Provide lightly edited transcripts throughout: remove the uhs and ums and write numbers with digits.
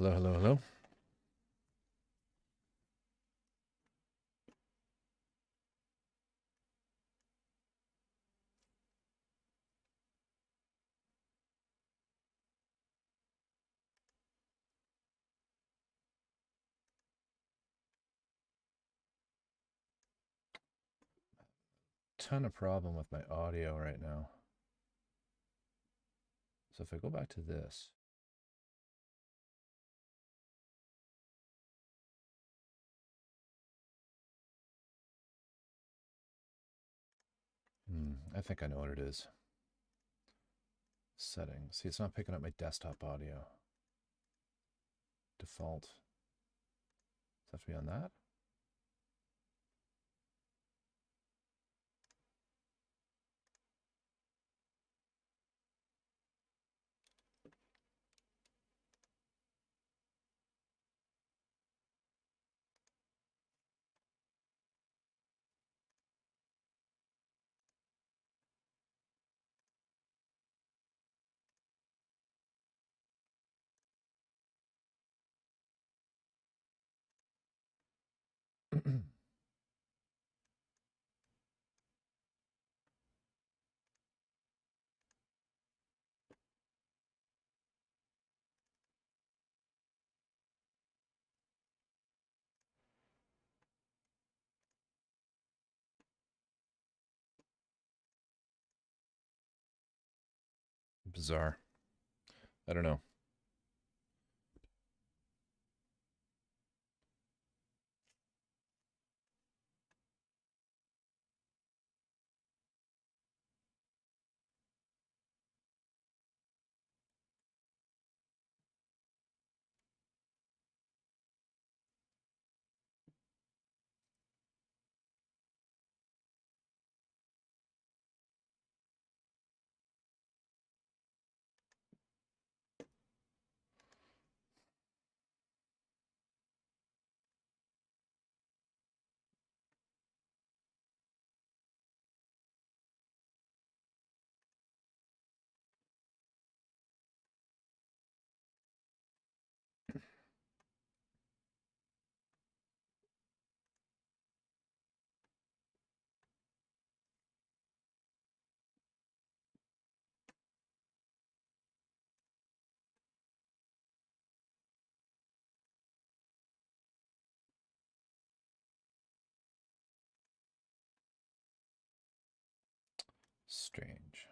Hello, hello, hello. Ton of problem with my audio right now. So if I go back to this, I think I know what it is. Settings. See, it's not picking up my desktop audio. Default. Does it have to be on that? Bizarre. I don't know. Strange.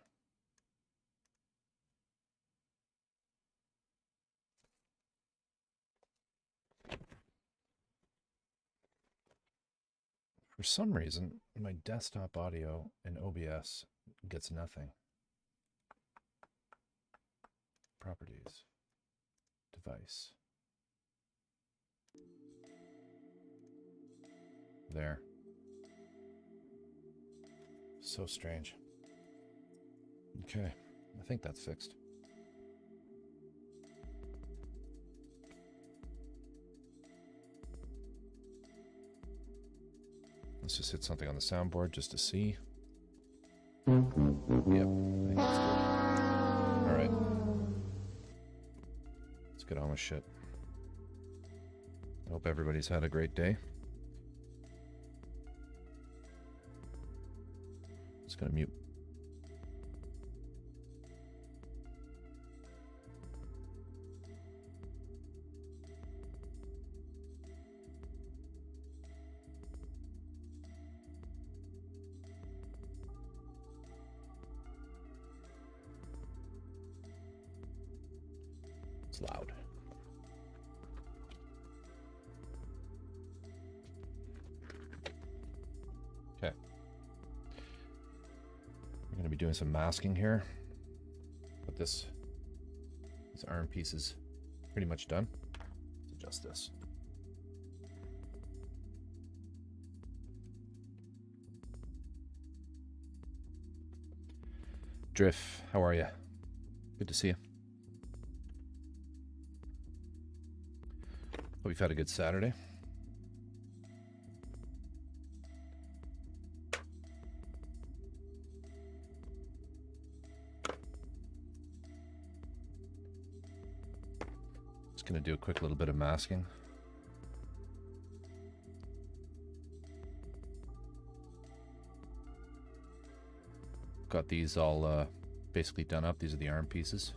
For some reason, my desktop audio in OBS gets nothing. Properties. Device. There. So strange. Okay, I think that's fixed. Let's just hit something on the soundboard just to see. Yep, I think that's good. All right. Let's get on with shit. I hope everybody's had a great day. Just gonna mute. It's loud. Okay. We're going to be doing some masking here. But these arm piece is pretty much done. Let's adjust this. Drift, how are you? Good to see you. Hope you've had a good Saturday. Gonna do a quick little bit of masking. Got these all basically done up. These are the arm pieces.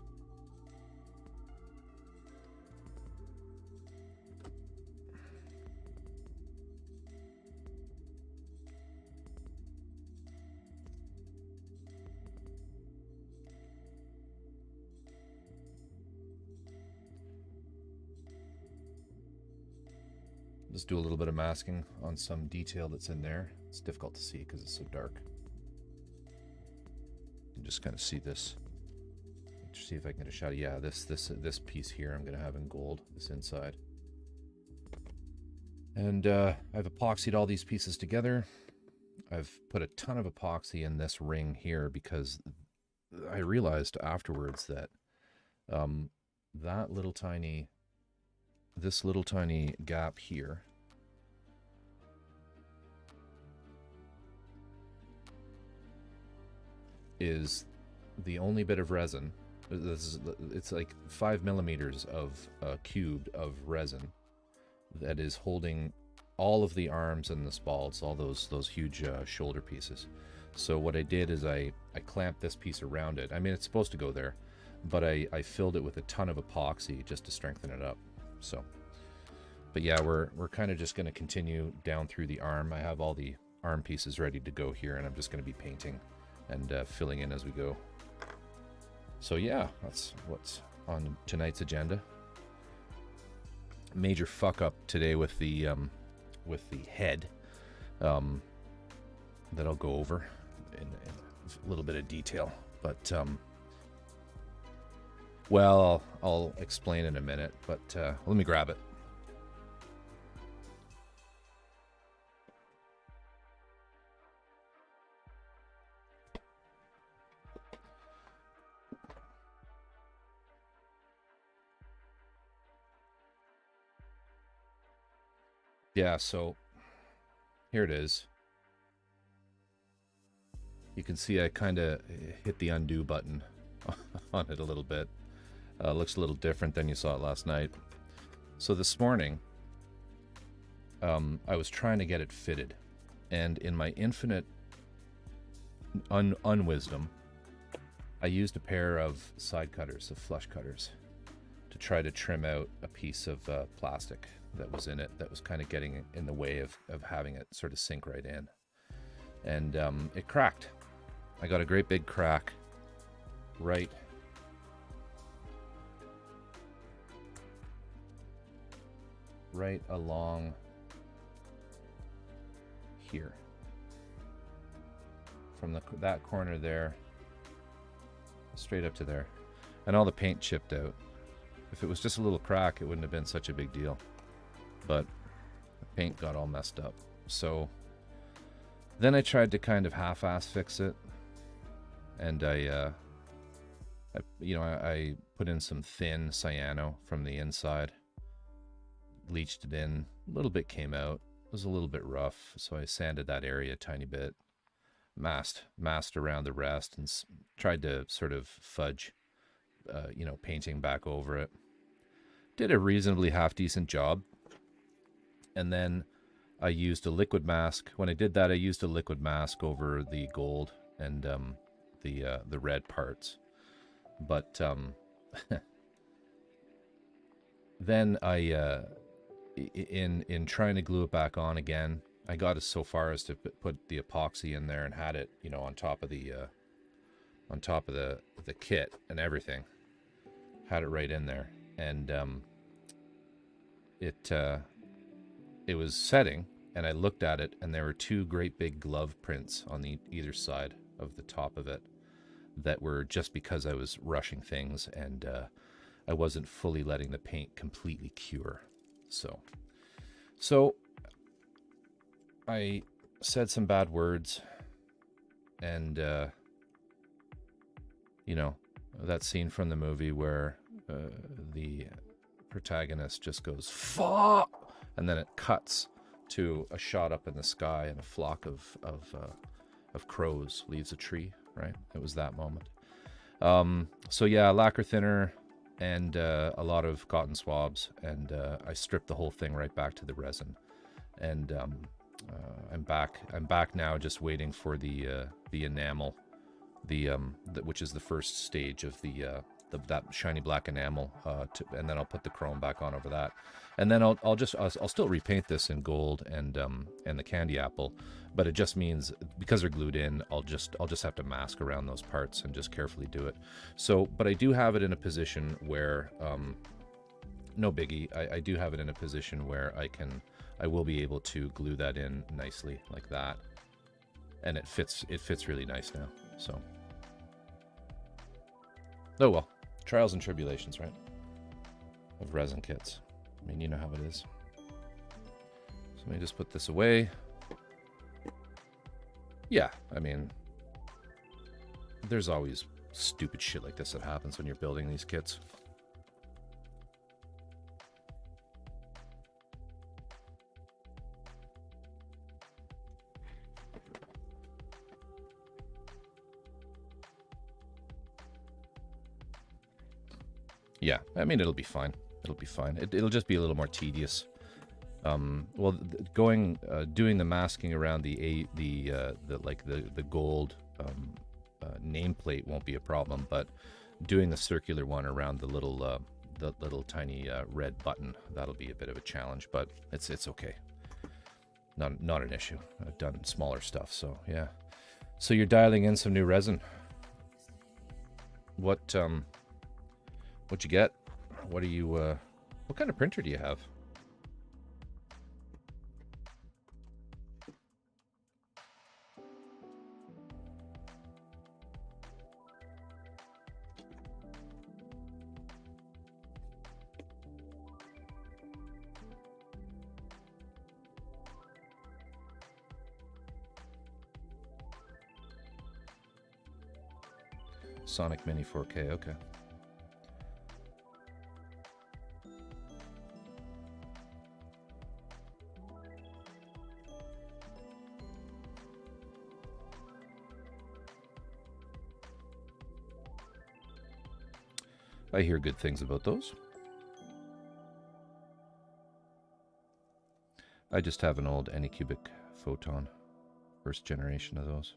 Just do a little bit of masking on some detail that's in there. It's difficult to see because it's so dark. You can just kind of see this. Let's see if I can get a shot. Yeah, this piece here I'm going to have in gold, this inside. And I've epoxied all these pieces together. I've put a ton of epoxy in this ring here because I realized afterwards that this little tiny gap here is the only bit of resin. It's like 5 millimeters of cubed of resin that is holding all of the arms and the spalts, all those huge shoulder pieces. So what I did is I clamped this piece around it. I mean, it's supposed to go there, but I filled it with a ton of epoxy just to strengthen it up. So, but yeah, we're kind of just going to continue down through the arm. I have all the arm pieces ready to go here, and I'm just going to be painting and filling in as we go. So yeah, that's what's on tonight's agenda. Major fuck up today with the head that I'll go over in a little bit of detail, but well, I'll explain in a minute, but let me grab it. Yeah, so here it is. You can see I kind of hit the undo button on it a little bit. Looks a little different than you saw it last night. So this morning, I was trying to get it fitted, and in my infinite unwisdom, I used a pair of side cutters, of flush cutters, to try to trim out a piece of plastic that was in it that was kind of getting in the way of having it sort of sink right in. And it cracked. I got a great big crack right along here, from that corner there straight up to there, and all the paint chipped out. If it was just a little crack, it wouldn't have been such a big deal, but the paint got all messed up. So then I tried to kind of half-ass fix it, and I put in some thin cyano from the inside, bleached it in, a little bit came out. It was a little bit rough, so I sanded that area a tiny bit, masked around the rest, and tried to sort of fudge, painting back over it. Did a reasonably half-decent job. And then I used a liquid mask. When I did that, I used a liquid mask over the gold and the red parts. But then I in trying to glue it back on again, I got as so far as to put the epoxy in there and had it, on top of the kit and everything. Had it right in there, and it was setting, and I looked at it, and there were two great big glove prints on either side of the top of it that were just because I was rushing things, and I wasn't fully letting the paint completely cure. So I said some bad words, and that scene from the movie where the protagonist just goes "fuck," and then it cuts to a shot up in the sky, and a flock of crows leaves a tree. Right, it was that moment. So yeah, lacquer thinner and a lot of cotton swabs, and I stripped the whole thing right back to the resin. And I'm back now, just waiting for the enamel, which is the first stage of that shiny black enamel, and then I'll put the chrome back on over that, and then I'll still repaint this in gold and the candy apple, but it just means because they're glued in, I'll just have to mask around those parts and just carefully do it. So, but I do have it in a position where, no biggie, I do have it in a position where I will be able to glue that in nicely like that, and it fits really nice now. So, oh well, trials and tribulations, right? Of resin kits. I mean, you know how it is. So let me just put this away. Yeah, I mean, there's always stupid shit like this that happens when you're building these kits. Yeah, I mean, it'll be fine. It'll be fine. It'll just be a little more tedious. Well, doing the masking around the gold nameplate won't be a problem, but doing the circular one around the little tiny red button, that'll be a bit of a challenge, but it's okay. Not an issue. I've done smaller stuff, so yeah. So you're dialing in some new resin. What'd you get? What kind of printer do you have? Sonic Mini 4K, okay. I hear good things about those. I just have an old Anycubic Photon, first generation of those.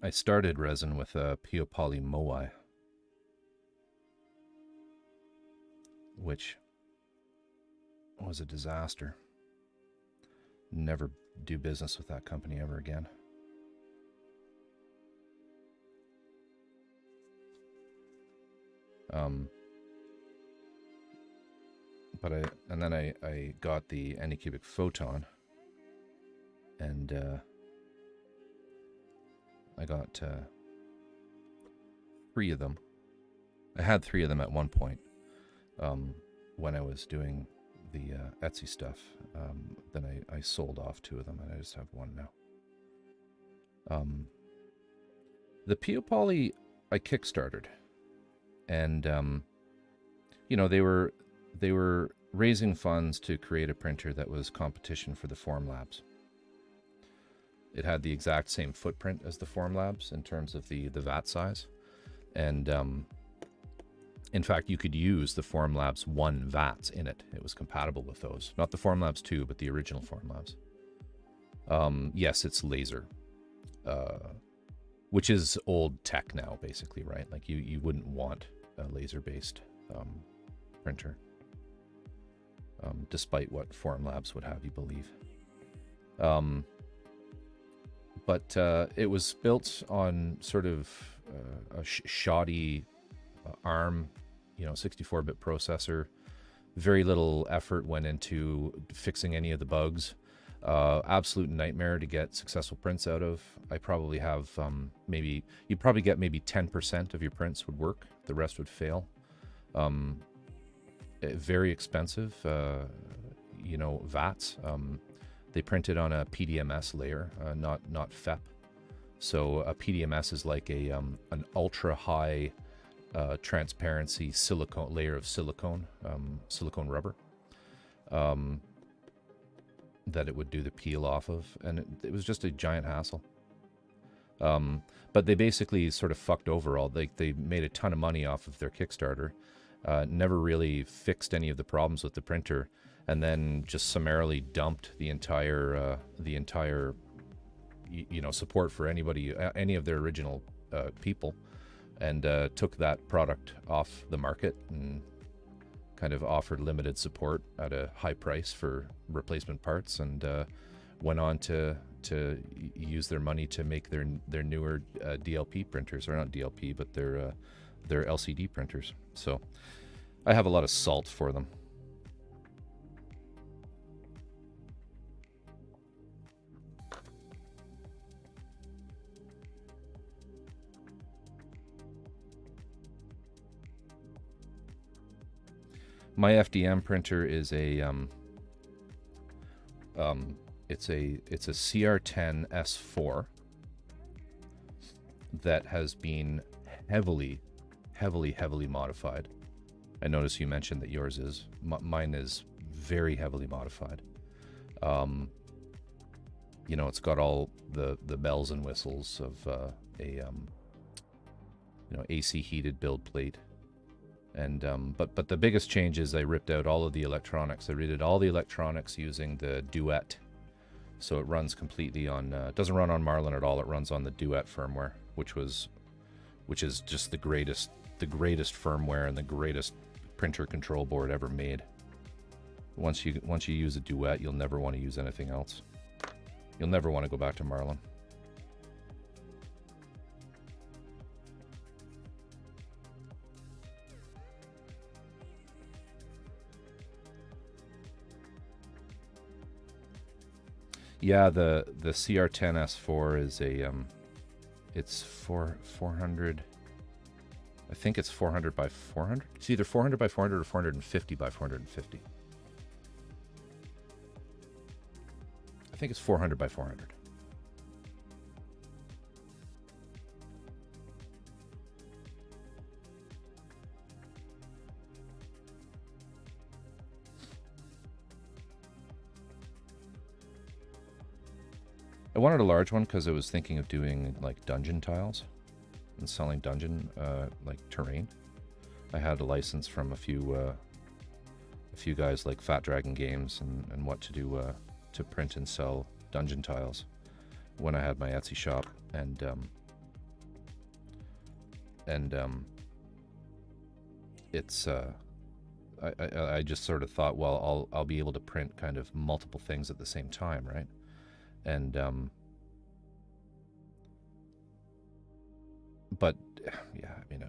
I started resin with a Piopoly Moai, which was a disaster. Never do business with that company ever again. But I got the Anycubic Photon, and I got 3 of them. I had 3 of them at one point when I was doing the Etsy stuff. Then I sold off 2 of them, and I just have 1 now. The Piopoly I kickstarted, and they were raising funds to create a printer that was competition for the Formlabs. It had the exact same footprint as the Formlabs in terms of the vat size, and in fact, you could use the Formlabs 1 vats in it. It was compatible with those. Not the Formlabs 2, but the original Formlabs. Yes, it's laser, which is old tech now, basically, right? Like you wouldn't want a laser-based printer, despite what Formlabs would have you believe. But it was built on sort of a shoddy ARM, 64-bit processor. Very little effort went into fixing any of the bugs. Absolute nightmare to get successful prints out of. I probably have you'd probably get maybe 10% of your prints would work. The rest would fail. Very expensive, VATs. They printed on a PDMS layer, not FEP. So a PDMS is like an ultra high transparency silicone layer of silicone rubber that it would do the peel off of, and it was just a giant hassle. But they basically sort of fucked over all. They made a ton of money off of their Kickstarter, never really fixed any of the problems with the printer, and then just summarily dumped the entire support for anybody, any of their original people, and took that product off the market and kind of offered limited support at a high price for replacement parts, and went on to use their money to make their newer DLP printers, or not DLP, but their LCD printers. So I have a lot of salt for them. My FDM printer is a it's a CR10 S4 that has been heavily modified. I notice you mentioned that yours is. Mine is very heavily modified. It's got all the bells and whistles of AC heated build plate. And but the biggest change is I ripped out all of the electronics. I redid all the electronics using the Duet, so it runs completely on. It doesn't run on Marlin at all. It runs on the Duet firmware, which is just the greatest firmware and the greatest printer control board ever made. Once you use a Duet, you'll never want to use anything else. You'll never want to go back to Marlin. Yeah, the CR10 S4 is a it's 400. I think it's 400 by 400. It's either 400 by 400 or 450 by 450. I think it's 400 by 400. I wanted a large one because I was thinking of doing like dungeon tiles and selling dungeon like terrain. I had a license from a few guys like Fat Dragon Games and what to do to print and sell dungeon tiles when I had my Etsy shop, and it's I just sort of thought, well, I'll be able to print kind of multiple things at the same time, right? And but yeah, I mean,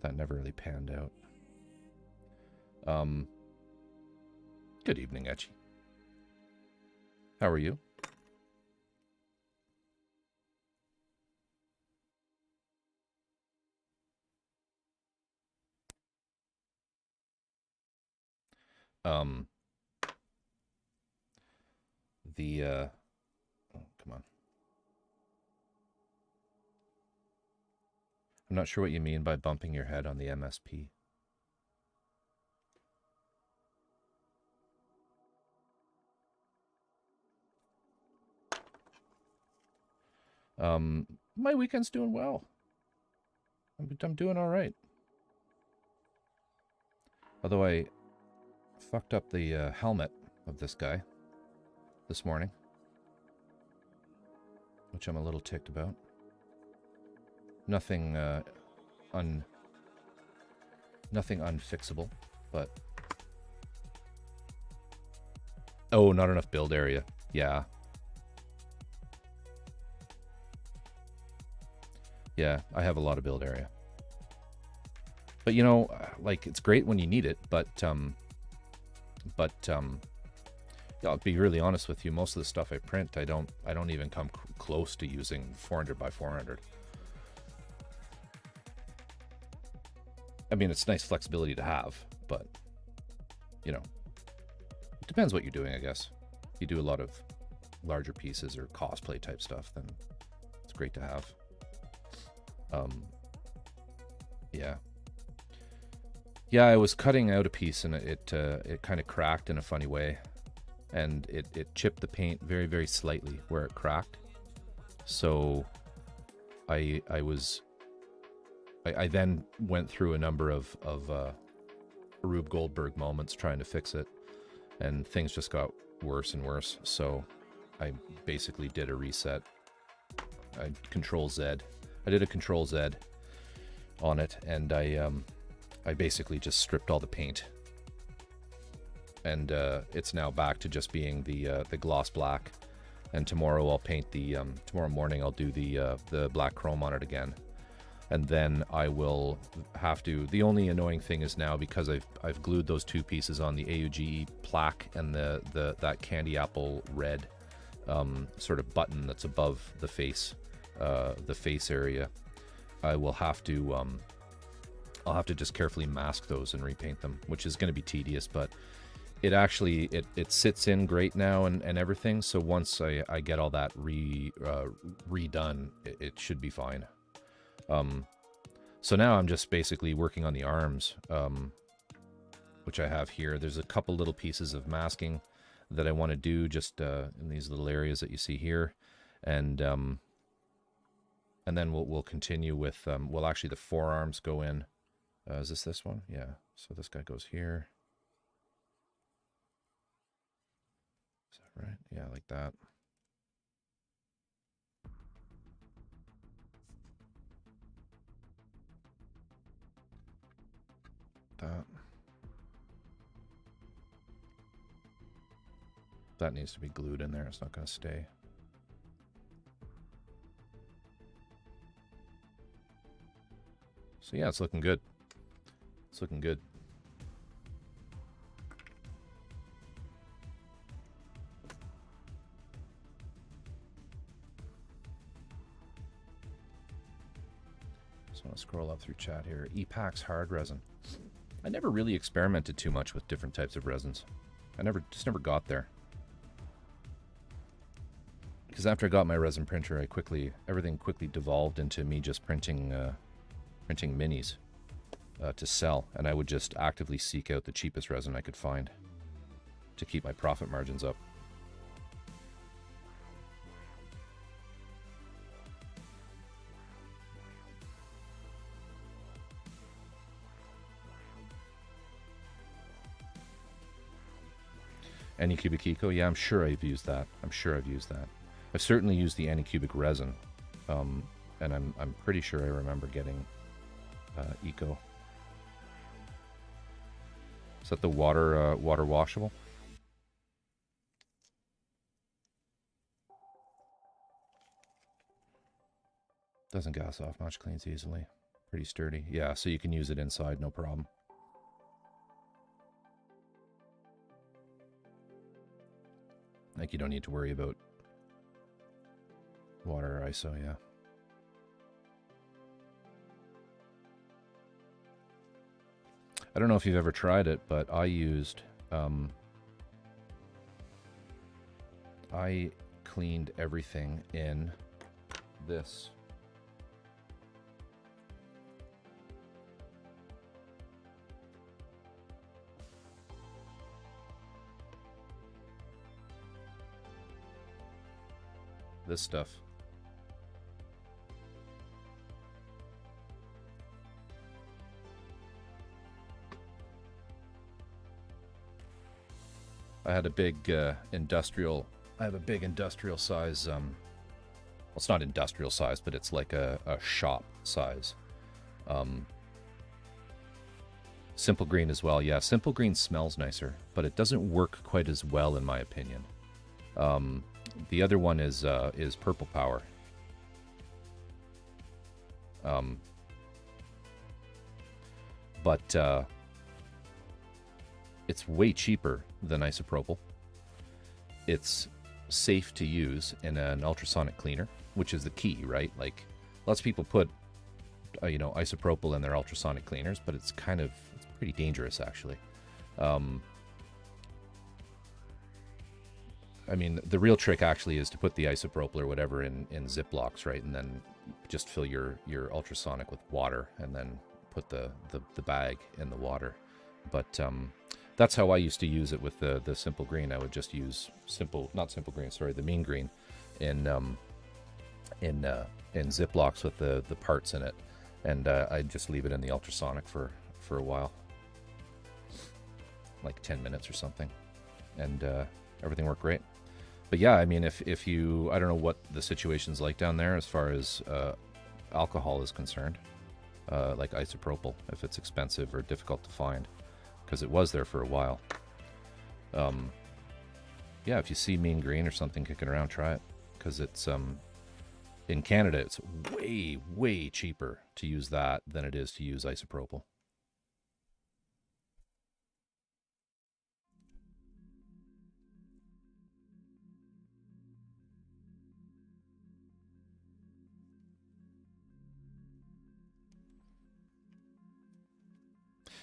that never really panned out. Good evening, Etchy. How are you? Oh, come on. I'm not sure what you mean by bumping your head on the MSP. My weekend's doing well. I'm doing all right. Although I fucked up the helmet of this guy this morning, which I'm a little ticked about. Nothing unfixable, but oh, not enough build area. Yeah. Yeah, I have a lot of build area. But like, it's great when you need it, but I'll be really honest with you, most of the stuff I print, I don't even come close to using 400 by 400. I mean, it's nice flexibility to have, but it depends what you're doing, I guess. You do a lot of larger pieces or cosplay type stuff, then it's great to have. Yeah. Yeah, I was cutting out a piece and it kind of cracked in a funny way, and it chipped the paint very, very slightly where it cracked. So I then went through a number of Rube Goldberg moments trying to fix it, and things just got worse and worse. So I basically did a reset. I did a Control Z on it, and I basically just stripped all the paint, and it's now back to just being the gloss black. And tomorrow I'll paint tomorrow morning I'll do the black chrome on it again. And then I will have to, the only annoying thing is now, because I've glued those two pieces on, the AUGE plaque and that candy apple red sort of button that's above the face area, I will have to I'll have to just carefully mask those and repaint them, which is going to be tedious, but it actually it sits in great now and everything. So once I get all that redone, it should be fine. So now I'm just basically working on the arms, which I have here. There's a couple little pieces of masking that I want to do just in these little areas that you see here, and then we'll continue with well, actually the forearms go in. Is this one? Yeah. So this guy goes here. Is that right? Yeah, like that. That needs to be glued in there. It's not going to stay. So yeah, it's looking good. It's looking good. So I'll scroll up through chat here. Epax hard resin. I never really experimented too much with different types of resins. I just never got there. Because after I got my resin printer, everything quickly devolved into me just printing minis to sell, and I would just actively seek out the cheapest resin I could find to keep my profit margins up. Anycubic Eco, yeah, I'm sure I've used that. I've certainly used the Anycubic resin, and I'm pretty sure I remember getting Eco. Is that the water washable? Doesn't gas off much, cleans easily. Pretty sturdy. Yeah, so you can use it inside, no problem. Like, you don't need to worry about water or ISO, yeah. I don't know if you've ever tried it, but I used, I cleaned everything in this. This stuff. I had a big industrial size, well, it's not industrial size, but it's like a shop size. Simple Green as well. Yeah, Simple Green smells nicer, but it doesn't work quite as well in my opinion. The other one is Purple Power. But it's way cheaper than isopropyl. It's safe to use in an ultrasonic cleaner, which is the key, right? Like, lots of people put, isopropyl in their ultrasonic cleaners, but it's pretty dangerous, actually. I mean, the real trick actually is to put the isopropyl or whatever in Ziplocs, right? And then just fill your ultrasonic with water and then put the bag in the water. But that's how I used to use it with the simple green. I would just use the mean green in Ziplocs with the parts in it. And I'd just leave it in the ultrasonic for a while. Like 10 minutes or something. And everything worked great. But yeah, I mean, if you, I don't know what the situation's like down there as far as alcohol is concerned, like isopropyl, if it's expensive or difficult to find, because it was there for a while. Yeah, if you see mean green or something kicking around, try it, because it's in Canada it's way cheaper to use that than it is to use isopropyl.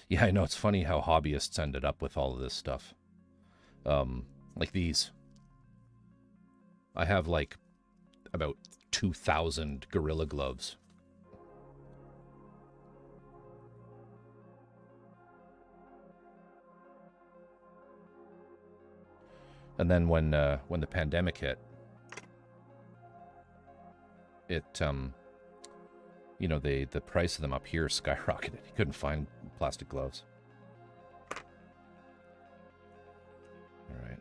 Yeah, I know. It's funny how hobbyists ended up with all of this stuff. Like these. I have like about 2,000 Gorilla Gloves. And then when the pandemic hit, it you know, the price of them up here skyrocketed. You couldn't find plastic gloves. All right.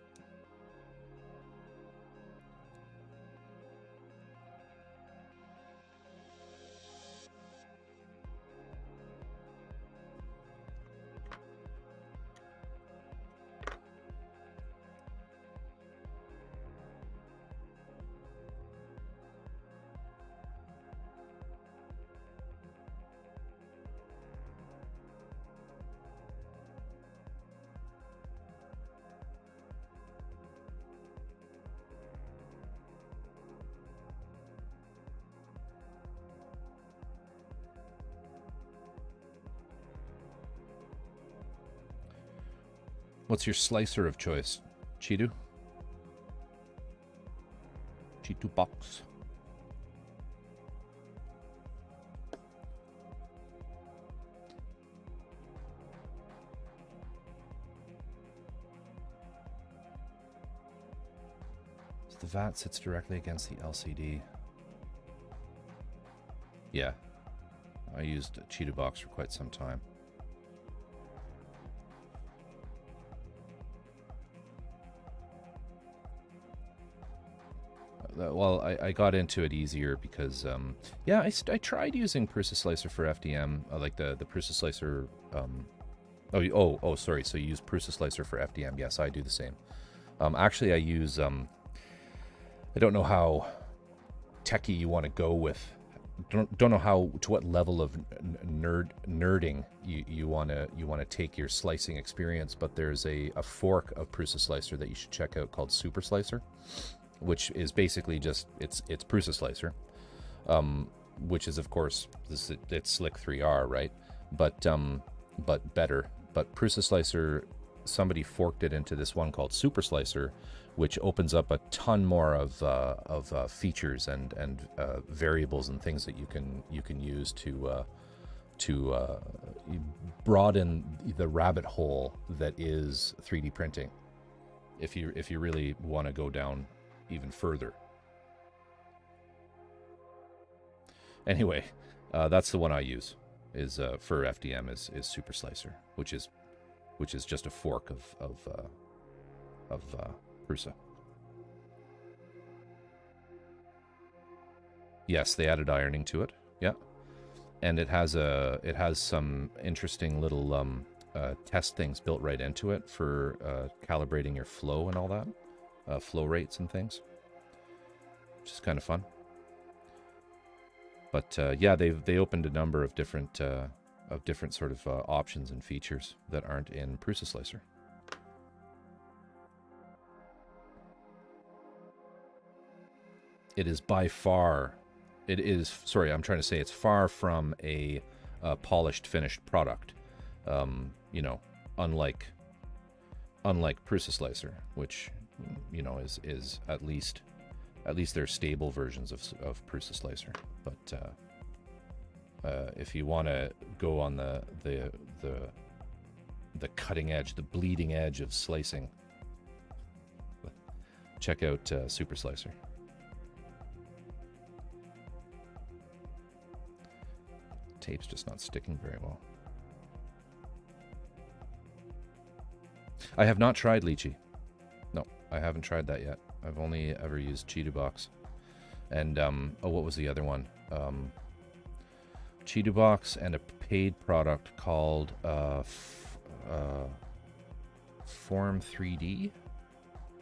What's your slicer of choice? Cheetu? Cheetu box. So the VAT sits directly against the LCD. Yeah. I used a Cheetu box for quite some time. Well, I got into it easier because, yeah, I tried using Prusa Slicer for FDM, like the Prusa Slicer, oh, sorry, so you use Prusa Slicer for FDM. Yes, I do the same. Actually, I use, I don't know how techie you want to go with, don't know how, to what level of nerding you want to take your slicing experience, but there's a fork of Prusa Slicer that you should check out called Super Slicer, which is basically just it's Prusa Slicer, which is of course it's Slick 3R, right? But better. But Prusa Slicer, somebody forked it into this one called Super Slicer, which opens up a ton more of features and variables and things that you can use to broaden the rabbit hole that is 3D printing. If you really want to go down even further. Anyway, that's the one I use. Is for FDM is Super Slicer, which is just a fork of Prusa. Yes, they added ironing to it. Yeah, and it has some interesting little test things built right into it for calibrating your flow and all that. Flow rates and things, which is kind of fun. But yeah, they opened a number of different sort of options and features that aren't in Prusa Slicer. It is by far, sorry, I'm trying to say it's far from a polished, finished product. You know, unlike Prusa Slicer, which you know, is at least they're stable versions of Prusa Slicer. But if you want to go on the cutting edge, the bleeding edge of slicing, check out Super Slicer. Tape's just not sticking very well. I have not tried lychee. No, I haven't tried that yet. I've only ever used Cheeto Box. And, oh, what was the other one? Cheeto Box and a paid product called Form 3D?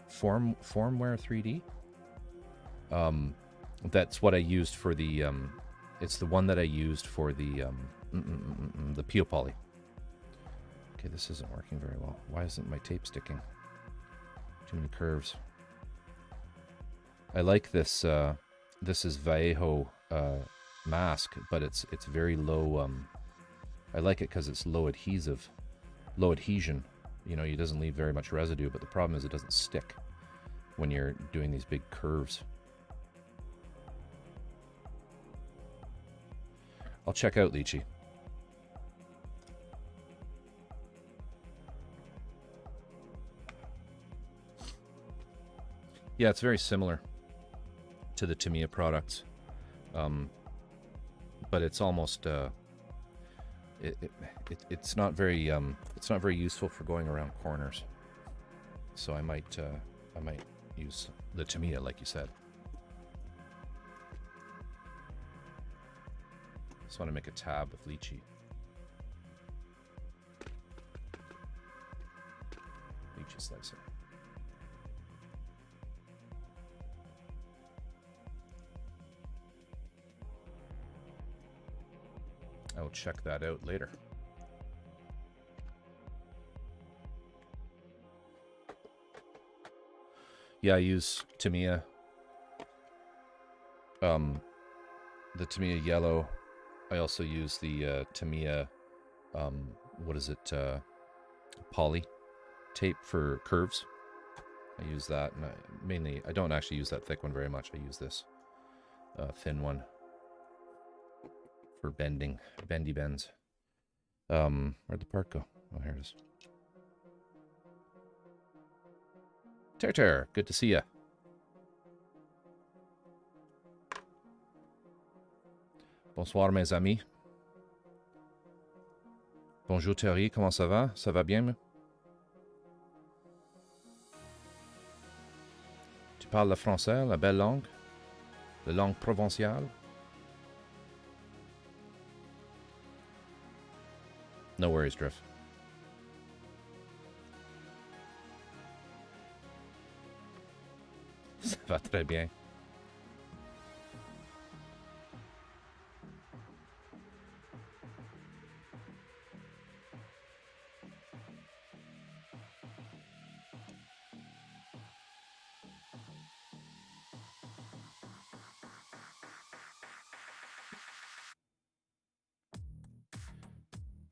Formware 3D? That's what I used for the, it's the one that I used for the Pio Poly. Okay, this isn't working very well. Why isn't my tape sticking? Too many curves. I like this. This is Vallejo mask, but it's very low. I like it because it's low adhesion. You know, it doesn't leave very much residue, but the problem is it doesn't stick when you're doing these big curves. I'll check out lychee. Yeah, it's very similar to the Tamiya products, but it's almost it's not very useful for going around corners. So I might use the Tamiya, like you said. Just want to make a tab with lychee. Lychee slicer. I'll check that out later. Yeah, I use Tamiya. The Tamiya yellow. I also use the Tamiya, what is it, poly tape for curves. I use that, and I don't actually use that thick one very much. I use this thin one for bendy bends. Where'd the part go? Oh, here it is. Ter, good to see ya. Bonsoir mes amis. Bonjour Terry, comment ça va? Ça va bien? Tu parles le français, la belle langue? La langue provinciale? No worries, Drift. Ça va très bien.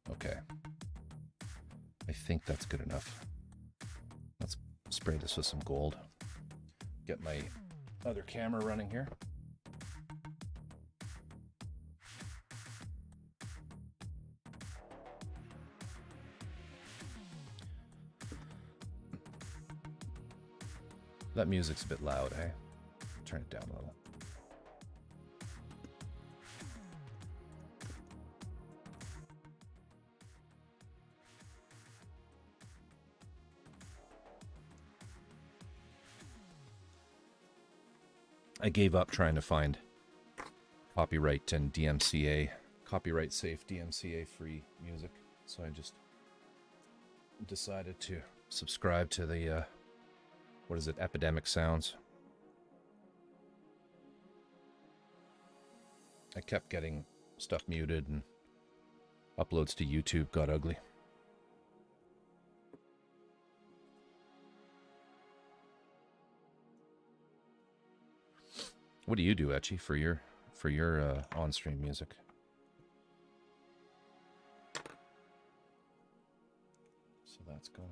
Okay. I think that's good enough. Let's spray this with some gold. Get my other camera running here. That music's a bit loud, eh? Turn it down a little. I gave up trying to find copyright and DMCA, copyright safe, DMCA free music. So I just decided to subscribe to the, what is it, Epidemic Sounds. I kept getting stuff muted and uploads to YouTube got ugly. What do you do, Etchy, for your on-stream music? So that's going.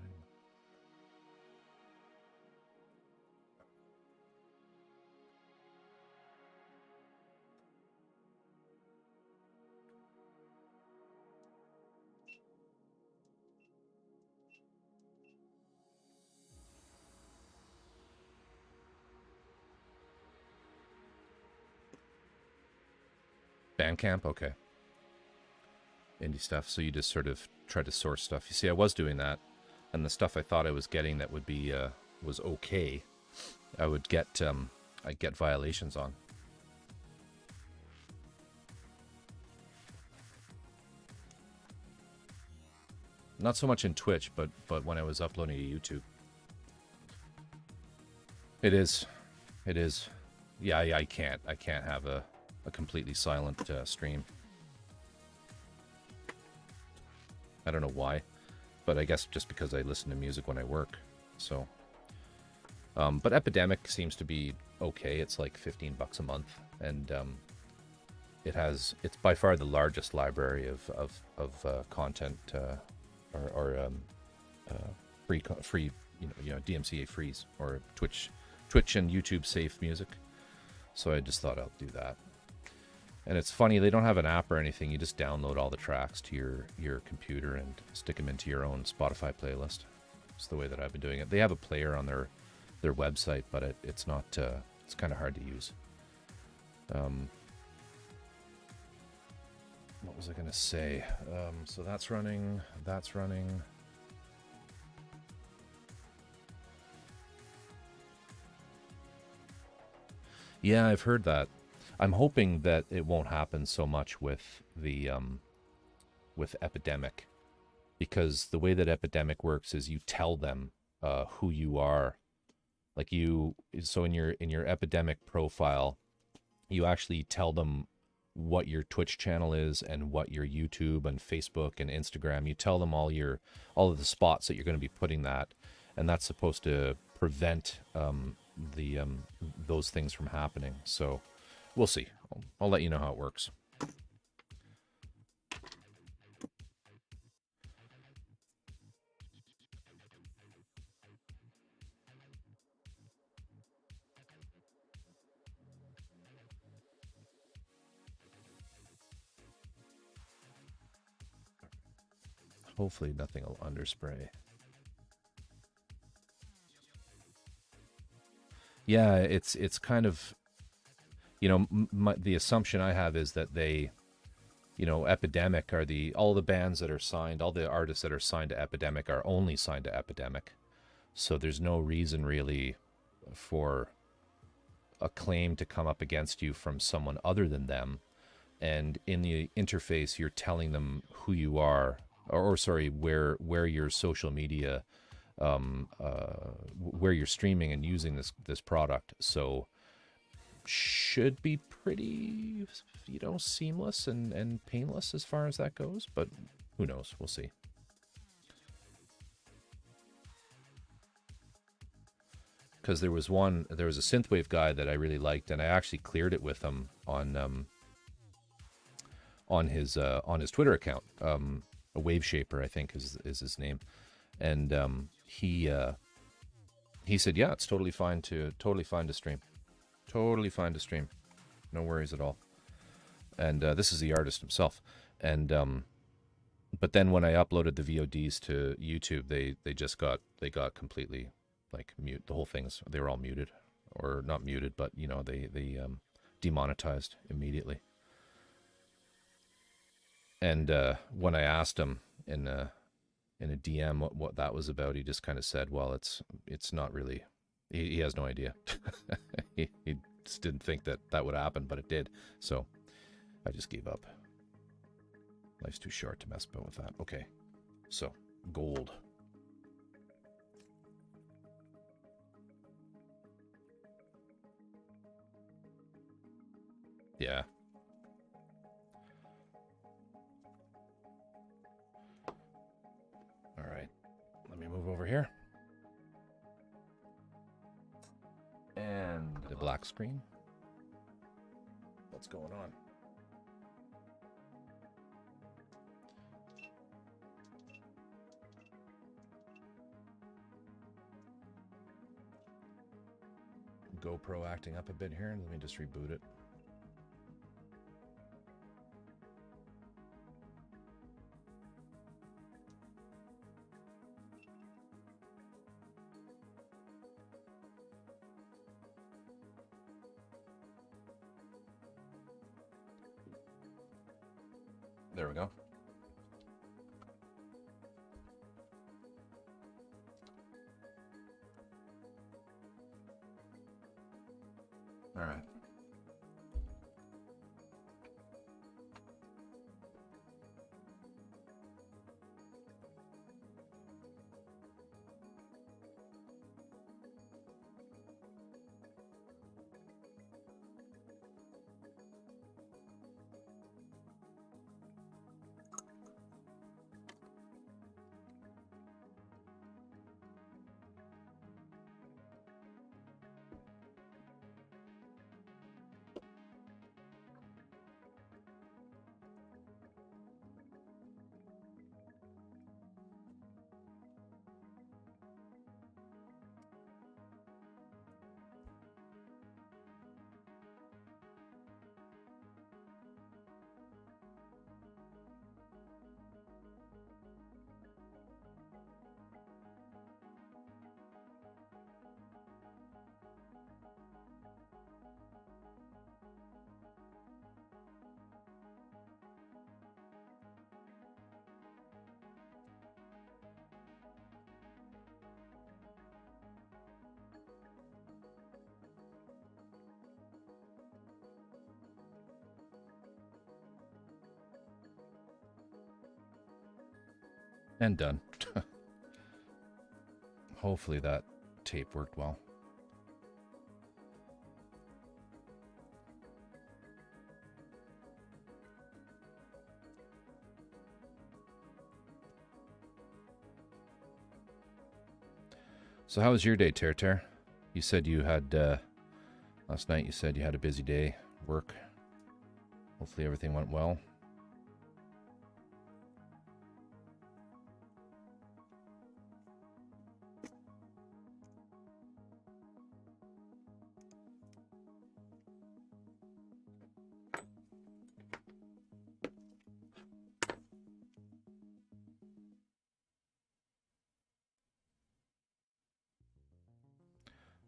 Bandcamp, okay. Indie stuff. So you just sort of try to source stuff. You see, I was doing that, and the stuff I thought I was getting that would be was okay, I would get I'd get violations on. Not so much in Twitch, but when I was uploading to YouTube. It is. Yeah, I can't have a completely silent stream. I don't know why, but I guess just because I listen to music when I work. So, but Epidemic seems to be okay. It's like $15 a month, and it's by far the largest library of content or free DMCA frees or Twitch and YouTube safe music. So I just thought I'll do that. And it's funny, they don't have an app or anything. You just download all the tracks to your computer and stick them into your own Spotify playlist. It's the way that I've been doing it. They have a player on their website, but it's not. It's kind of hard to use. What was I going to say? So that's running. That's running. Yeah, I've heard that. I'm hoping that it won't happen so much with the with Epidemic, because the way that Epidemic works is you tell them who you are. Like so in your Epidemic profile, you actually tell them what your Twitch channel is and what your YouTube and Facebook and Instagram. You tell them all of the spots that you're going to be putting that, and that's supposed to prevent those things from happening. So we'll see. I'll let you know how it works. Hopefully nothing will underspray. Yeah, it's kind of, the assumption I have is that they, Epidemic are all the bands that are signed, all the artists that are signed to Epidemic are only signed to Epidemic. So there's no reason really for a claim to come up against you from someone other than them. And in the interface, you're telling them who you are, or sorry, where your social media, where you're streaming and using this product. So should be pretty, seamless and painless as far as that goes. But who knows? We'll see. Because there was a synthwave guy that I really liked, and I actually cleared it with him on his Twitter account. A Wave Shaper, I think, is his name, and he said, yeah, it's totally fine to stream, no worries at all. And this is the artist himself, and but then when I uploaded the VODs to YouTube, they got completely like mute. The whole they were all muted, or not muted, but they demonetized immediately. And when I asked him in a DM what that was about, he just kind of said, well, it's not really, he has no idea. he just didn't think that would happen, but it did. So I just gave up. Life's too short to mess about with that. Okay, so gold. Yeah. All right, let me move over here. And the black screen. What's going on? GoPro acting up a bit here. Let me just reboot it. There we go. All right. And done. Hopefully that tape worked well. So how was your day, Ter? You said you had, last night you said you had a busy day, work. Hopefully everything went well.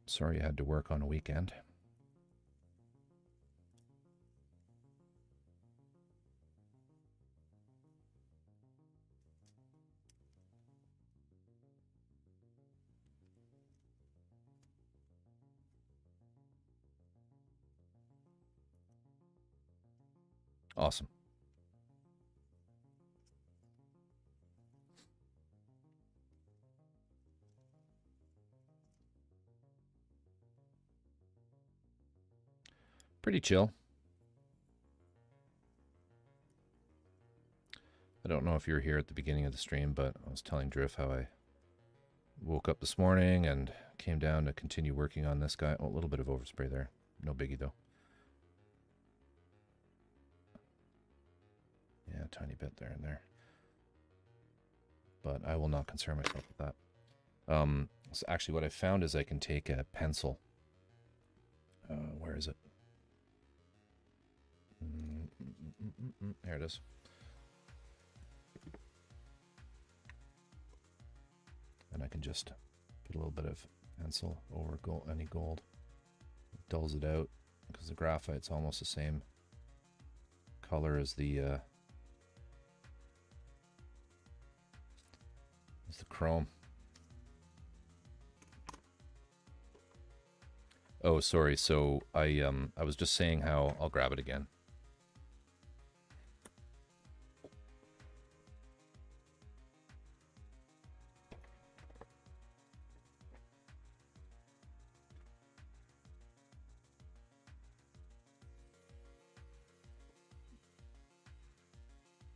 Sorry you had to work on a weekend. Awesome. Pretty chill. I don't know if you were here at the beginning of the stream, but I was telling Drift how I woke up this morning and came down to continue working on this guy. Oh, a little bit of overspray there. No biggie, though. Yeah, a tiny bit there and there. But I will not concern myself with that. So actually, what I found is I can take a pencil. Where is it? There it is. And I can just put a little bit of pencil over any gold. It dulls it out because the graphite's almost the same color as the chrome. Oh, sorry. So I was just saying how I'll grab it again.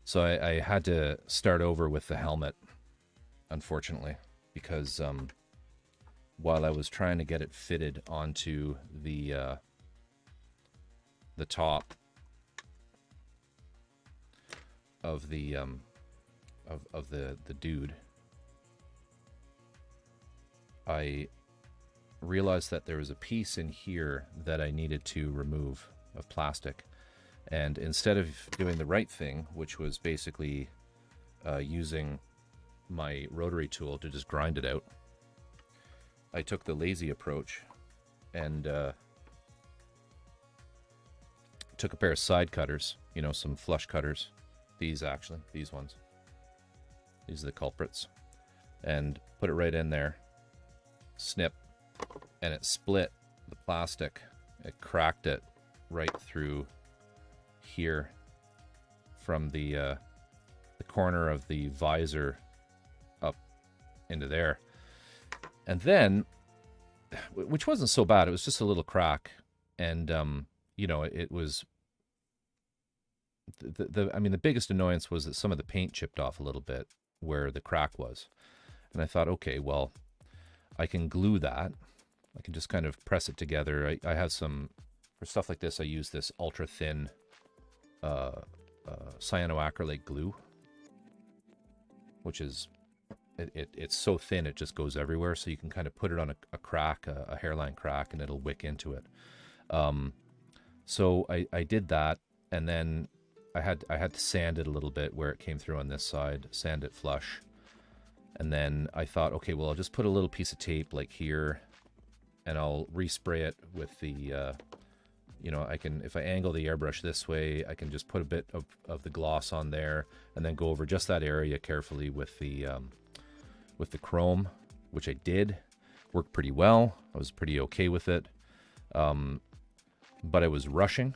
So I had to start over with the helmet, unfortunately, because while I was trying to get it fitted onto the top of the dude, I realized that there was a piece in here that I needed to remove of plastic. And instead of doing the right thing, which was basically using my rotary tool to just grind it out, I took the lazy approach and took a pair of side cutters, you know, some flush cutters, These actually, these ones. These are the culprits. And put it right in there. Snip. And it split the plastic. It cracked it right through here from the corner of the visor up into there. And then, which wasn't so bad, it was just a little crack. And, you know, it was, I mean, the biggest annoyance was that some of the paint chipped off a little bit where the crack was. And I thought, okay, well, I can glue that. I can just kind of press it together. I have some, for stuff like this, I use this ultra thin cyanoacrylate glue, which is, it's so thin it just goes everywhere. So you can kind of put it on a crack, a hairline crack, and it'll wick into it. So I did that, and then I had to sand it a little bit where it came through on this side, sand it flush. And then I thought, okay, well, I'll just put a little piece of tape like here, and I'll respray it with the, you know, I can, if I angle the airbrush this way, I can just put a bit of the gloss on there, and then go over just that area carefully with the chrome, which I did. Worked pretty well. I was pretty okay with it. But I was rushing.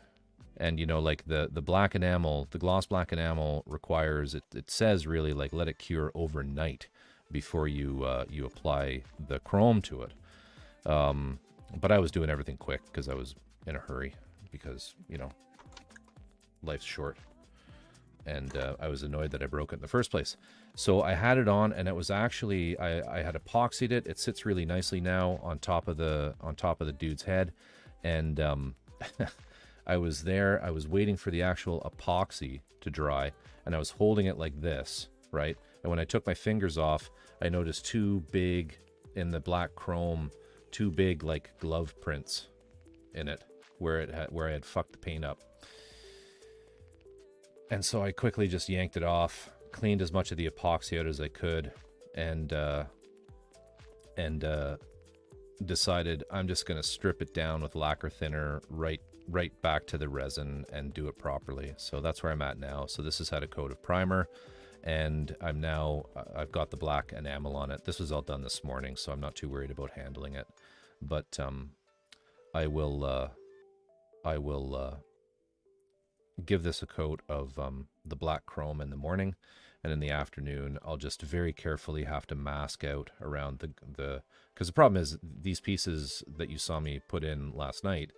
And, you know, like the black enamel, the gloss black enamel requires, it says really like let it cure overnight before you you apply the chrome to it. But I was doing everything quick because I was in a hurry because, you know, life's short. And I was annoyed that I broke it in the first place. So I had it on, and it was actually, I had epoxied it. It sits really nicely now on top of the dude's head. And I was there, I was waiting for the actual epoxy to dry, and I was holding it like this, right? And when I took my fingers off, I noticed two big, in the black chrome, two big like glove prints in it where I had fucked the paint up. And so I quickly just yanked it off, cleaned as much of the epoxy out as I could, and decided I'm just going to strip it down with lacquer thinner right back to the resin and do it properly. So that's where I'm at now. So this has had a coat of primer, and I've got the black enamel on it. This was all done this morning, so I'm not too worried about handling it. But I will give this a coat of the black chrome in the morning, and in the afternoon I'll just very carefully have to mask out around the because the problem is these pieces that you saw me put in last night,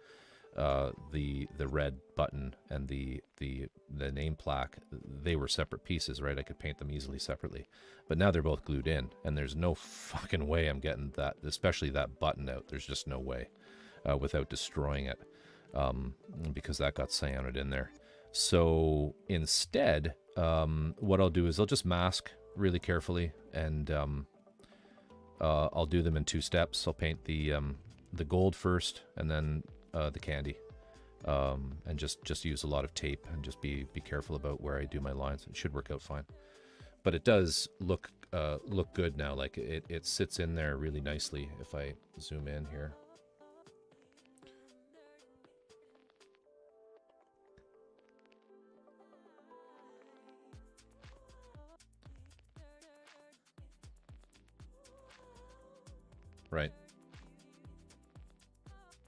the red button and the name plaque, they were separate pieces, right? I could paint them easily separately, but now they're both glued in, and there's no fucking way I'm getting that, especially that button out. There's just no way without destroying it, because that got cyanide in there. So instead, what I'll do is I'll just mask really carefully, and I'll do them in two steps. I'll paint the gold first, and then the candy, and just use a lot of tape, and just be careful about where I do my lines. It should work out fine. But it does look good now. Like it sits in there really nicely. If I zoom in here. Right.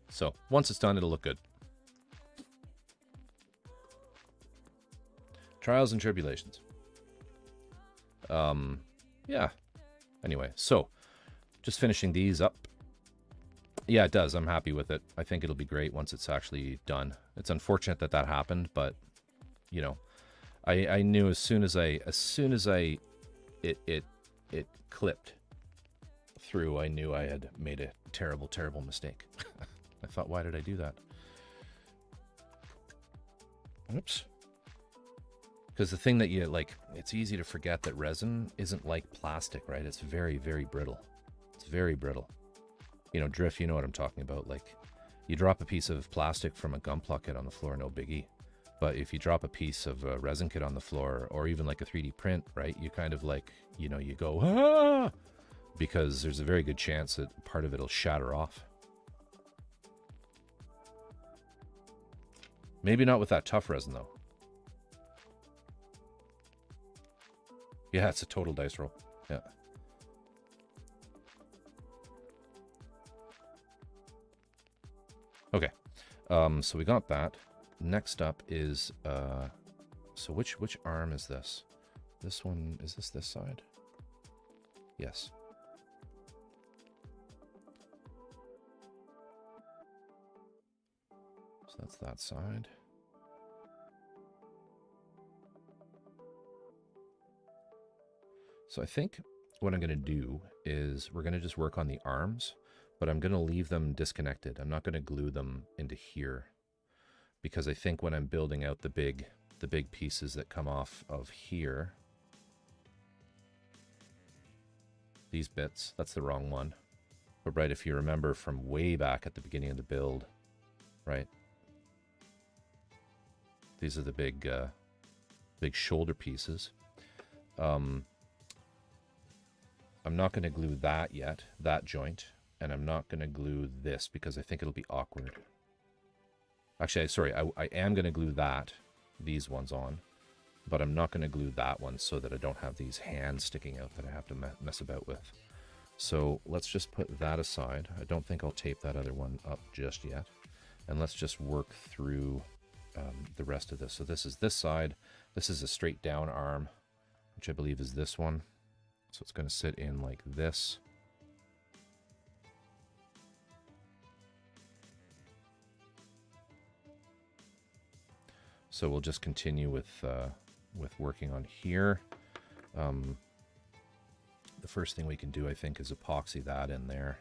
So once it's done, it'll look good. Trials and tribulations. Yeah. Anyway, so just finishing these up. Yeah, it does. I'm happy with it. I think it'll be great once it's actually done. It's unfortunate that happened, but you know, I knew as soon as it clipped through, I knew I had made a terrible mistake. I thought, why did I do that? Oops. Because the thing that you like, it's easy to forget that resin isn't like plastic, right? It's very brittle. It's very brittle. You know, Drift, you know what I'm talking about. Like, you drop a piece of plastic from a gum pluck kit on the floor, no biggie. But if you drop a piece of a resin kit on the floor, or even like a 3D print, right? You kind of like, you know, you go, ah! Because there's a very good chance that part of it'll shatter off. Maybe not with that tough resin, though. Yeah, it's a total dice roll. Yeah. Okay. So we got that. Next up is so which arm is this? This one, is this side? Yes. So that's that side. So I think what I'm going to do is we're going to just work on the arms, but I'm going to leave them disconnected. I'm not going to glue them into here because I think when I'm building out the big pieces that come off of here, these bits, that's the wrong one. But right, if you remember from way back at the beginning of the build, right? These are the big shoulder pieces. I'm not going to glue that yet, that joint, and I'm not going to glue this because I think it'll be awkward. Actually, sorry, I am going to glue these ones on, but I'm not going to glue that one so that I don't have these hands sticking out that I have to mess about with. So let's just put that aside. I don't think I'll tape that other one up just yet. And let's just work through the rest of this. So this is this side. This is a straight down arm, which I believe is this one. So it's going to sit in like this. So we'll just continue with working on here. The first thing we can do, I think, is epoxy that in there.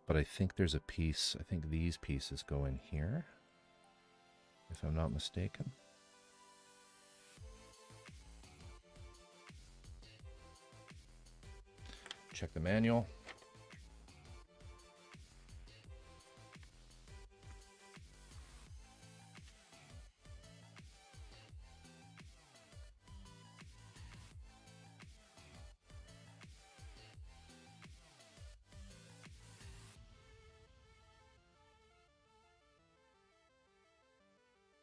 But I think there's a piece, I think these pieces go in here, if I'm not mistaken. Check the manual.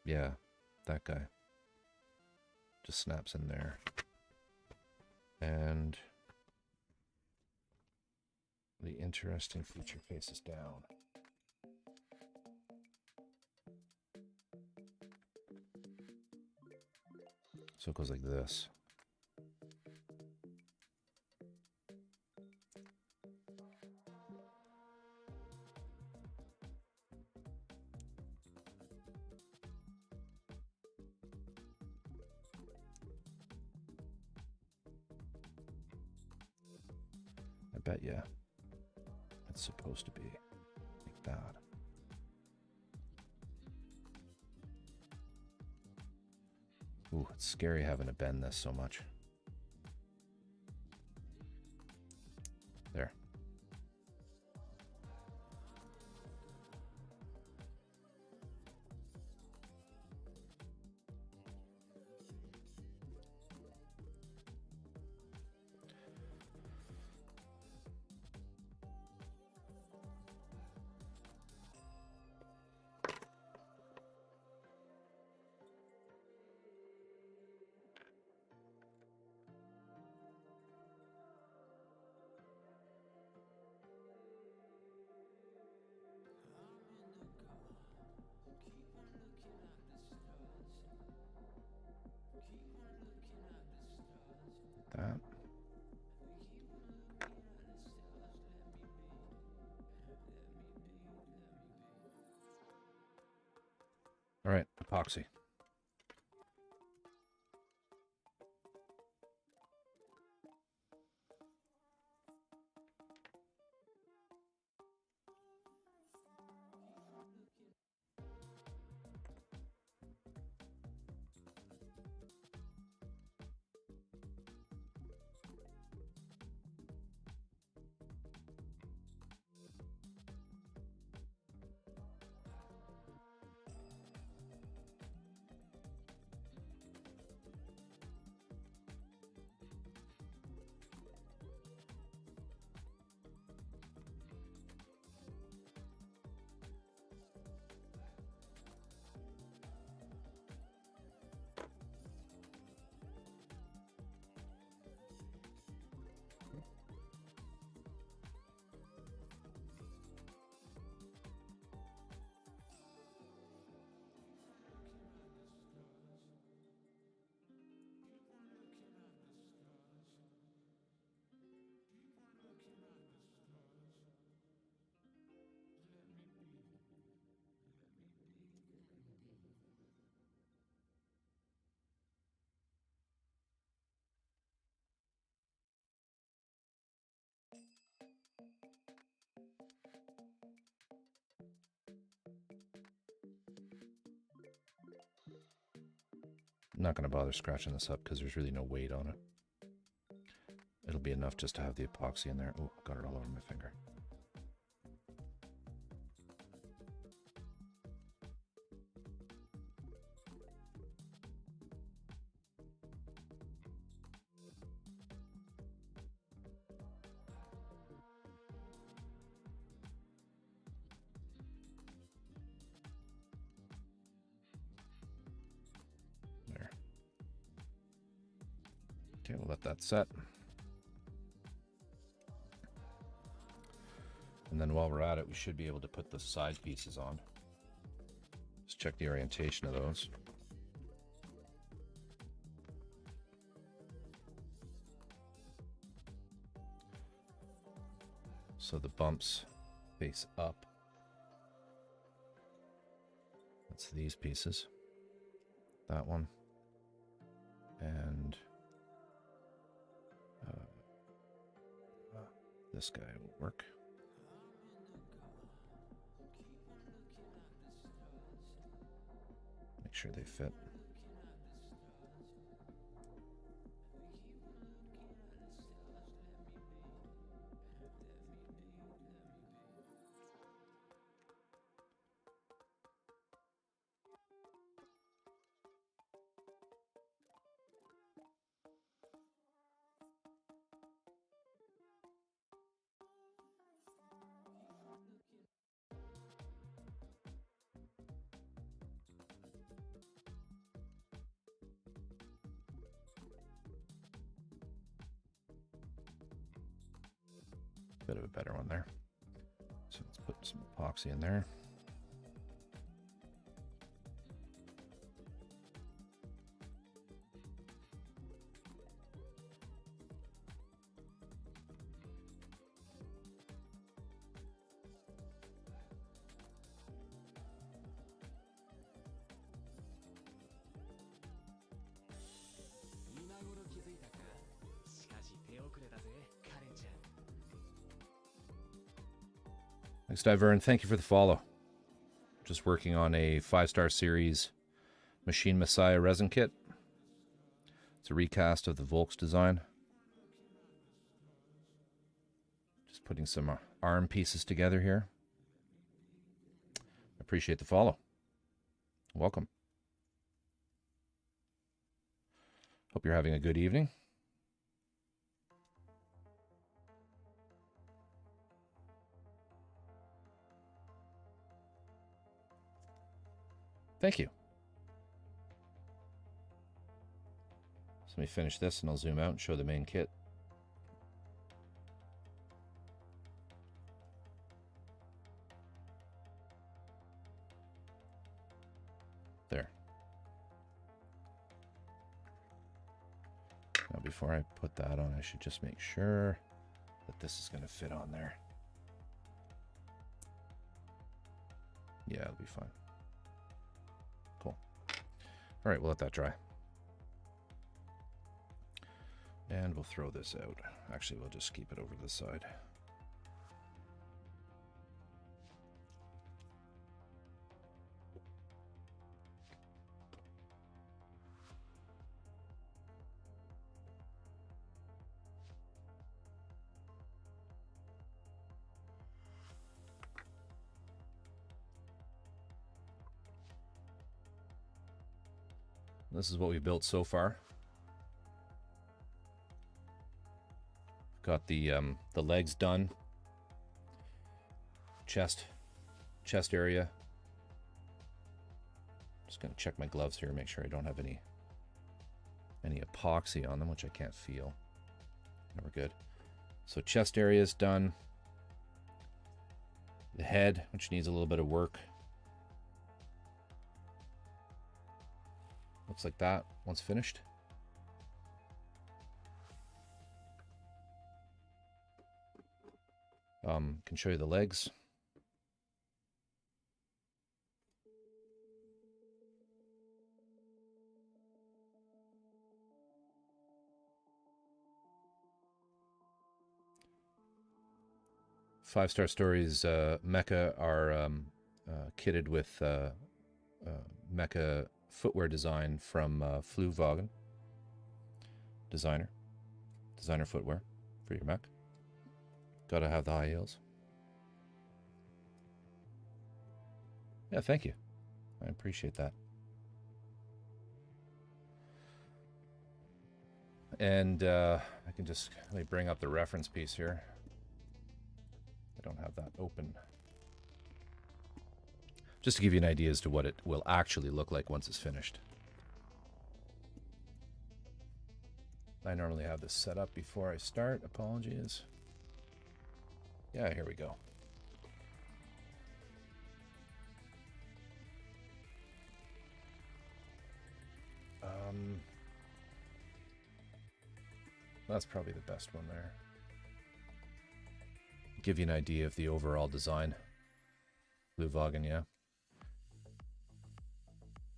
Yeah, that guy just snaps in there. And the interesting feature faces down. So it goes like this. I bet you it's supposed to be like that. Ooh, it's scary having to bend this so much. There. That. All right, epoxy. not going to bother scratching this up because there's really no weight on it. It'll be enough just to have the epoxy in there. Oh, got it all over my finger. There. Okay, we'll let that set. And then while we're at it, we should be able to put the side pieces on. Just check the orientation of those. So the bumps face up. That's these pieces. That one. And this guy will work. Make sure they fit. Bit of a better one there. So let's put some epoxy in there. Thanks, Diver, and thank you for the follow. Just working on a 5-star series Machine Messiah Resin Kit. It's a recast of the Volks design. Just putting some arm pieces together here. Appreciate the follow. Welcome. Hope you're having a good evening. Thank you. So let me finish this and I'll zoom out and show the main kit. There. Now before I put that on, I should just make sure that this is going to fit on there. Yeah, it'll be fine. Cool. All right, we'll let that dry. And we'll throw this out. Actually, we'll just keep it over to the side. This is what we've built so far. Got the legs done. Chest area. Just gonna check my gloves here, make sure I don't have any epoxy on them, which I can't feel. And we're good. So chest area is done. The head, which needs a little bit of work. Looks like that once finished. Can show you the legs. Five-star stories. Mecha are kitted with mecha footwear design from Fluvagen designer footwear for your mech. Gotta have the high heels. Yeah, thank you. I appreciate that. And I can just let me bring up the reference piece here. I don't have that open. Just to give you an idea as to what it will actually look like once it's finished. I normally have this set up before I start. Apologies. Yeah, here we go. That's probably the best one there. Give you an idea of the overall design. Fluvagen, yeah.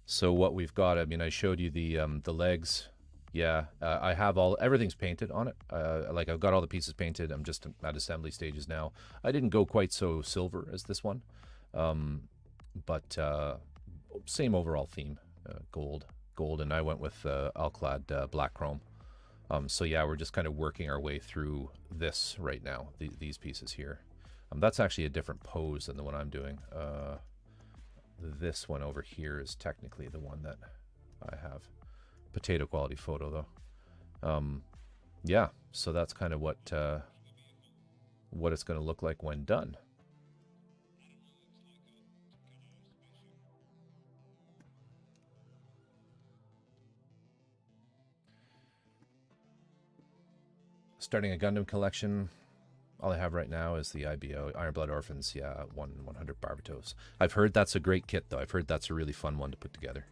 So what we've got, I mean, I showed you the legs. Yeah, I have everything's painted on it. Like I've got all the pieces painted. I'm just at assembly stages now. I didn't go quite so silver as this one, but same overall theme, gold, and I went with Alclad black chrome. So yeah, we're just kind of working our way through this right now. These pieces here. That's actually a different pose than the one I'm doing. This one over here is technically the one that I have. Potato quality photo though. Yeah, so that's kind of what it's going to look like when done. Starting a Gundam collection. All I have right now is the IBO, Iron Blood Orphans, yeah, 100 Barbatos. I've heard that's a great kit though. I've heard that's a really fun one to put together.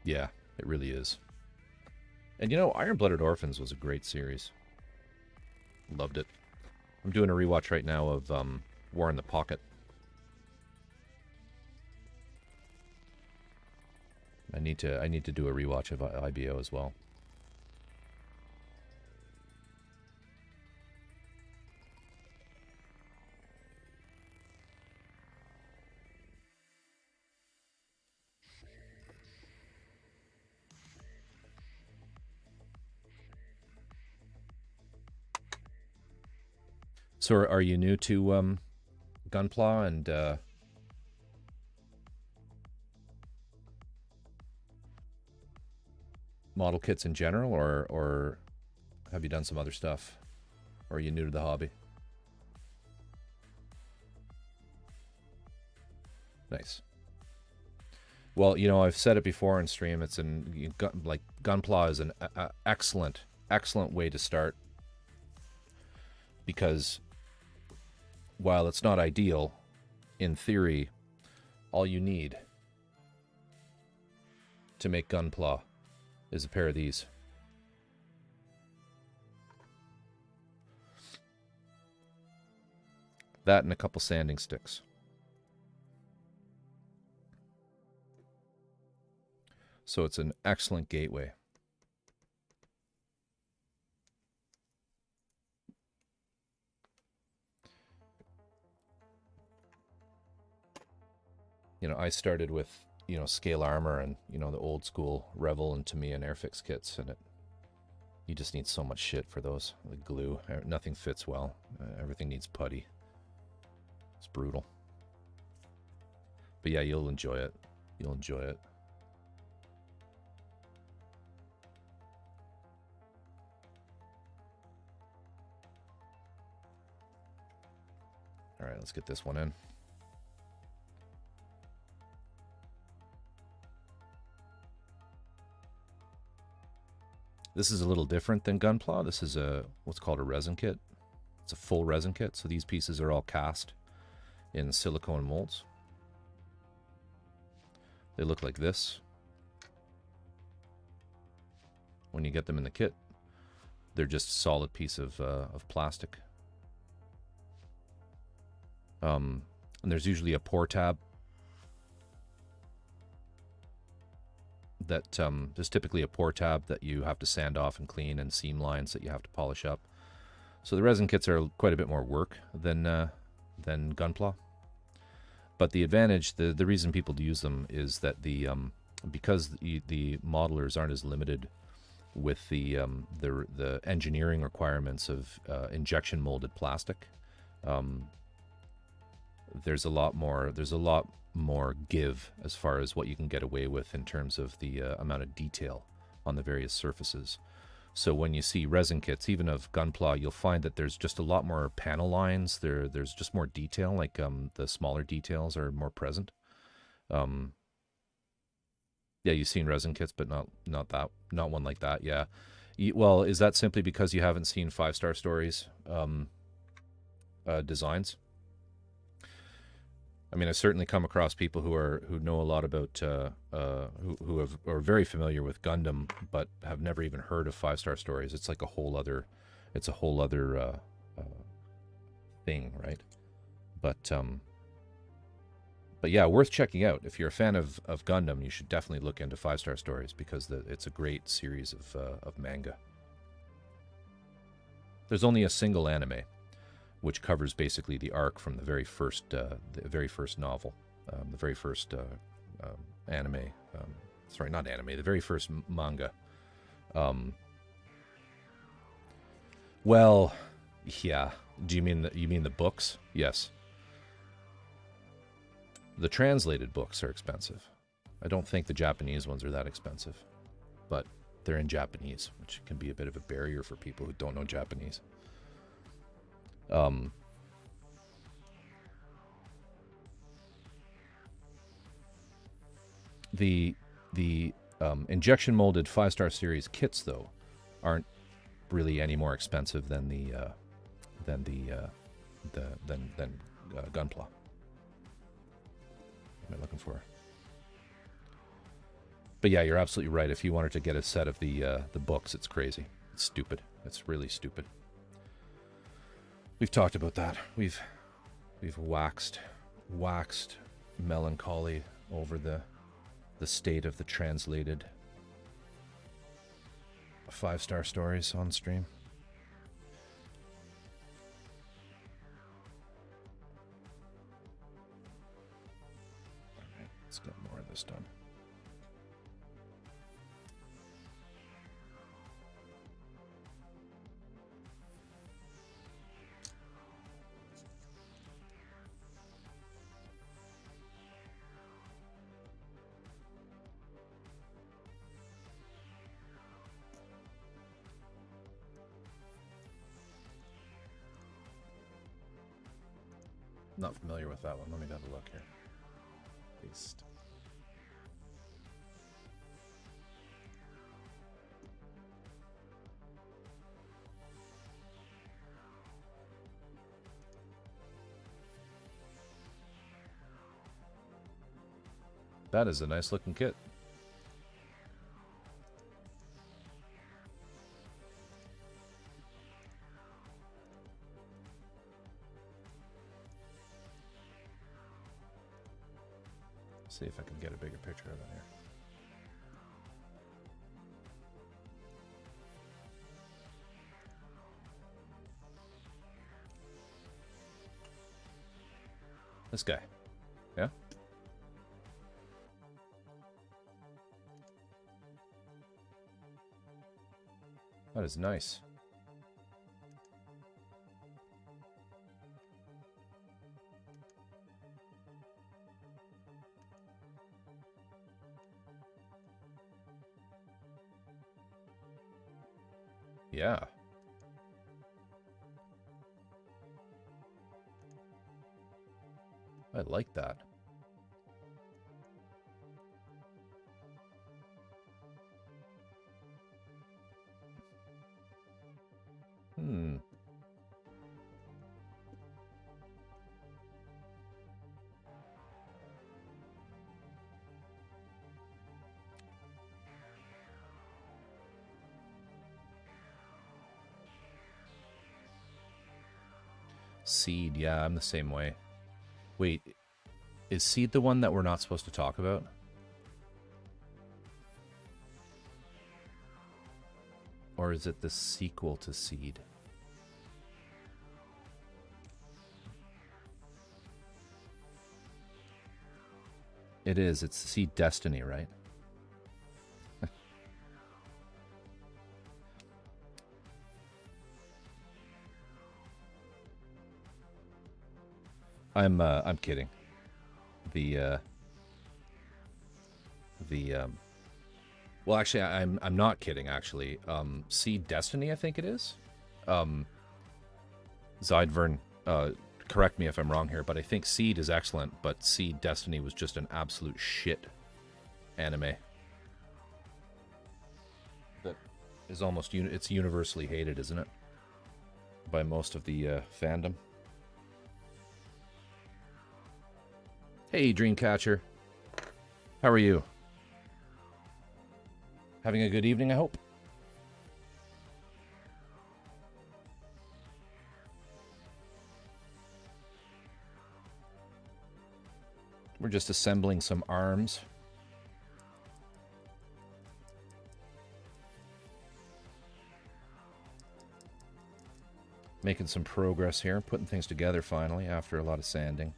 Yeah, it really is. And you know, Iron Blooded Orphans was a great series. Loved it. I'm doing a rewatch right now of War in the Pocket. I need to do a rewatch of IBO as well. So are you new to Gunpla and model kits in general, or have you done some other stuff? Or are you new to the hobby? Nice. Well, you know, I've said it before in stream. It's like Gunpla is an excellent way to start, because while it's not ideal, in theory, all you need to make Gunpla is a pair of these. That and a couple sanding sticks. So it's an excellent gateway. You know, I started with, you know, scale armor and, you know, the old school Revel and Tamiya and Airfix kits, and you just need so much shit for those. The glue, nothing fits well. Everything needs putty. It's brutal. But yeah, you'll enjoy it. You'll enjoy it. All right, let's get this one in. This is a little different than Gunpla. This is what's called a resin kit. It's a full resin kit, so these pieces are all cast in silicone molds. They look like this. When you get them in the kit, they're just a solid piece of plastic. And there's usually a pour tab that there's typically a pour tab that you have to sand off and clean, and seam lines that you have to polish up. So the resin kits are quite a bit more work than Gunpla. But the advantage, the reason people use them is that because the modelers aren't as limited with the engineering requirements of injection molded plastic. There's a lot more give as far as what you can get away with in terms of the amount of detail on the various surfaces. So when you see resin kits, even of Gunpla, you'll find that there's just a lot more panel lines. There's just more detail, like the smaller details are more present. Yeah, you've seen resin kits, but not one like that. Yeah. Well, is that simply because you haven't seen 5-star stories designs? I mean, I've certainly come across people who know a lot about who are very familiar with Gundam, but have never even heard of 5-star stories. It's like a whole other thing, right? But yeah, worth checking out. If you're a fan of Gundam, you should definitely look into 5-star stories, because it's a great series of manga. There's only a single anime, which covers basically the arc from the very first novel, the very first anime. Sorry, not anime. The very first manga. Well, yeah. Do you mean the books? Yes. The translated books are expensive. I don't think the Japanese ones are that expensive, but they're in Japanese, which can be a bit of a barrier for people who don't know Japanese. The injection molded 5-star series kits, though, aren't really any more expensive than Gunpla. What am I looking for? But yeah, you're absolutely right. If you wanted to get a set of the books, it's crazy. It's stupid. It's really stupid. We've talked about that. We've waxed melancholy over the state of the translated 5-star stories on stream. All right, let's get more of this done. Not familiar with that one. Let me have a look here. Paste. That is a nice looking kit. See if I can get a bigger picture of it here. This guy. Yeah? That is nice. Yeah. I like that. Seed, yeah, I'm the same way. Wait, is Seed the one that we're not supposed to talk about? Or is it the sequel to Seed? It is. It's Seed Destiny, right? I'm kidding. Well, actually, I'm not kidding. Actually, Seed Destiny, I think it is. Zydvern, correct me if I'm wrong here, but I think Seed is excellent, but Seed Destiny was just an absolute shit anime. That is almost it's universally hated, isn't it? By most of the fandom. Hey, Dreamcatcher. How are you? Having a good evening, I hope. We're just assembling some arms. Making some progress here, putting things together finally after a lot of sanding,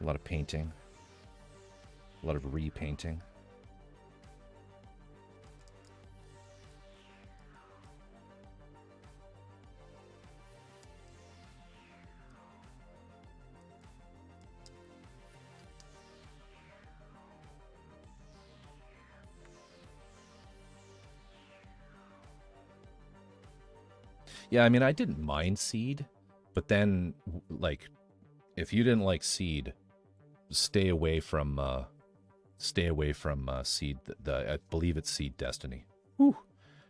a lot of painting, a lot of repainting. Yeah, I mean, I didn't mind Seed, but then, like, if you didn't like Seed, stay away from Seed. I believe it's Seed Destiny. Whew.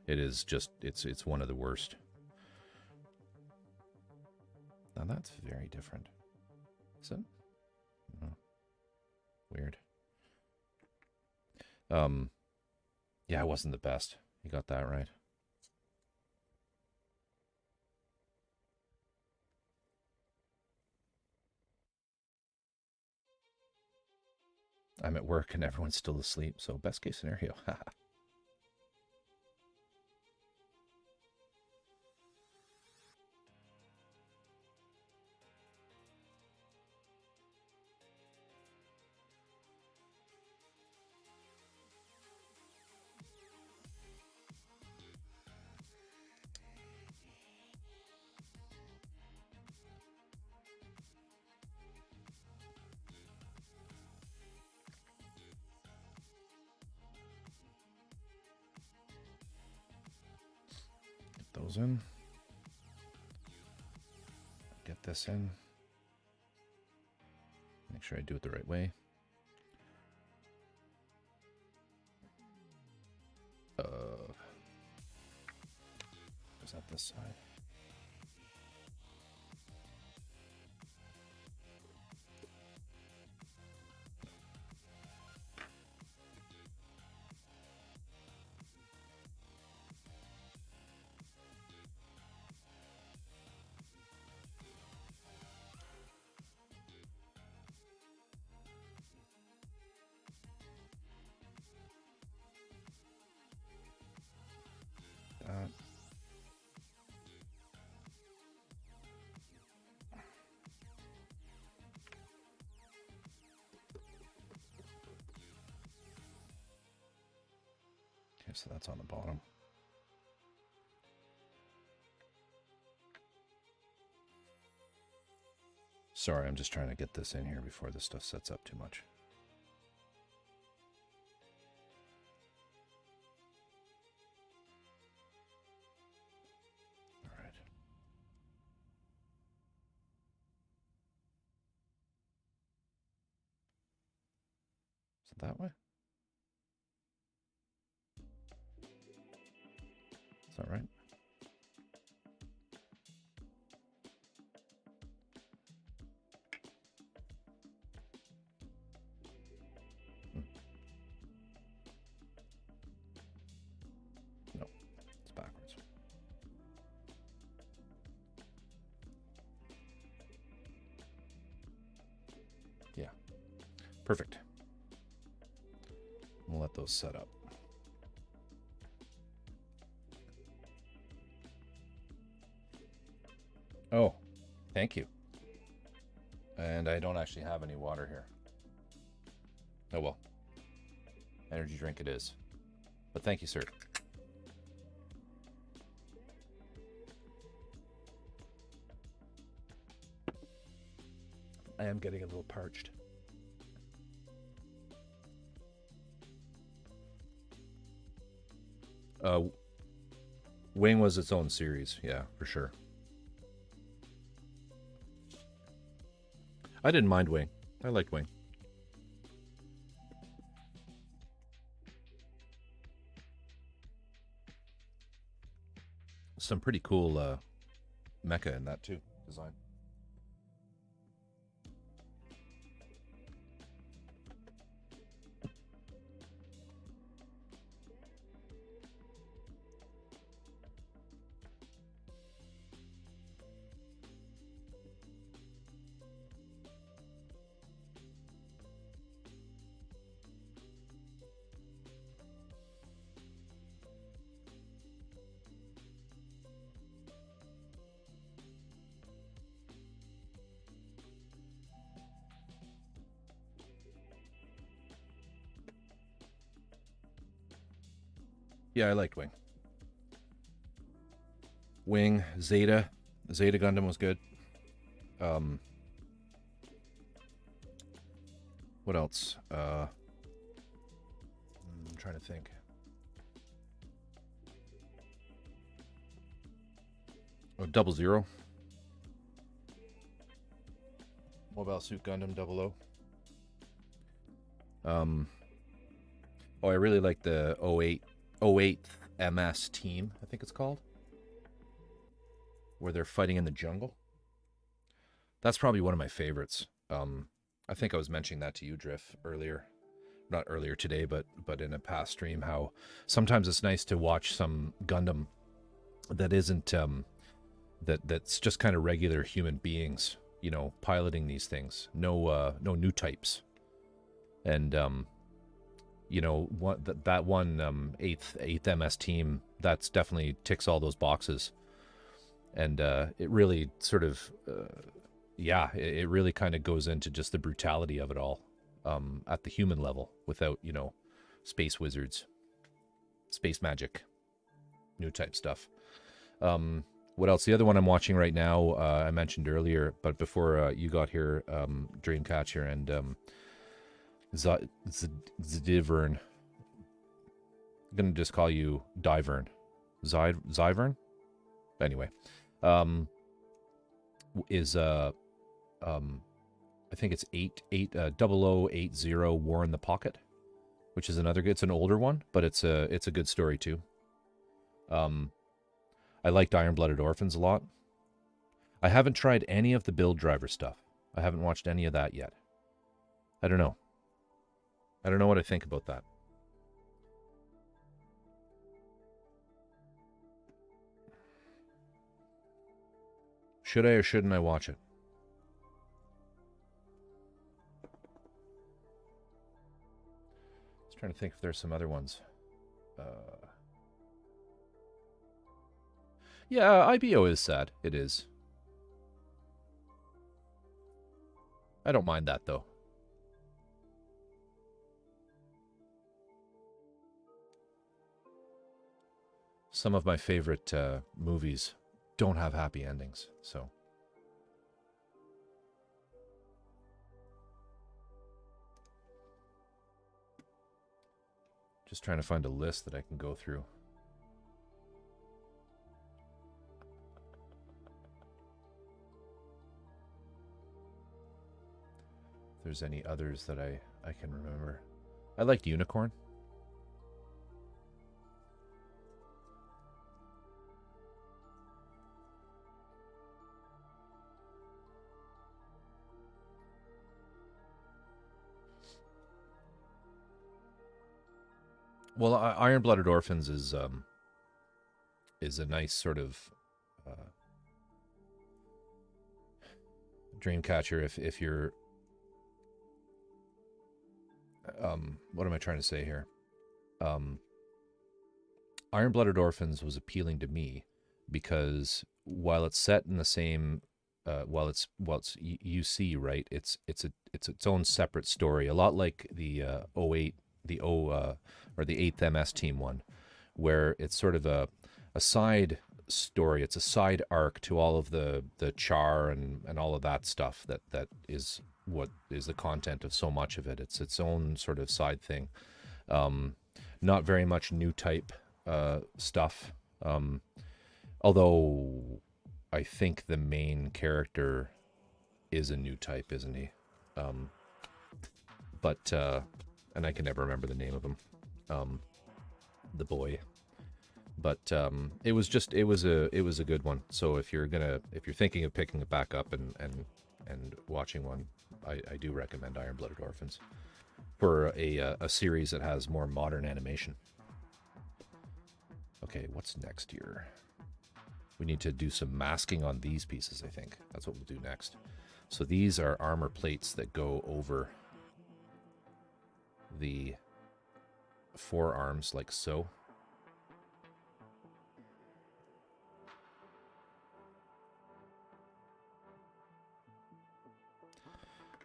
It is just it's one of the worst. Now that's very different. Is it? Oh, weird. Yeah, it wasn't the best. You got that right. I'm at work and everyone's still asleep, so best case scenario. Get those in. Get this in. Make sure I do it the right way. Is that this side? Okay, so that's on the bottom. Sorry, I'm just trying to get this in here before this stuff sets up too much. All right. Is it that way? Is that right? No, it's backwards. Perfect. We'll let those set up. Oh, thank you. And I don't actually have any water here. Oh well. Energy drink it is. But thank you, sir. I am getting a little parched. Wing was its own series, yeah, for sure. I didn't mind Wing. I liked Wing. Some pretty cool mecha in that too, design. Yeah, I liked Wing. Wing, Zeta Gundam was good. What else? I'm trying to think. Oh, 00. Mobile Suit Gundam 00. Oh, I really like the 08th MS team, I think it's called, where they're fighting in the jungle. That's probably one of my favorites. I think I was mentioning that to you, Drift, earlier. Not earlier today, but in a past stream, how sometimes it's nice to watch some Gundam that isn't that's just kind of regular human beings, you know, piloting these things. No new types. And you know, that one 8th MS team, that's definitely ticks all those boxes. And it really sort of it really kind of goes into just the brutality of it all at the human level, without, you know, space wizards, space magic, new type stuff. What else? The other one I'm watching right now, I mentioned earlier, but before you got here, Dreamcatcher and Zidivern. I'm gonna just call you Divern. Zyvern? Anyway. Is I think it's 0080 War in the Pocket, which is another good, it's an older one, but it's a good story too. I liked Iron-Blooded Orphans a lot. I haven't tried any of the Build Driver stuff. I haven't watched any of that yet. I don't know what I think about that. Should I or shouldn't I watch it? I was trying to think if there's some other ones. Yeah, IBO is sad. It is. I don't mind that, though. Some of my favorite movies don't have happy endings, so. Just trying to find a list that I can go through. If there's any others that I can remember. I liked Unicorn. Well, Iron-Blooded Orphans is a nice sort of dream catcher if you're what am I trying to say here? Iron-Blooded Orphans was appealing to me because while it's set in the same, while it's UC, right? It's its own separate story, a lot like the 08, or the 8th MS Team one, where it's sort of a side story. It's a side arc to all of the char and all of that stuff that is what is the content of so much of it. It's its own sort of side thing. Not very much new type stuff. Although I think the main character is a new type, isn't he? But and I can never remember the name of him. The boy. But it was a good one. So if you're thinking of picking it back up and watching one, I do recommend Iron-Blooded Orphans for a series that has more modern animation. Okay, what's next here? We need to do some masking on these pieces, I think. That's what we'll do next. So these are armor plates that go over the forearms, like so.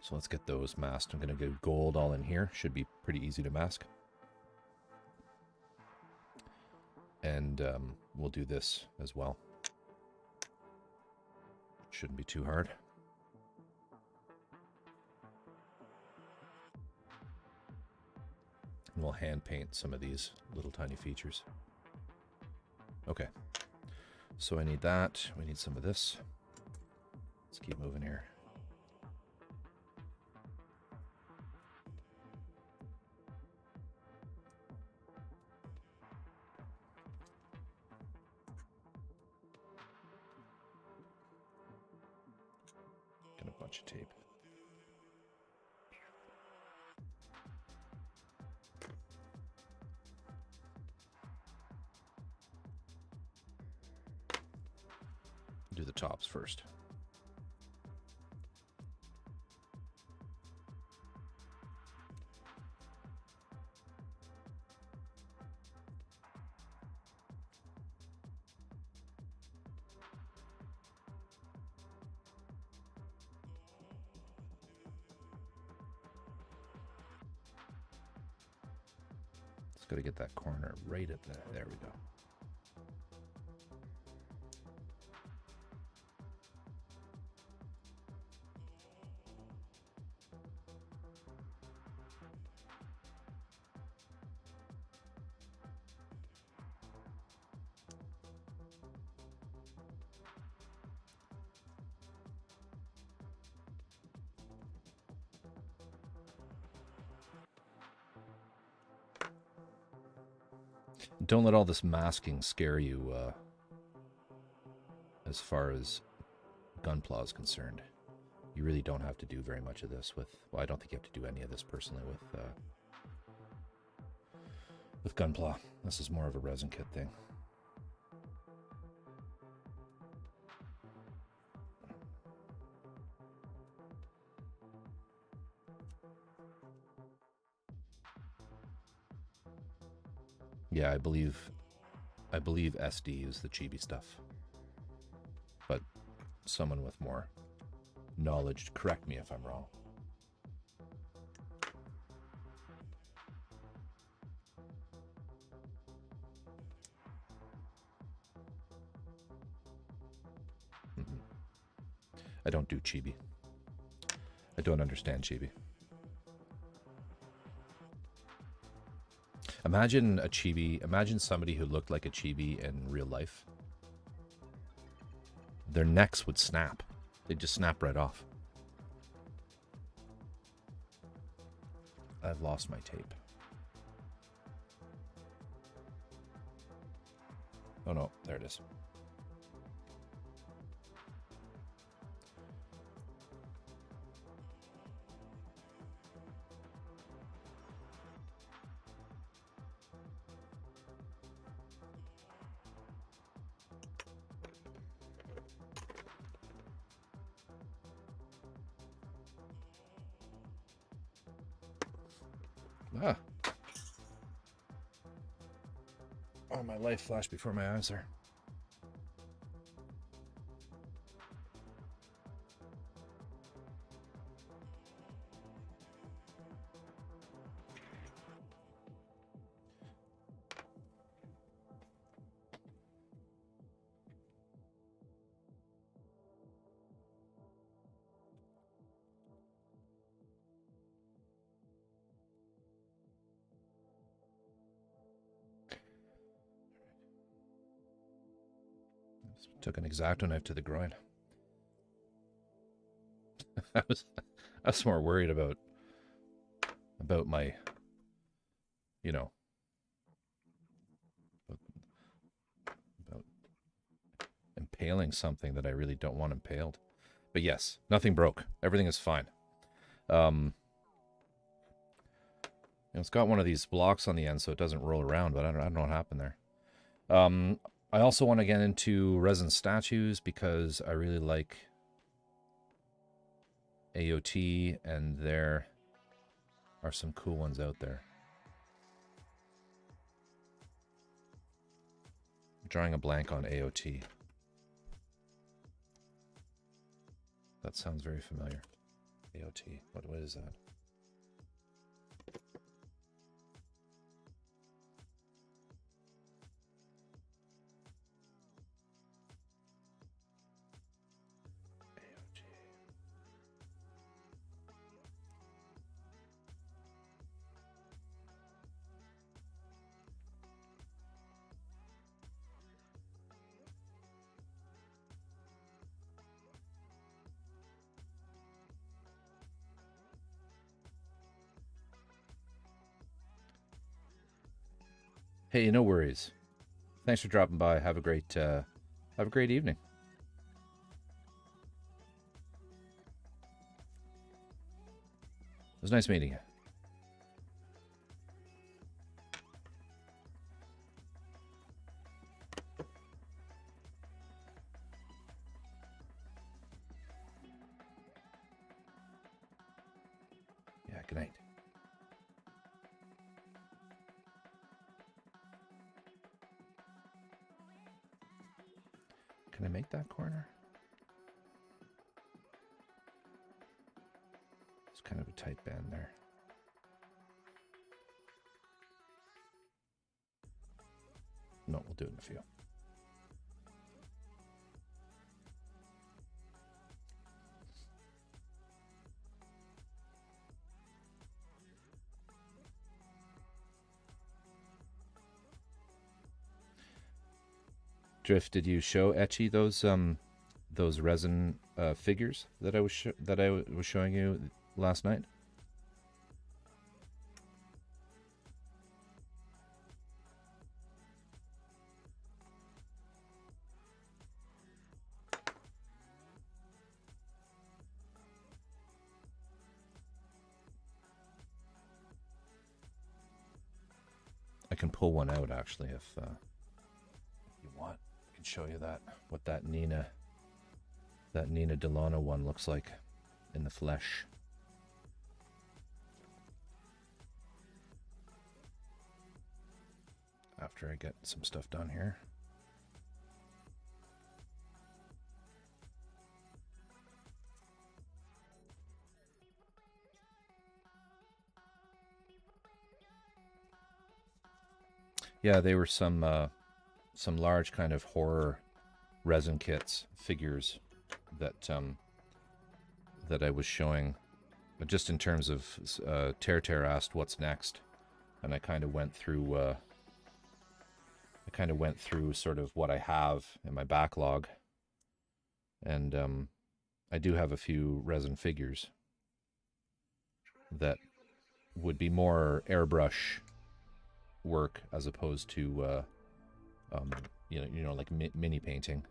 So let's get those masked. I'm going to go gold all in here. Should be pretty easy to mask. And we'll do this as well. Shouldn't be too hard. And we'll hand paint some of these little tiny features. Okay. So I need that. We need some of this. Let's keep moving here. Got a bunch of tape. Do the tops first. Just got to get that corner right at there. There we go. Don't let all this masking scare you as far as Gunpla is concerned. You really don't have to do very much of this with... Well, I don't think you have to do any of this personally with Gunpla. This is more of a Resin Kit thing. Yeah, I believe SD is the chibi stuff. But someone with more knowledge, correct me if I'm wrong. I don't do chibi. I don't understand chibi. Imagine a chibi, imagine somebody who looked like a chibi in real life. Their necks would snap. They'd just snap right off. I've lost my tape. Oh no, there it is. Ah. Oh, my life flashed before my eyes there. Took an X-Acto knife to the groin. I was more worried about my, you know, about impaling something that I really don't want impaled. But yes, nothing broke. Everything is fine. It's got one of these blocks on the end so it doesn't roll around, but I don't know what happened there. I also want to get into resin statues because I really like AOT, and there are some cool ones out there. I'm drawing a blank on AOT. That sounds very familiar. AOT. What is that? Hey, no worries. Thanks for dropping by. Have a great evening. It was nice meeting you. Yeah, good night. Can I make that corner? It's kind of a tight band there. No, we'll do it in a few. Drift, did you show Etchy those resin figures that I was showing you last night? I can pull one out actually if you want. I can show you what that Nina Delano one looks like in the flesh. After I get some stuff done here. Yeah, they were some large kind of horror resin kits figures that that I was showing, just in terms of Tear asked what's next, and I kind of went through sort of what I have in my backlog, and I do have a few resin figures that would be more airbrush work as opposed to like mini painting.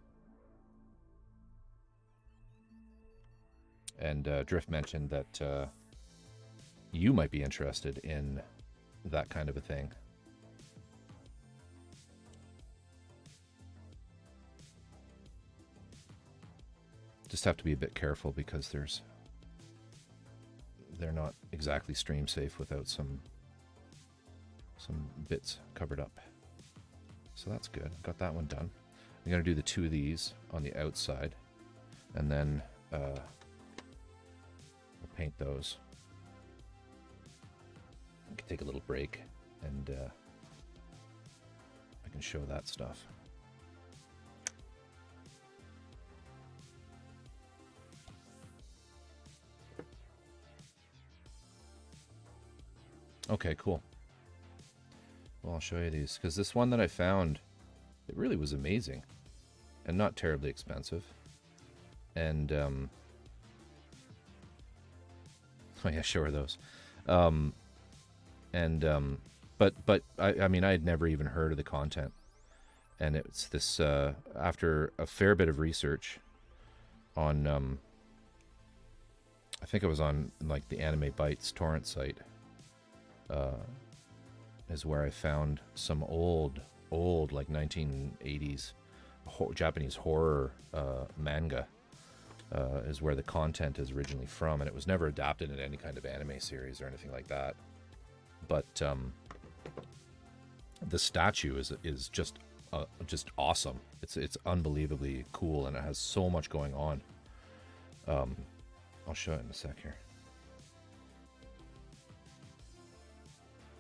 And Drift mentioned that you might be interested in that kind of a thing. Just have to be a bit careful because they're not exactly stream safe without some some bits covered up. So that's good. Got that one done. I'm going to do the 2 of these on the outside, and then we'll paint those. I can take a little break, and I can show that stuff. Okay, cool. Well, I'll show you these, because this one that I found, it really was amazing, and not terribly expensive. And, oh yeah, show her those. But I mean, I had never even heard of the content. And it's this, after a fair bit of research on, I think it was on, like, the Anime Bytes torrent site, is where I found some old, like 1980s Japanese horror manga, is where the content is originally from, and it was never adapted into any kind of anime series or anything like that. But the statue is just awesome. It's unbelievably cool, and it has so much going on. I'll show it in a sec here.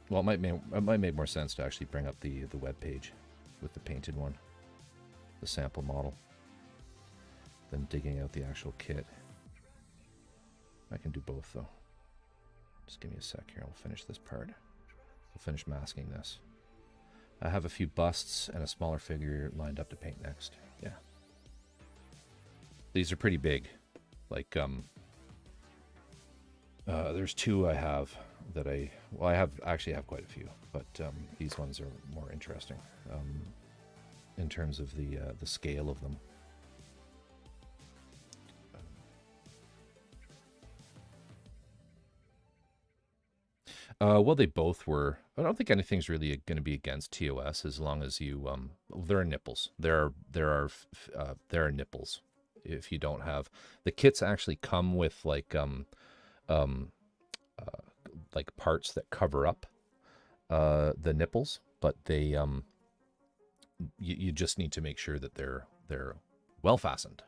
Well, it might make more sense to actually bring up the web page with the painted one, the sample model, than digging out the actual kit. I can do both though. Just give me a sec here. I'll finish this part. We'll finish masking this. I have a few busts and a smaller figure lined up to paint next. Yeah. These are pretty big. Like, there's 2 I have that I actually have quite a few, but these ones are more interesting in terms of the scale of them. Well, they both were. I don't think anything's really going to be against TOS as long as you. There are nipples. There are nipples. If you don't have the kits, actually come with like parts that cover up the nipples, but they you just need to make sure that they're well fastened.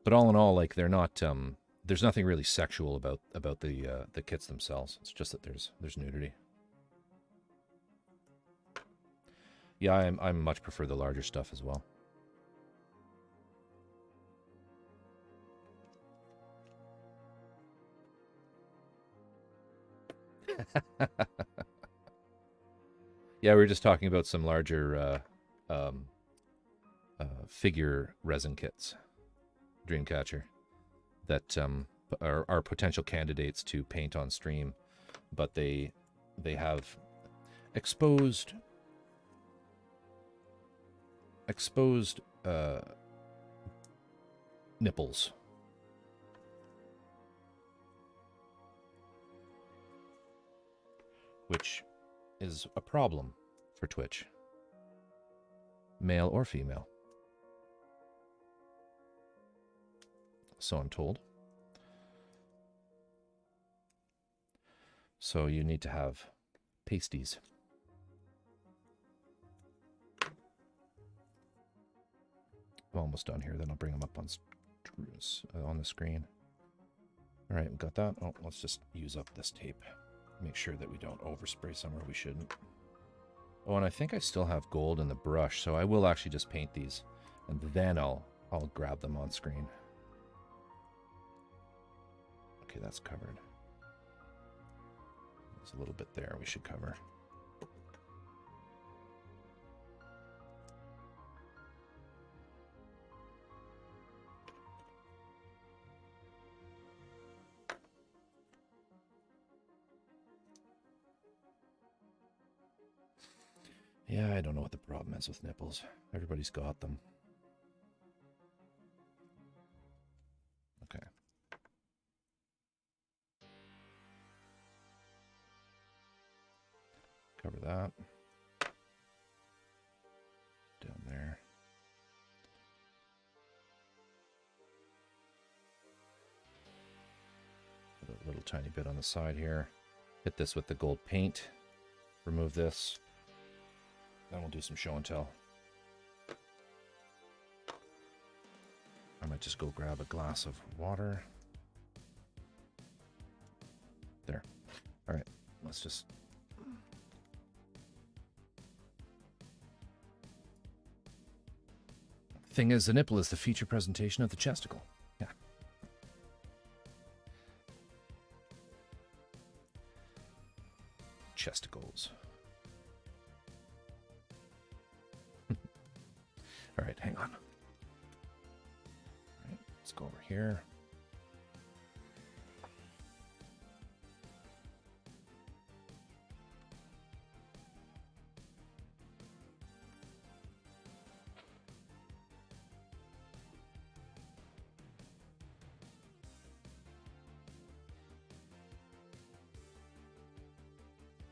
But all in all, like, they're not. There's nothing really sexual about the kits themselves. It's just that there's nudity. Yeah, I much prefer the larger stuff as well. Yeah, we were just talking about some larger figure resin kits, Dreamcatcher, that are potential candidates to paint on stream, but they have exposed nipples. Which is a problem for Twitch, male or female. So I'm told. So you need to have pasties. I'm almost done here, then I'll bring them up on the screen. All right, we got that. Oh, let's just use up this tape. Make sure that we don't overspray somewhere we shouldn't. Oh, and I think I still have gold in the brush, so I will actually just paint these, and then I'll grab them on screen. Okay, that's covered. There's a little bit there we should cover. Yeah, I don't know what the problem is with nipples. Everybody's got them. Okay. Cover that. Down there. A little tiny bit on the side here. Hit this with the gold paint. Remove this. Then we'll do some show and tell. I might just go grab a glass of water. There. All right, let's just... Thing is, the nipple is the feature presentation of the chesticle. Yeah. Chesticles. All right, hang on. All right, let's go over here.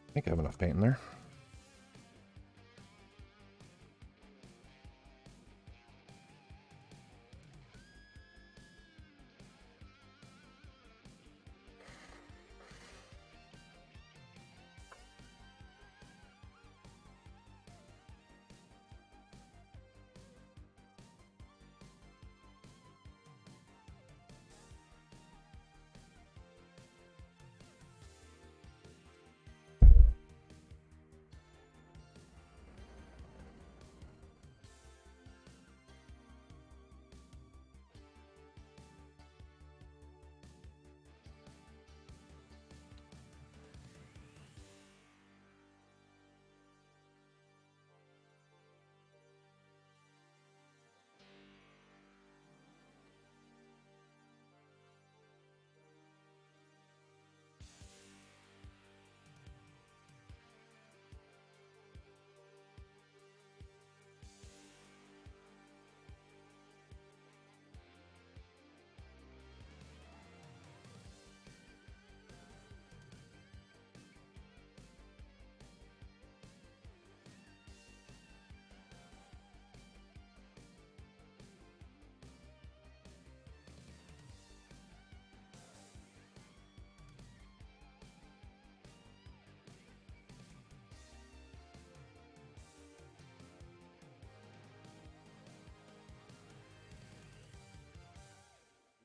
I think I have enough paint in there.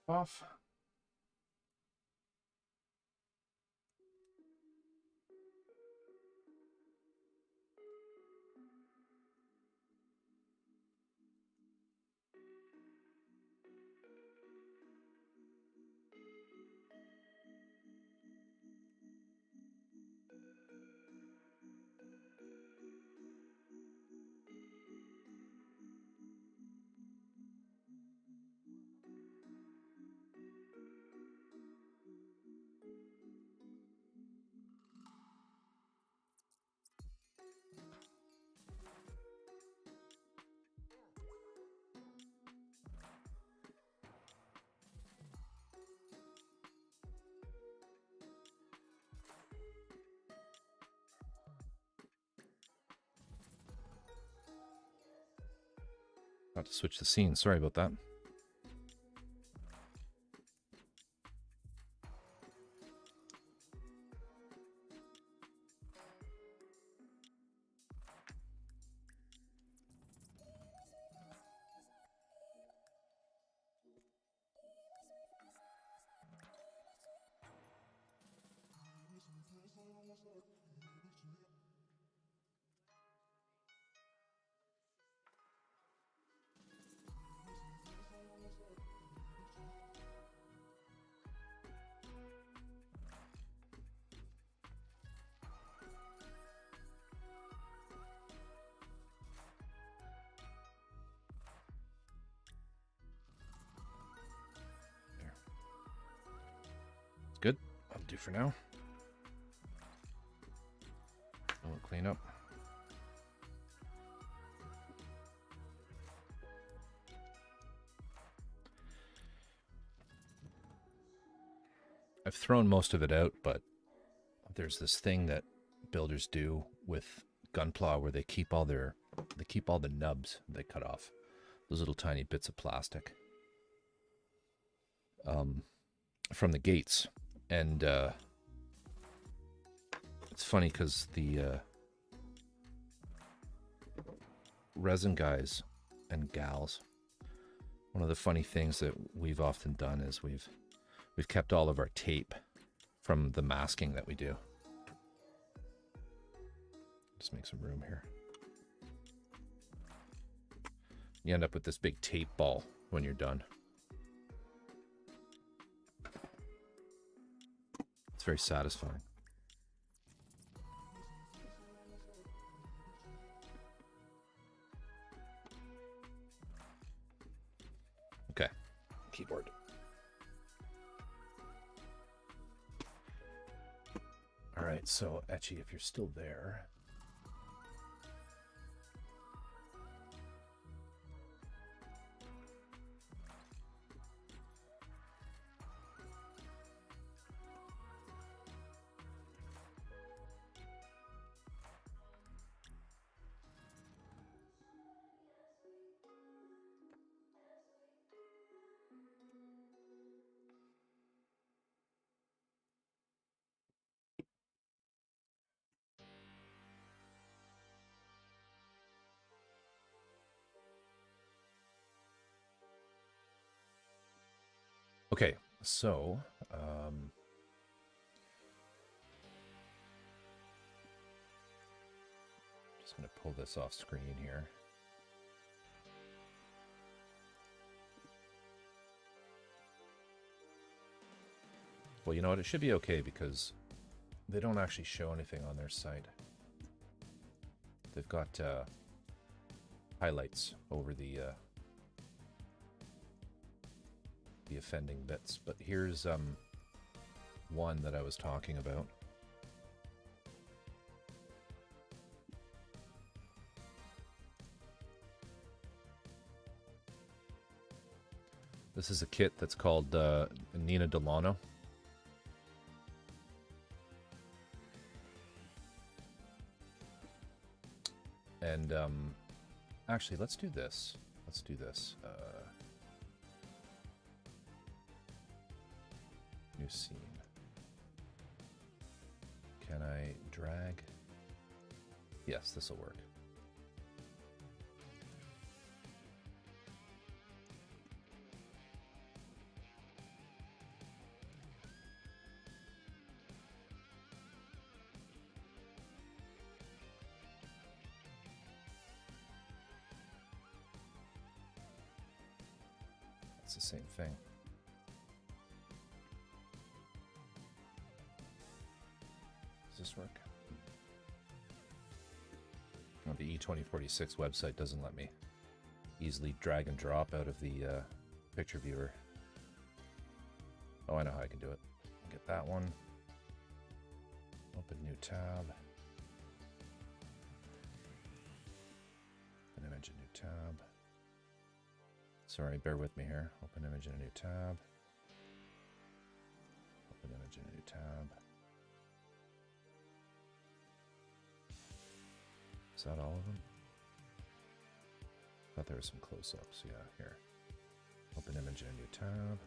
Off. Got to switch the scene. Sorry about that. Good. I'll do for now. I'll clean up. I've thrown most of it out, but there's this thing that builders do with Gunpla where they keep all the nubs they cut off, those little tiny bits of plastic from the gates. And it's funny because the resin guys and gals, one of the funny things that we've often done is we've kept all of our tape from the masking that we do. Just make some room here. You end up with this big tape ball when you're done. It's very satisfying. Okay, keyboard. All right, so Etchy, if you're still there. Okay, so just going to pull this off screen here. Well, you know what? It should be okay because they don't actually show anything on their site. They've got highlights over the offending bits. But here's one that I was talking about. This is a kit that's called Nina Delano. And actually, let's do this. Let's do this. New scene. Can I drag? Yes, this will work. It's the same thing. Does this work? Well, the E2046 website doesn't let me easily drag and drop out of the picture viewer. Oh, I know how I can do it. Get that one. Open new tab. Open image, a new tab. Sorry, bear with me here. Open image in a new tab. Open image in a new tab. Is that all of them? I thought there were some close-ups. Yeah, here. Open image in a new tab.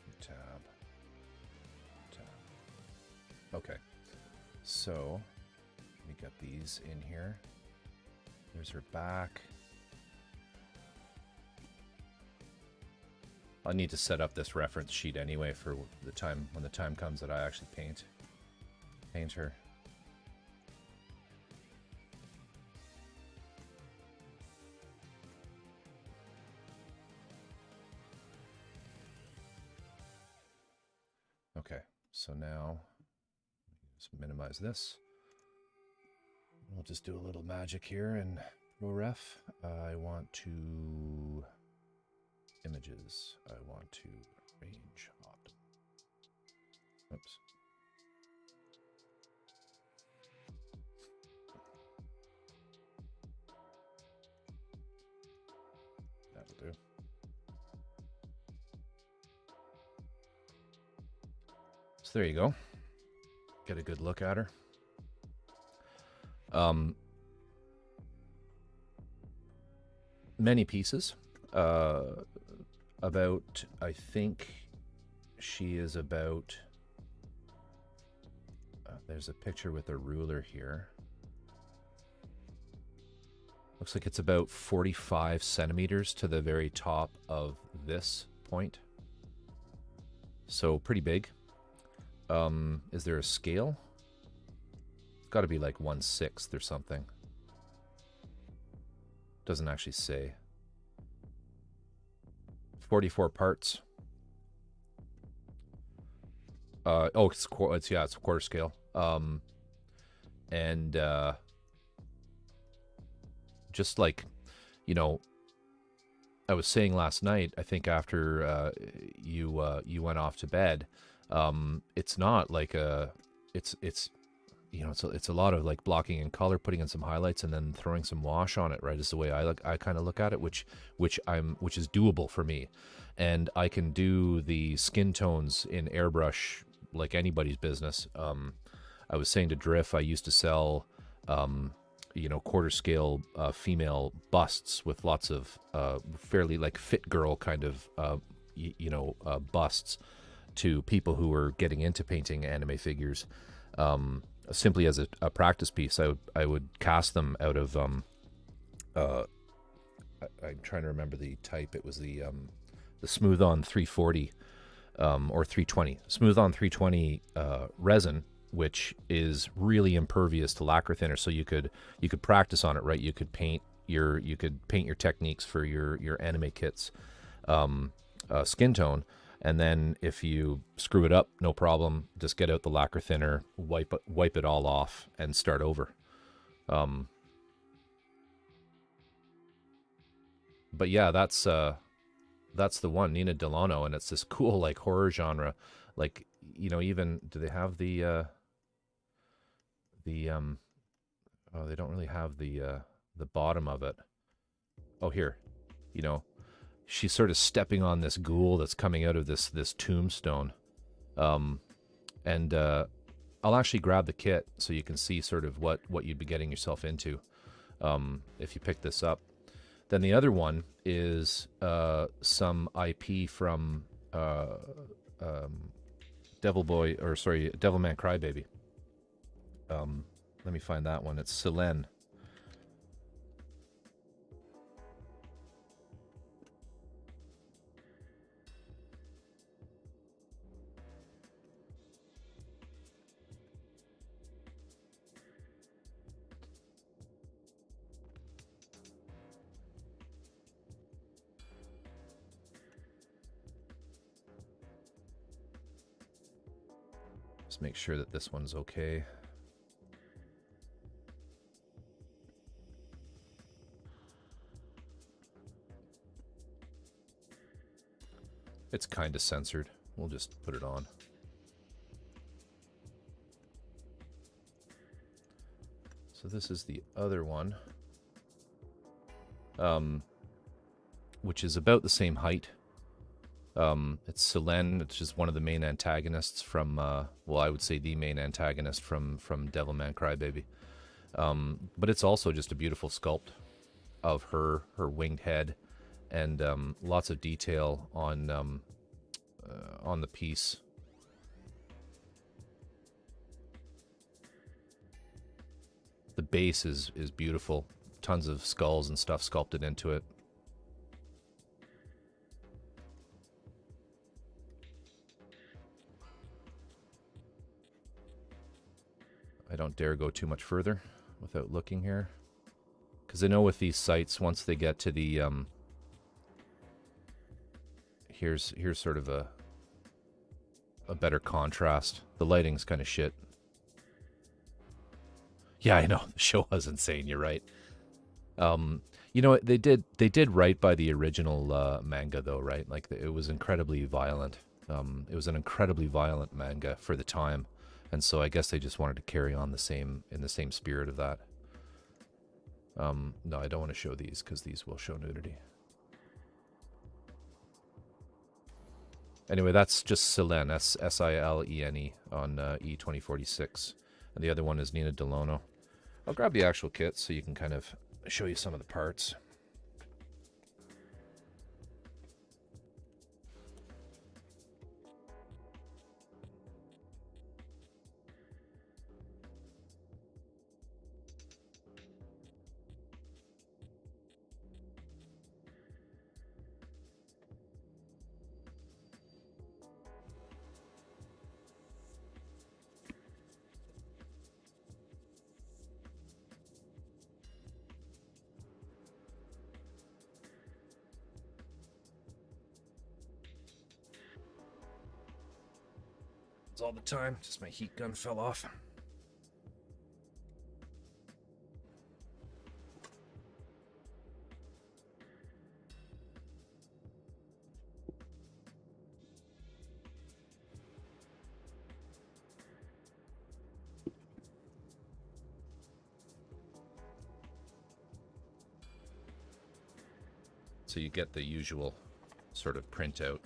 New tab. Tab. Okay. So, let me get these in here. There's her back. I need to set up this reference sheet anyway for the time when the time comes that I actually paint her. Okay, so now let's minimize this. We'll just do a little magic here in RowRef. I want to images. I want to range optimal. Oops. That'll do. So there you go. Get a good look at her. Many pieces. About, I think she is about... there's a picture with a ruler here. Looks like it's about 45 centimeters to the very top of this point. So pretty big. Is there a scale? It's got to be like 1/6 or something. Doesn't actually say. 44 parts. Oh, it's quarter scale. And just like, you know, I was saying last night, I think after you went off to bed, it's not like it's you know, it's a lot of like blocking in color, putting in some highlights, and then throwing some wash on it. Right, is the way I kind of look at it, which is doable for me, and I can do the skin tones in airbrush like anybody's business. I was saying to Drift, I used to sell, you know, quarter scale female busts with lots of fairly like fit girl kind of busts to people who were getting into painting anime figures. Simply as a practice piece, I would cast them out of I'm trying to remember the type. It was the Smooth On 340 or 320 Smooth On 320 resin, which is really impervious to lacquer thinner. So you could practice on it, right? You could paint your techniques for your anime kits, skin tone. And then if you screw it up, no problem. Just get out the lacquer thinner, wipe it all off, and start over. But yeah, that's the one, Nina Delano, and it's this cool like horror genre. Like, you know, even do they have the oh, they don't really have the bottom of it. Oh, here, you know. She's sort of stepping on this ghoul that's coming out of this tombstone. And I'll actually grab the kit so you can see sort of what you'd be getting yourself into if you pick this up. Then the other one is some IP from Devilman Crybaby. Let me find that one. It's Selene. Just make sure that this one's okay. It's kind of censored. We'll just put it on. So this is the other one, which is about the same height. It's Selene. It's just one of the main antagonists from, well, I would say the main antagonist from Devilman Crybaby. But it's also just a beautiful sculpt of her winged head, and lots of detail on the piece. The base is beautiful. Tons of skulls and stuff sculpted into it. I don't dare go too much further without looking here, because I know with these sites, once they get to the here's sort of a better contrast. The lighting's kind of shit. Yeah, I know, the show was insane. You're right. You know, they did right by the original manga though, right? Like it was incredibly violent. It was an incredibly violent manga for the time. And so I guess they just wanted to carry on in the same spirit of that. No, I don't want to show these because these will show nudity. Anyway, that's just Selene, Silene on E2046. And the other one is Nina Delano. I'll grab the actual kit so you can kind of show you some of the parts. all the time. Just my heat gun fell off. So you get the usual sort of printout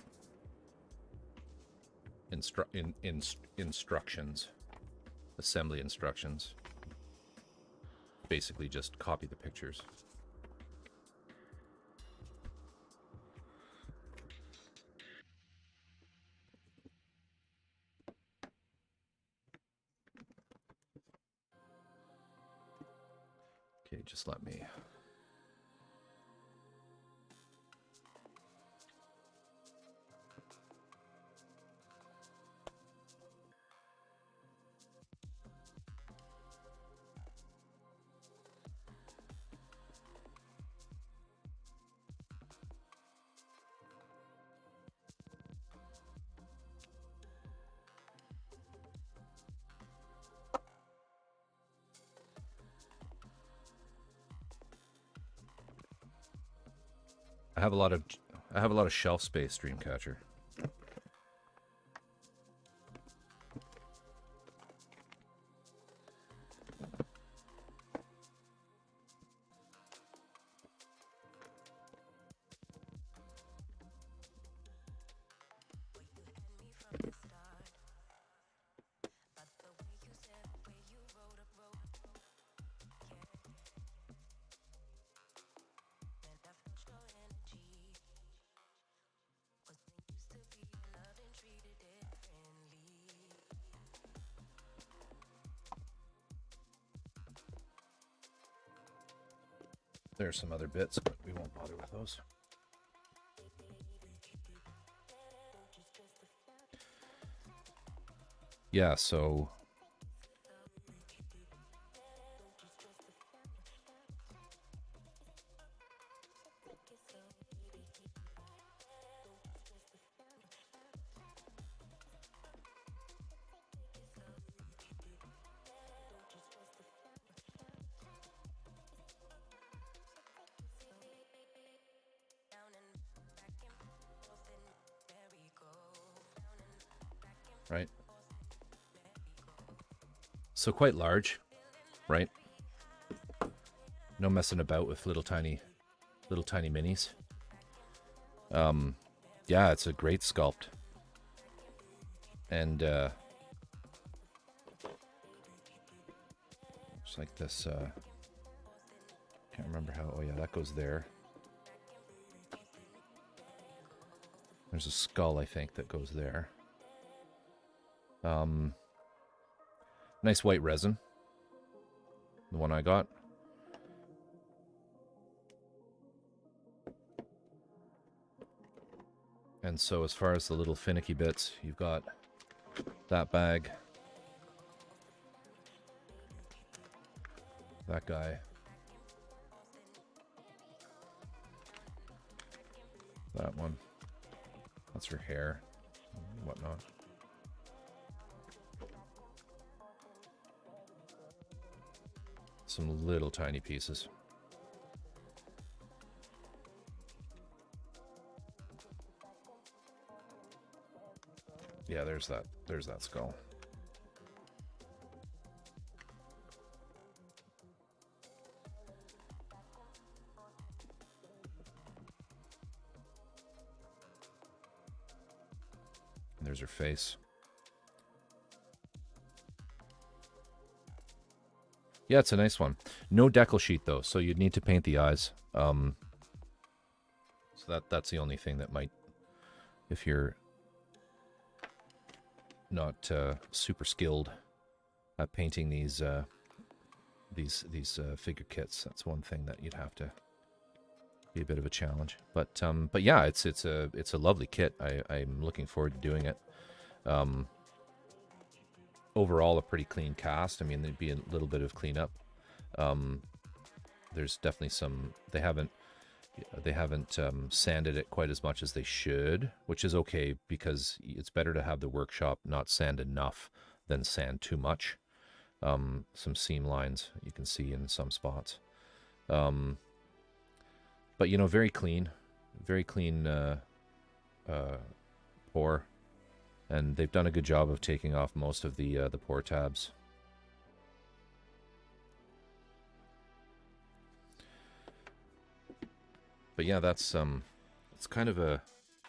instructions, assembly instructions. Basically just copy the pictures. Okay, just let me... I have a lot of shelf space, Dreamcatcher. There's some other bits, but we won't bother with those. Yeah, so... Right? So quite large, right? No messing about with little tiny minis. Yeah, it's a great sculpt. And just like this, can't remember how, oh yeah, that goes there. There's a skull, I think, that goes there. Nice white resin. The one I got. And so as far as the little finicky bits, you've got that bag. That guy. That one. That's her hair and whatnot. Some little tiny pieces. Yeah, there's that skull. And there's her face. Yeah, it's a nice one. No decal sheet though, so you'd need to paint the eyes. So that's the only thing that might, if you're not super skilled at painting these figure kits. That's one thing that you'd have to be a bit of a challenge. But yeah, it's a lovely kit. I'm looking forward to doing it. Overall, a pretty clean cast. I mean, there'd be a little bit of cleanup. There's definitely some. They haven't They haven't sanded it quite as much as they should, which is okay because it's better to have the workshop not sand enough than sand too much. Some seam lines you can see in some spots. But, you know, very clean pour. And they've done a good job of taking off most of the pour tabs. But yeah, that's it's kind of a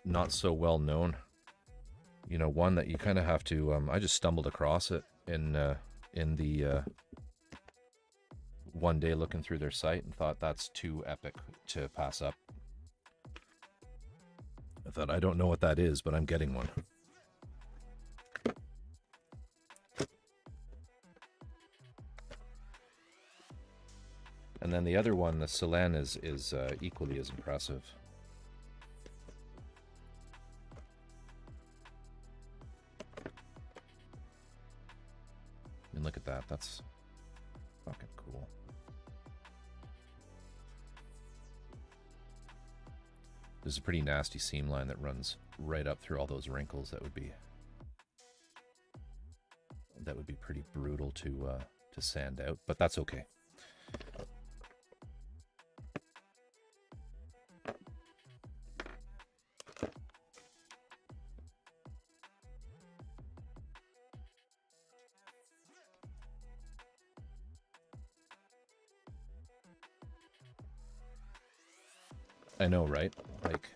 not so well known, you know, one that you kind of have to. I just stumbled across it in the one day looking through their site and thought that's too epic to pass up. I thought, I don't know what that is, but I'm getting one. And then the other one, the Selene, is equally as impressive. And look at that. That's fucking cool. There's a pretty nasty seam line that runs right up through all those wrinkles. That would be pretty brutal to sand out, but that's okay. I know, right? Like,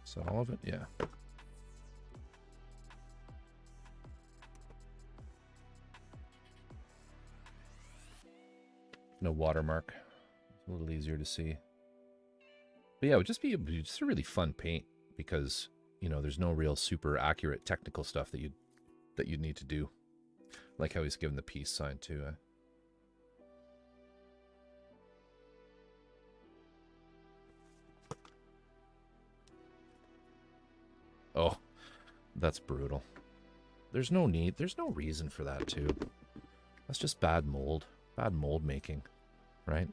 so all of it, yeah. No watermark. It's a little easier to see. But yeah, it would just be just a really fun paint because, you know, there's no real super accurate technical stuff that you'd need to do. Like how he's given the peace sign too. Oh, that's brutal. There's no need. There's no reason for that too. That's just bad mold making, right?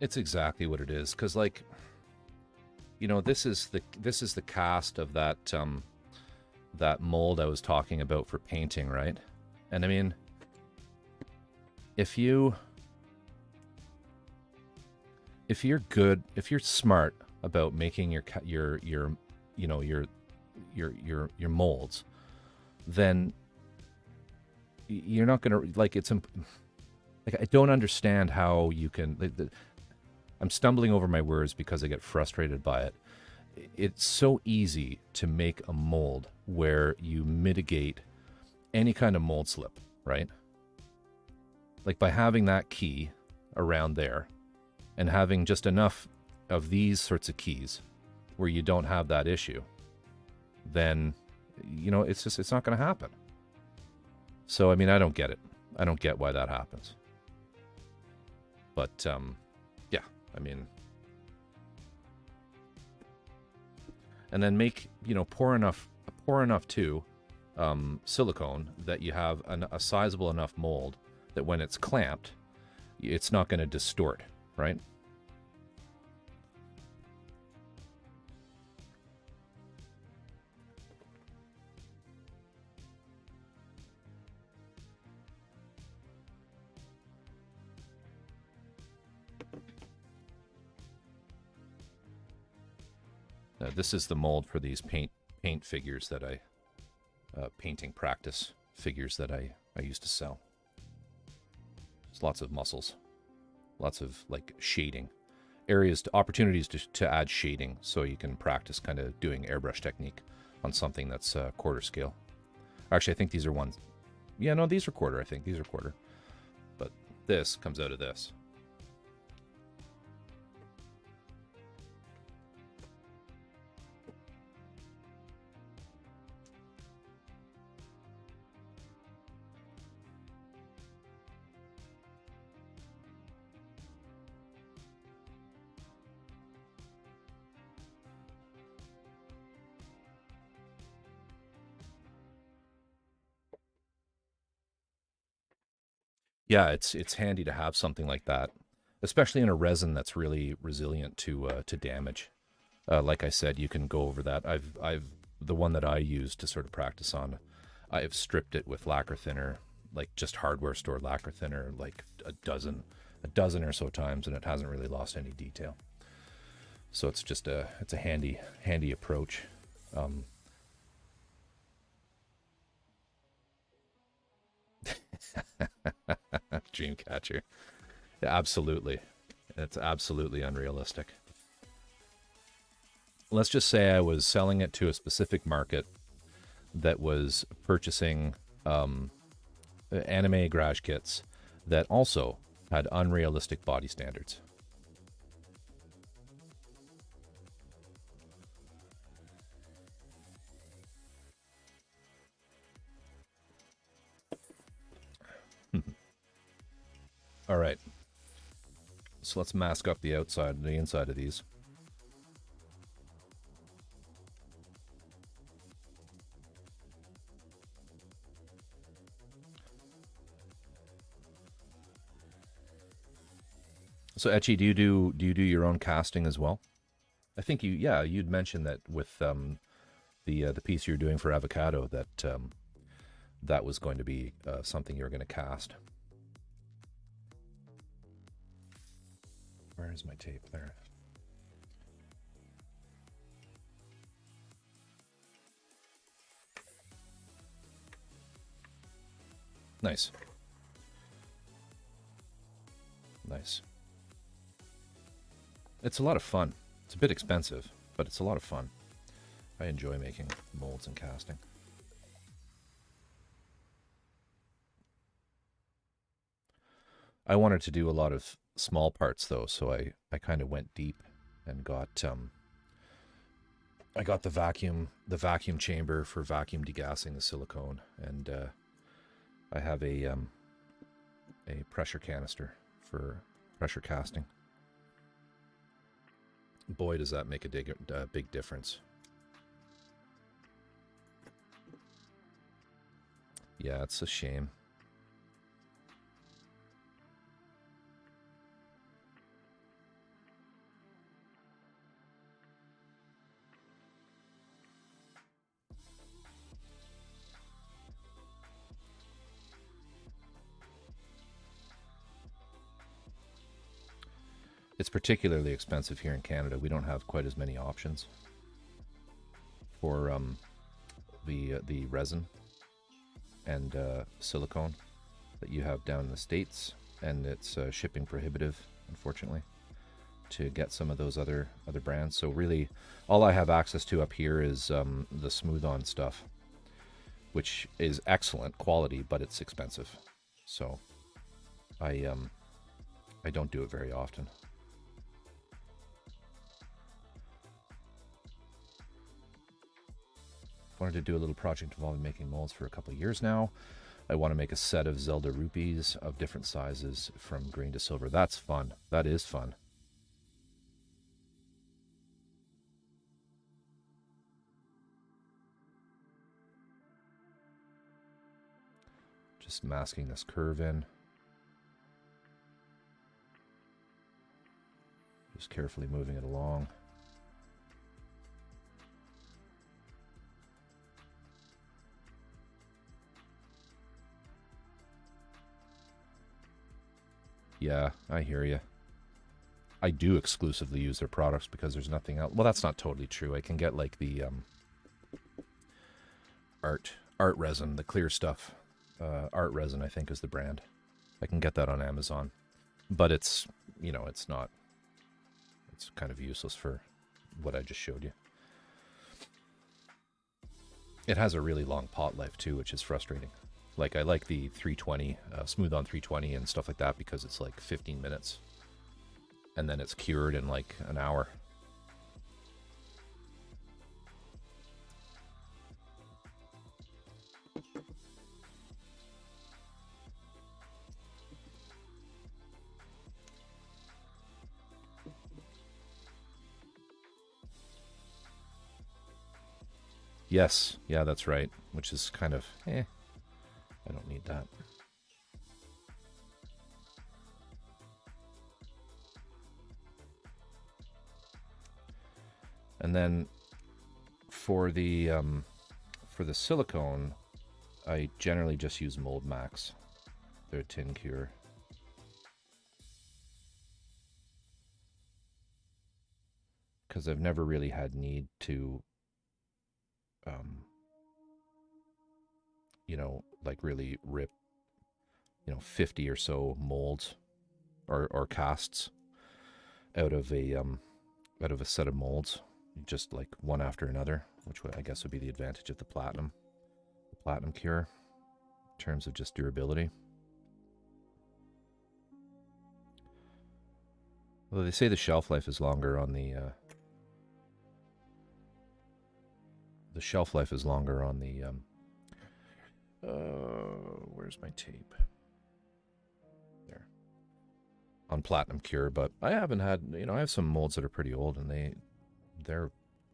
It's exactly what it is, because, like, you know, this is the cast of that that mold I was talking about for painting, right? And I mean, if you're good, if you're smart about making your you know your molds, then you're not gonna, like, it's like, I don't understand how you can. I'm stumbling over my words because I get frustrated by it. It's so easy to make a mold where you mitigate any kind of mold slip, right? Like, by having that key around there and having just enough of these sorts of keys where you don't have that issue, then, you know, it's not going to happen. So, I mean, I don't get it. I don't get why that happens. But, yeah, I mean, and then make, you know, pour enough too, silicone that you have a sizable enough mold that when it's clamped, it's not going to distort, right? This is the mold for these paint figures that painting practice figures that I used to sell. There's lots of muscles, lots of like shading areas, opportunities to add shading, so you can practice kind of doing airbrush technique on something that's quarter scale. Actually, I think these are ones. Yeah, no, these are quarter. I think these are quarter, but this comes out of this. Yeah, it's handy to have something like that, especially in a resin that's really resilient to damage. Like I said, you can go over that. I've the one that I use to sort of practice on, I have stripped it with lacquer thinner, like just hardware store lacquer thinner, like a dozen or so times, and it hasn't really lost any detail. So it's just it's a handy approach. Dreamcatcher. Yeah, absolutely. It's absolutely unrealistic. Let's just say I was selling it to a specific market that was purchasing anime garage kits that also had unrealistic body standards. All right. So let's mask up the inside of these. So Etchy, do you do your own casting as well? I think you'd mentioned that with the piece you're doing for Avocado, that that was going to be something you're going to cast. Where is my tape there? Nice. Nice. It's a lot of fun. It's a bit expensive, but it's a lot of fun. I enjoy making molds and casting. I wanted to do a lot of small parts though, so I kind of went deep and got I got the vacuum chamber for vacuum degassing the silicone, and I have a pressure canister for pressure casting. Boy, does that make a big difference. Yeah, it's a shame. It's particularly expensive here in Canada. We don't have quite as many options for the resin and silicone that you have down in the States, and it's shipping prohibitive, unfortunately, to get some of those other brands. So really, all I have access to up here is the smooth-on stuff, which is excellent quality, but it's expensive. So I don't do it very often. Wanted to do a little project involving making molds for a couple of years now. I want to make a set of Zelda rupees of different sizes from green to silver. That's fun. That is fun. Just masking this curve in. Just carefully moving it along. Yeah, I hear you. I do exclusively use their products because there's nothing else. Well, that's not totally true. I can get like the art art resin, the clear stuff. Art resin, I think, is the brand. I can get that on Amazon, but it's, you know, it's not. It's kind of useless for what I just showed you. It has a really long pot life too, which is frustrating. Like I like the 320, smooth on 320 and stuff like that because it's like 15 minutes, and then it's cured in like an hour. Yes, yeah, that's right. Which is kind of, I don't need that. And then for the silicone, I generally just use Mold Max. They're tin cure. Because I've never really had need to, you know, like really rip, 50 or so molds or casts out of a set of molds, just like one after another, which I guess would be the advantage of the platinum cure in terms of just durability. Although they say the shelf life is longer on the where's my tape? There. On platinum cure, but I haven't had, I have some molds that are pretty old, and they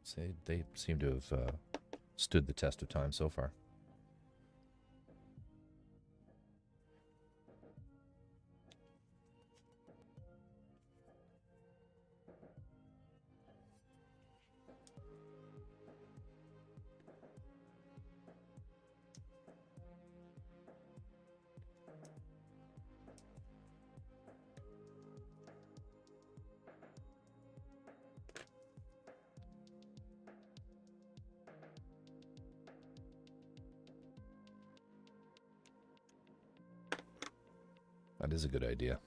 seem to have stood the test of time so far. That is a good idea.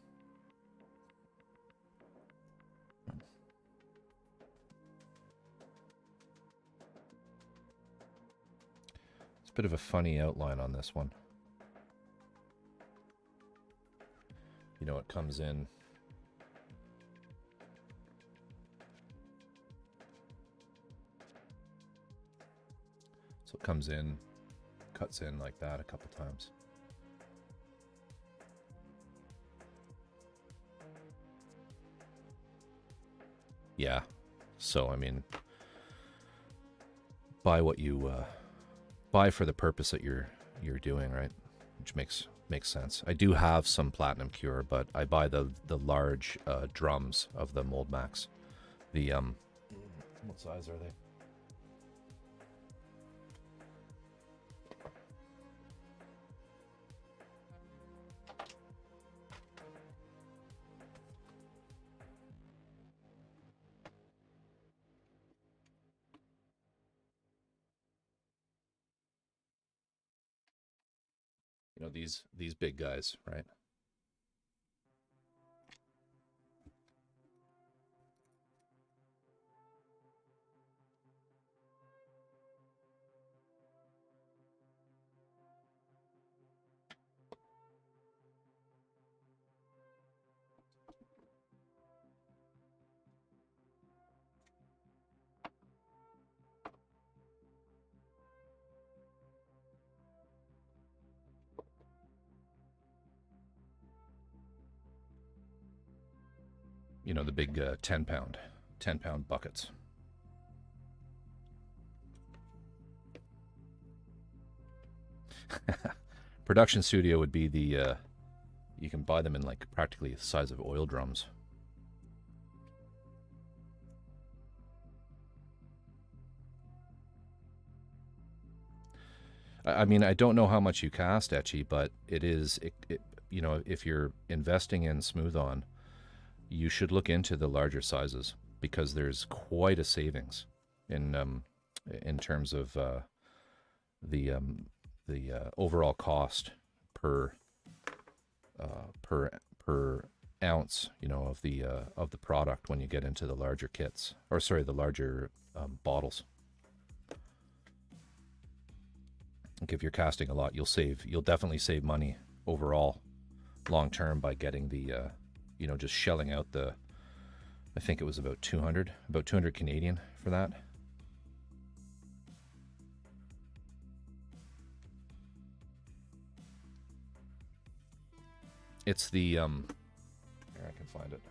It's a bit of a funny outline on this one. It comes in. So it comes in, cuts in like that a couple times. Yeah, so I mean, buy what you buy for the purpose that you're doing, right? Which makes sense. I do have some platinum cure, but I buy the large drums of the Mold Max. The what size are they? These big guys, right? The big 10-pound buckets. Production studio would be the you can buy them in like practically the size of oil drums. I mean, I don't know how much you cast, Etchy, but it if you're investing in smooth on, you should look into the larger sizes because there's quite a savings in terms of the overall cost per per ounce, you know, of the product when you get into the larger kits, or sorry, the larger bottles. Like if you're casting a lot, you'll definitely save money overall, long term, by getting the you know, just shelling out the, I think it was about 200 Canadian for that. It's the here, I can find it.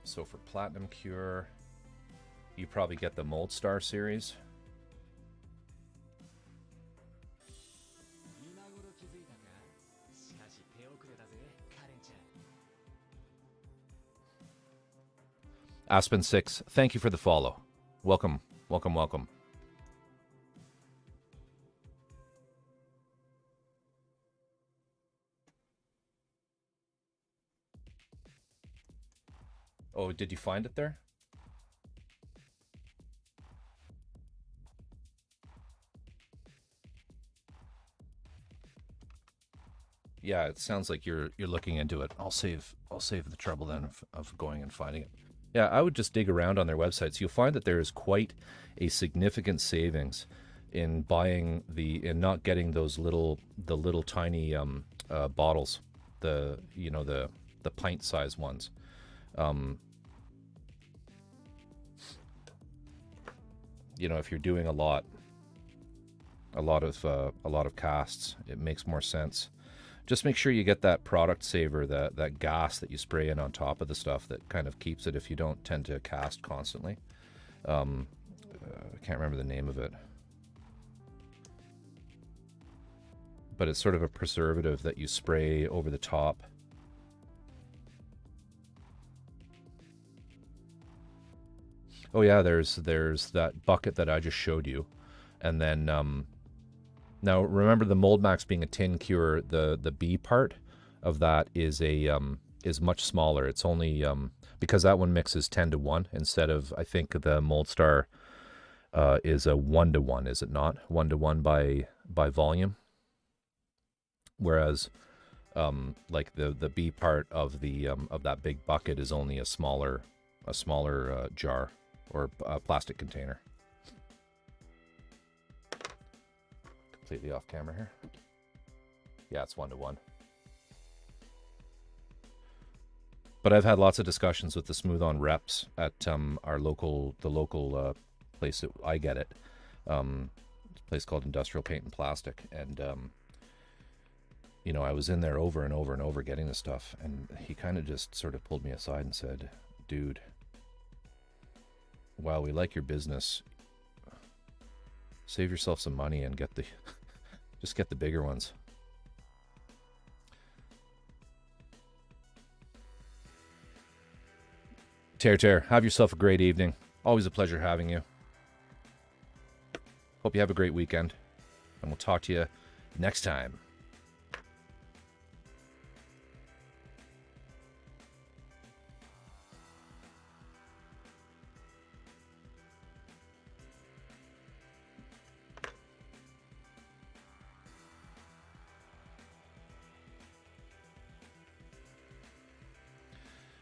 So for Platinum Cure, you probably get the Mold Star series. Aspen6, thank you for the follow. Welcome, welcome, welcome. Oh, did you find it there? Yeah, it sounds like you're looking into it. I'll save the trouble then of going and finding it. Yeah, I would just dig around on their websites. You'll find that there is quite a significant savings in buying in not getting those little tiny bottles, the pint size ones. You know, if you're doing a lot of casts, it makes more sense. Just make sure you get that product saver, that gas that you spray in on top of the stuff that kind of keeps it if you don't tend to cast constantly. I can't remember the name of it, but it's sort of a preservative that you spray over the top. Oh yeah, there's that bucket that I just showed you, and then now remember the Mold Max being a tin cure. The B part of that is much smaller. It's only because that one mixes 10-1 instead of, I think the Mold Star is a 1-1. Is it not 1-1 by volume? Whereas like the B part of that big bucket is only a smaller jar or a plastic container. Completely off camera here. Yeah, it's 1-1. But I've had lots of discussions with the Smooth On reps at the local place that I get it. A place called Industrial Paint and Plastic, and you know, I was in there over and over and over getting the stuff, and he kind of just sort of pulled me aside and said, "Dude, while we like your business, save yourself some money and just get the bigger ones." Tear, have yourself a great evening. Always a pleasure having you. Hope you have a great weekend, and we'll talk to you next time.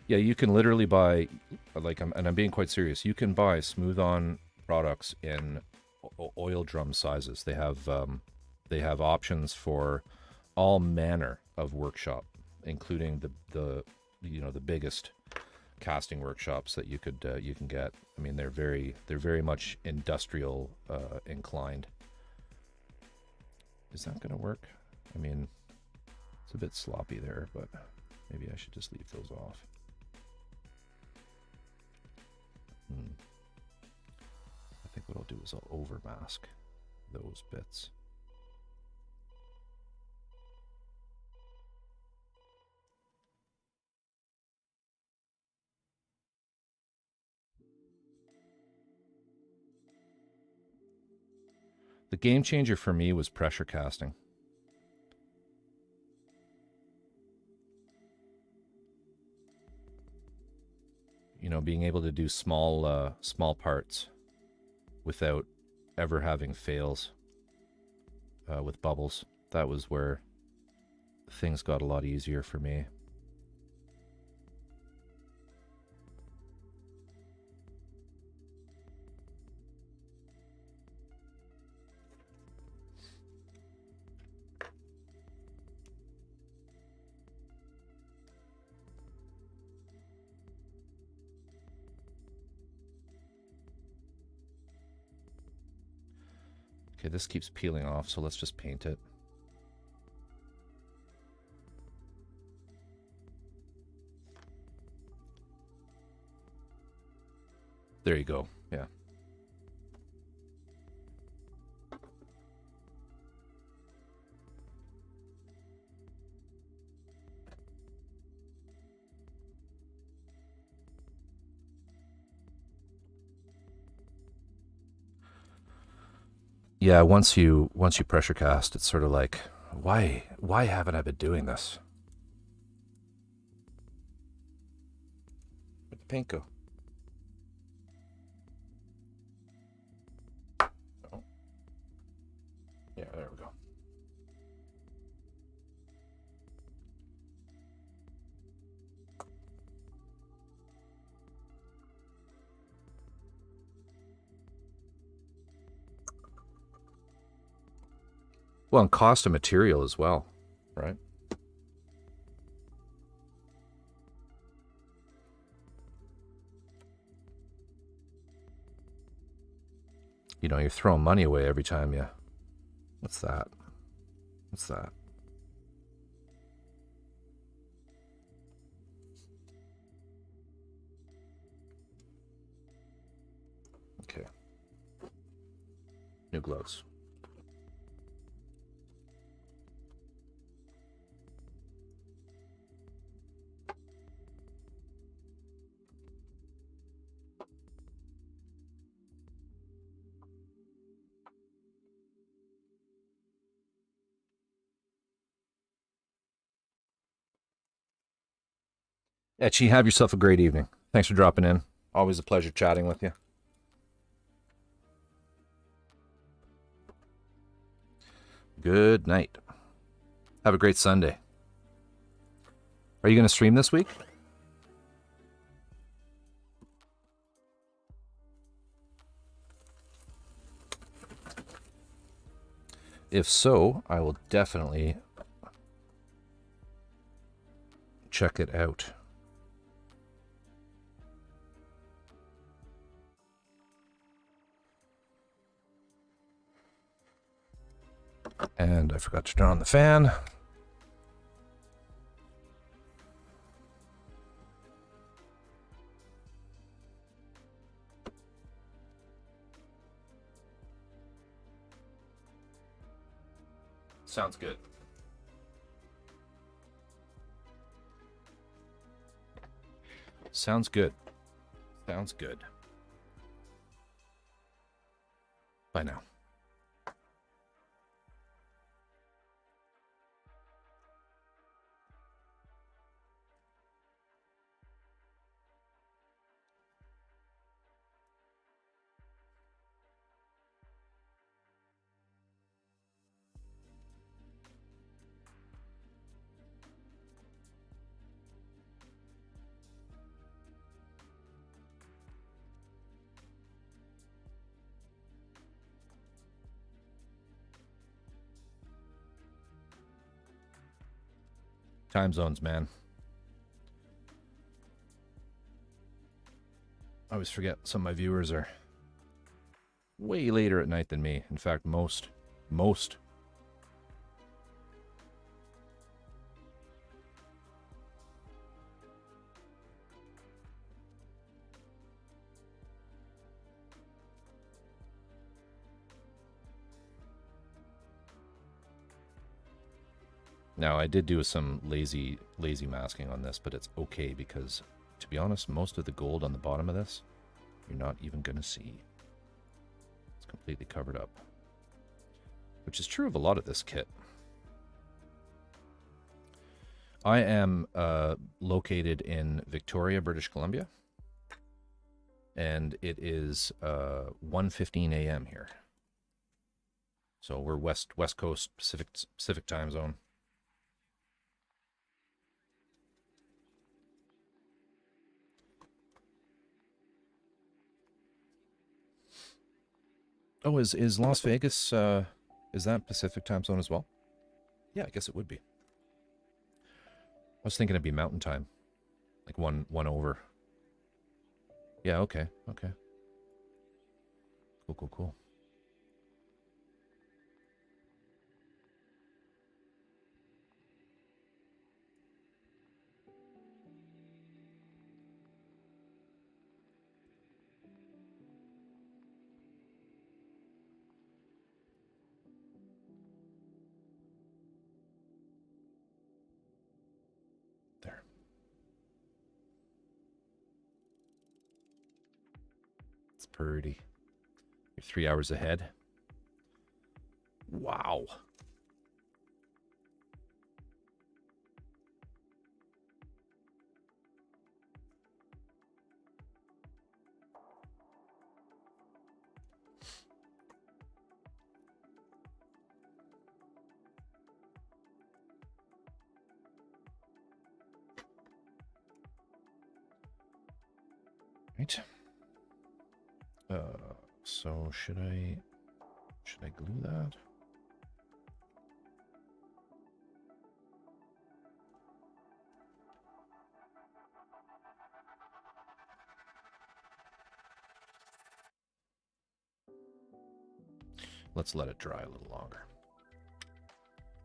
Yeah, you can literally buy, and I'm being quite serious. You can buy Smooth On products in oil drum sizes. They have options for all manner of workshop, including the biggest casting workshops that you can get. I mean, they're very much industrial inclined. Is that gonna work? I mean, it's a bit sloppy there, but maybe I should just leave those off. I think what I'll do is I'll over mask those bits. The game changer for me was pressure casting. You know, being able to do small parts without ever having fails with bubbles. That was where things got a lot easier for me. Okay, this keeps peeling off, so let's just paint it. There you go, yeah. Yeah, once you pressure cast, it's sort of like, why haven't I been doing this? Where'd the paint go? Oh. Yeah, there we go. Well, and cost of material as well, right? You know, you're throwing money away every time you... What's that? What's that? Okay. New gloves. Etchy, have yourself a great evening. Thanks for dropping in. Always a pleasure chatting with you. Good night. Have a great Sunday. Are you going to stream this week? If so, I will definitely check it out. And I forgot to turn on the fan. Sounds good. Sounds good. Sounds good. Bye now. Time zones, man. I always forget some of my viewers are way later at night than me. In fact, most. Now, I did do some lazy masking on this, but it's okay because, to be honest, most of the gold on the bottom of this, you're not even going to see. It's completely covered up. which is true of a lot of this kit. I am located in Victoria, British Columbia, and it is 1:15 a.m. here. So we're West Coast Pacific time zone. Oh, is Las Vegas is that Pacific time zone as well? Yeah, I guess it would be. I was thinking it'd be Mountain Time, like one over. Yeah, okay. Cool. There. It's pretty. You're 3 hours ahead. Wow. Right. So should I glue that? Let's let it dry a little longer.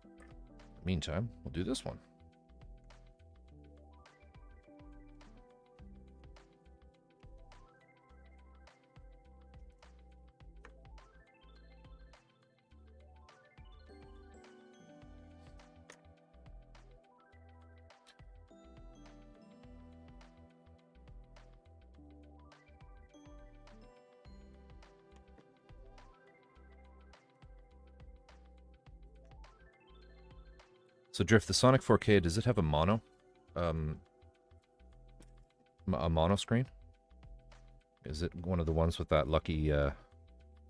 In the meantime, we'll do this one. So Drift, the Sonic 4K, does it have a mono screen? Is it one of the ones with that lucky,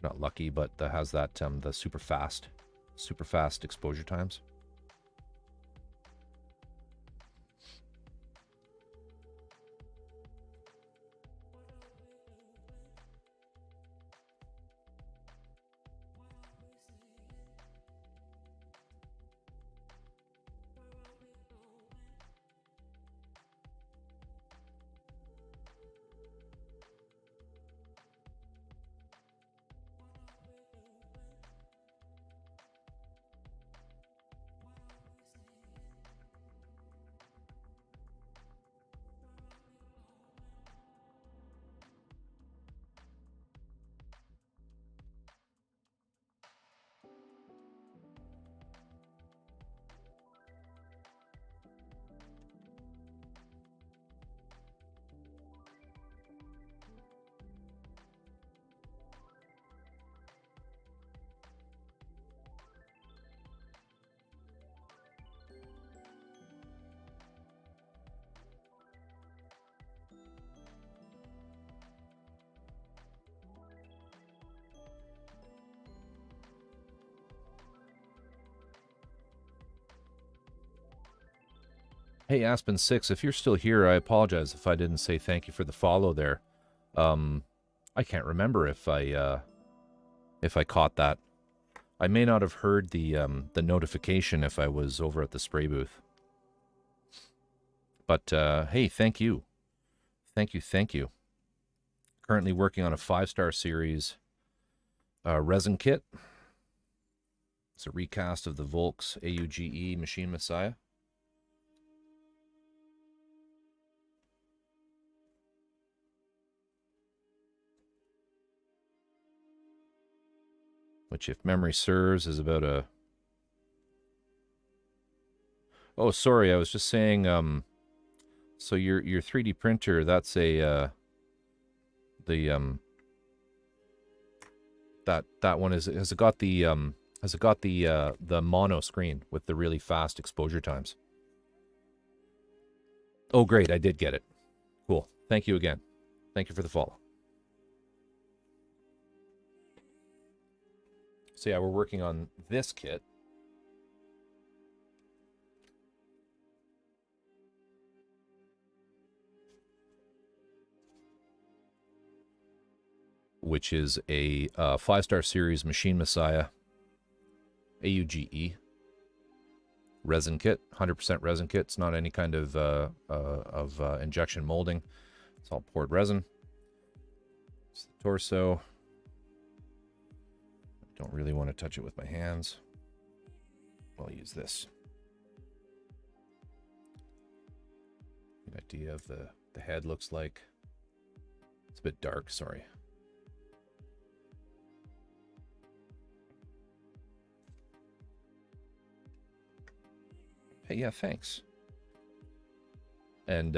not lucky, but that has that the super fast exposure times? Hey, Aspen6, if you're still here, I apologize if I didn't say thank you for the follow there. I can't remember if I caught that. I may not have heard the notification if I was over at the spray booth. But hey, thank you. Thank you. Currently working on a 5-star series Resin Kit. It's a recast of the Volks AUGE Machine Messiah. Which, if memory serves, is about a... Oh, sorry, I was just saying, so your 3D printer, that's a, that one has it got the, Has it got the mono screen with the really fast exposure times? Oh, great. I did get it. Cool. Thank you again. Thank you for the follow. So yeah, we're working on this kit. Which is a 5-star series Machine Messiah AUGE resin kit, 100% resin kit. It's not any kind of injection molding. It's all poured resin. It's the torso. I don't really want to touch it with my hands. I'll use this. An idea of the head looks like. It's a bit dark, sorry. Hey, yeah, thanks. And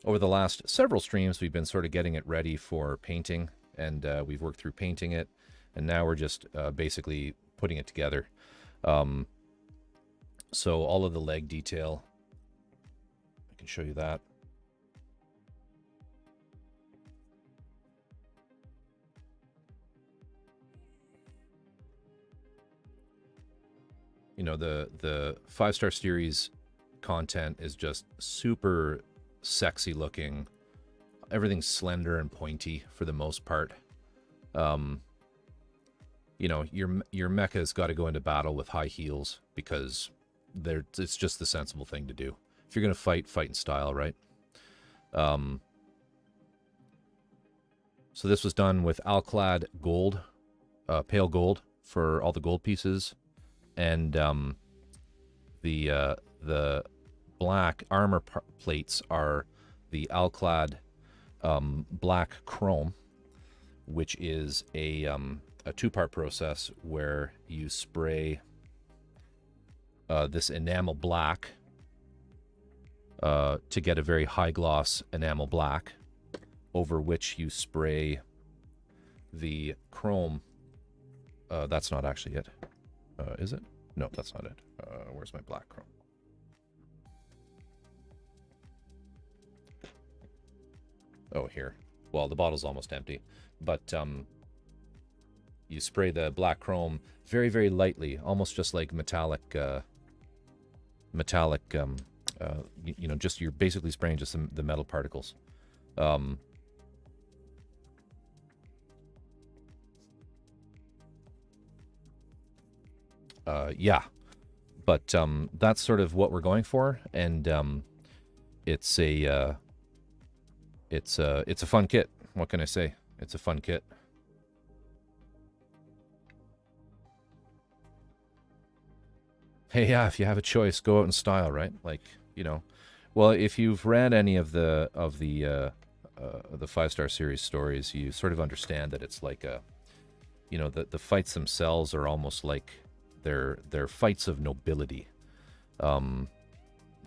over the last several streams, we've been sort of getting it ready for painting, and we've worked through painting it, and now we're just basically putting it together. So all of the leg detail, I can show you that. You know, the 5-star series content is just super sexy looking. Everything's slender and pointy for the most part. You know, your mecha's got to go into battle with high heels because it's just the sensible thing to do. If you're gonna fight in style, right? So this was done with Alclad gold, pale gold for all the gold pieces. And the black armor plates are the Alclad black chrome, which is a 2-part process where you spray this enamel black to get a very high gloss enamel black, over which you spray the chrome. That's not actually it. Is it? No, that's not it. Where's my black chrome? Oh, here. Well, the bottle's almost empty. But you spray the black chrome very, very lightly, almost just like metallic, you know, just you're basically spraying just the metal particles. Yeah, but that's sort of what we're going for, and it's a fun kit. What can I say? It's a fun kit. Hey, yeah, if you have a choice, go out in style, right? Like, you know, well, if you've read any of the 5-star series stories, you sort of understand that it's like a, you know, the fights themselves are almost like they're fights of nobility. You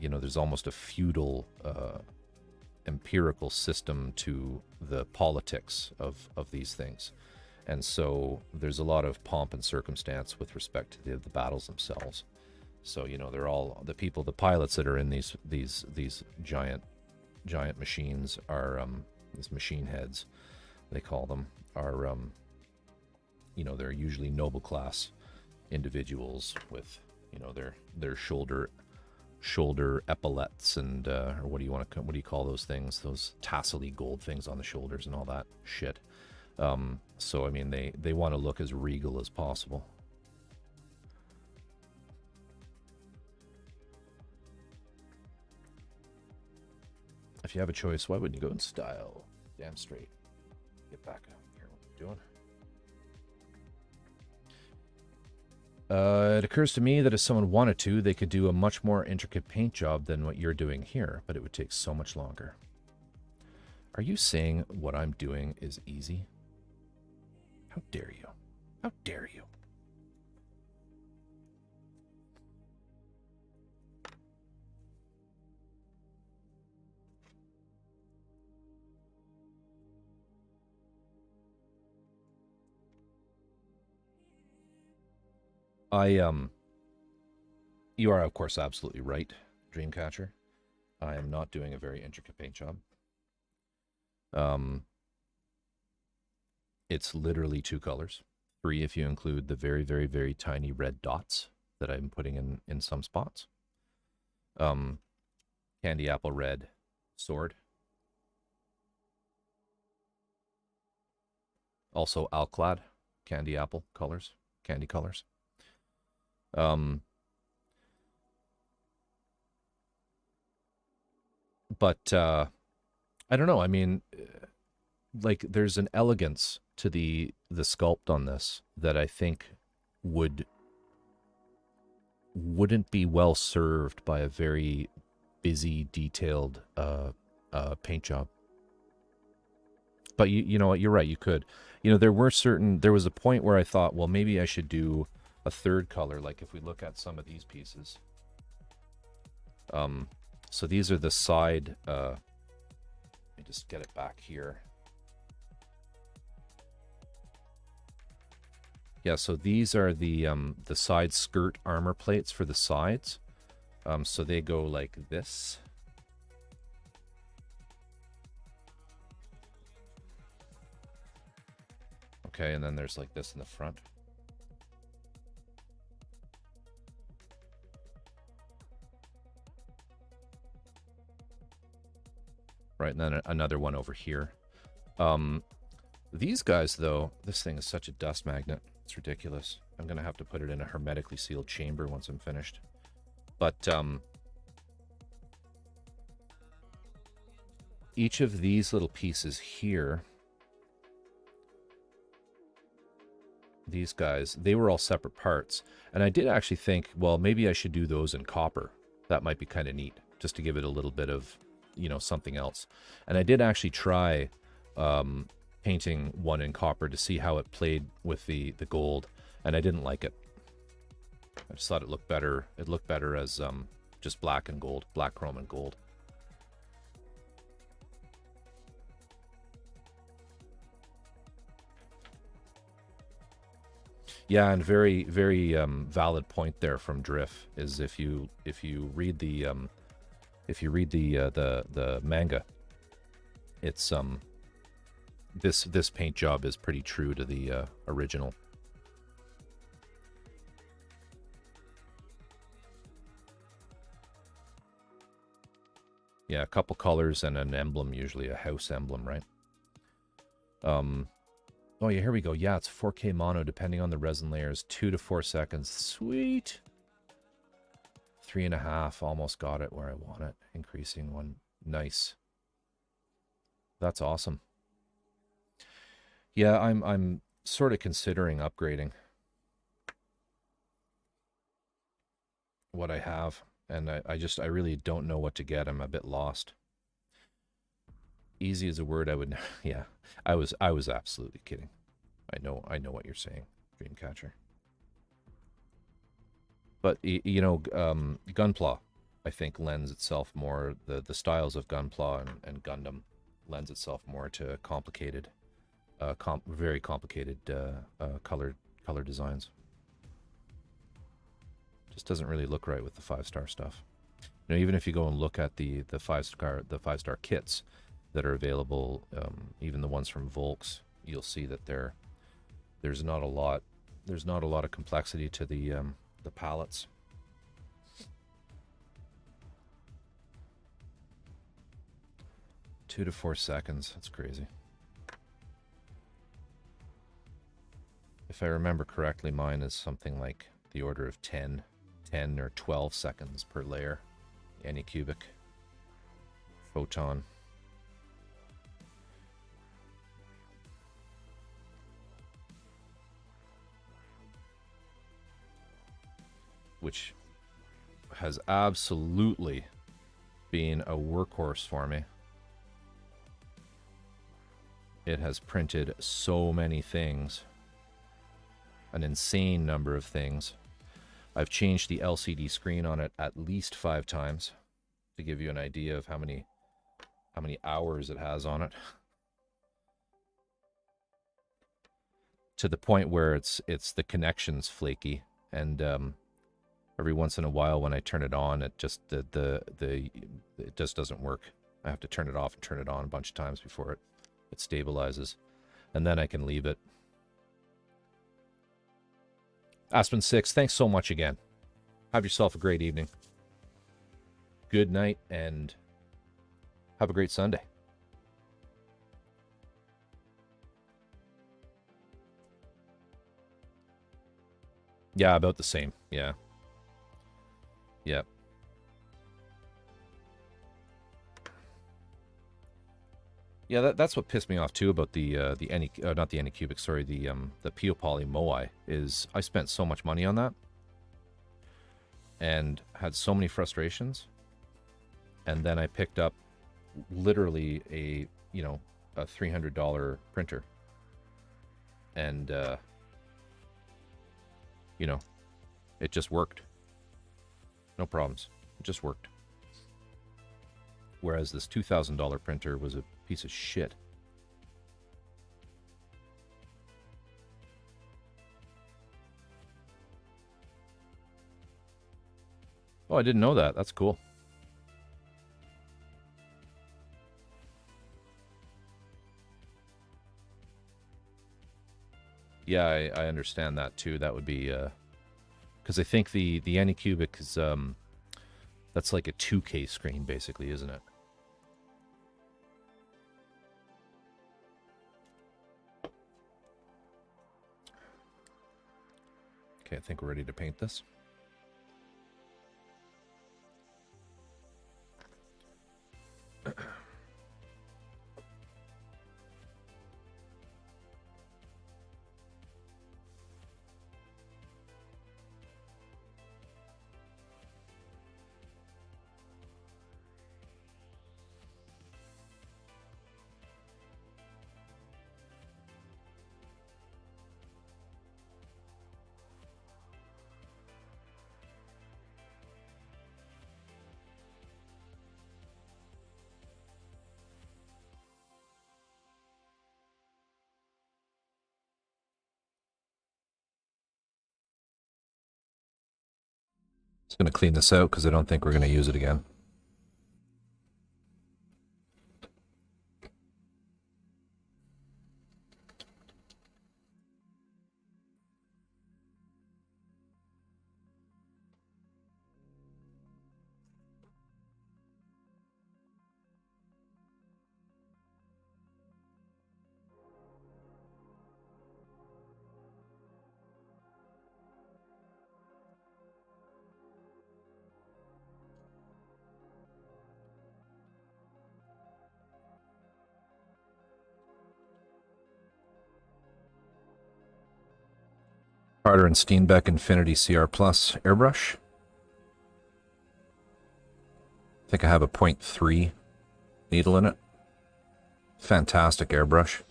know, there's almost a feudal empirical system to the politics of these things, and so there's a lot of pomp and circumstance with respect to the battles themselves. So, you know, they're all the pilots that are in these giant machines are these machine heads, they call them, are you know, they're usually noble class individuals with, you know, their shoulder epaulets and or what do you call those things, those tassel-y gold things on the shoulders and all that shit. So I mean, they want to look as regal as possible. If you have a choice, why wouldn't you go in style? Damn straight. Get back up here. What are you doing? It occurs to me that if someone wanted to, they could do a much more intricate paint job than what you're doing here, but it would take so much longer. Are you saying what I'm doing is easy? How dare you? How dare you? You are of course absolutely right, Dreamcatcher. I am not doing a very intricate paint job. Um, it's literally 2 colors, 3 if you include the very, very, very tiny red dots that I'm putting in some spots. Candy apple red sword. Also Alclad, candy apple colors, candy colors. But I don't know. I mean, like there's an elegance to the sculpt on this that I think wouldn't be well served by a very busy, detailed paint job. But you know what? You're right. You could. You know, there was a point where I thought, well, maybe I should do a third color. Like if we look at some of these pieces. So these are the side. Let me just get it back here. Yeah, so these are the side skirt armor plates for the sides. So they go like this. Okay, and then there's like this in the front. Right, and then another one over here. These guys, though, this thing is such a dust magnet. It's ridiculous. I'm going to have to put it in a hermetically sealed chamber once I'm finished. But each of these little pieces here, these guys, they were all separate parts. And I did actually think, well, maybe I should do those in copper. That might be kind of neat, just to give it a little bit of, you know, something else. And I did actually try painting one in copper to see how it played with the gold, and I didn't like it. I just thought it looked better. It looked better as just black and gold, black chrome and gold. Yeah, and very, very valid point there from Drift is if you read the the manga, it's this paint job is pretty true to the original. Yeah, a couple colors and an emblem, usually a house emblem, right? Oh yeah, here we go. Yeah, it's 4K mono depending on the resin layers. 2 to 4 seconds. Sweet. 3.5. Almost got it where I want it. Increasing one. Nice. That's awesome. Yeah, I'm sort of considering upgrading what I have, and I really don't know what to get. I'm a bit lost. Easy is a word I would. Yeah, I was absolutely kidding. I know what you're saying, Dreamcatcher. But you know, Gunpla, I think lends itself more the styles of Gunpla and Gundam lends itself more to complicated, very complicated color designs. Just doesn't really look right with the 5-star stuff. You know, even if you go and look at the 5-star kits that are available, even the ones from Volks, you'll see that there's not a lot of complexity to the palettes. Two to 4 seconds. That's crazy. If I remember correctly, mine is something like the order of 10 or 12 seconds per layer. Anycubic. Photon. Which has absolutely been a workhorse for me. It has printed so many things. An insane number of things. I've changed the LCD screen on it at least 5 times to give you an idea of how many hours it has on it. To the point where it's the connection's flaky and every once in a while when I turn it on, it just it just doesn't work. I have to turn it off and turn it on a bunch of times before it stabilizes, and then I can leave it. Aspen 6, thanks so much again. Have yourself a great evening. Good night, and have a great Sunday. Yeah, about the same. Yeah. Yep. Yeah, that's what pissed me off too about the not the Anycubic, sorry, the Peopoly Moai, is I spent so much money on that and had so many frustrations, and then I picked up literally a $300 printer, and it just worked. No problems. It just worked. Whereas this $2,000 printer was a piece of shit. Oh, I didn't know that. That's cool. Yeah, I understand that too. That would be because I think the Anycubic is that's like a 2K screen basically, isn't it? Okay, I think we're ready to paint this. Just going to clean this out because I don't think we're going to use it again. Carter and Steenbeck Infinity CR Plus airbrush. I think I have a 0.3 needle in it. Fantastic airbrush.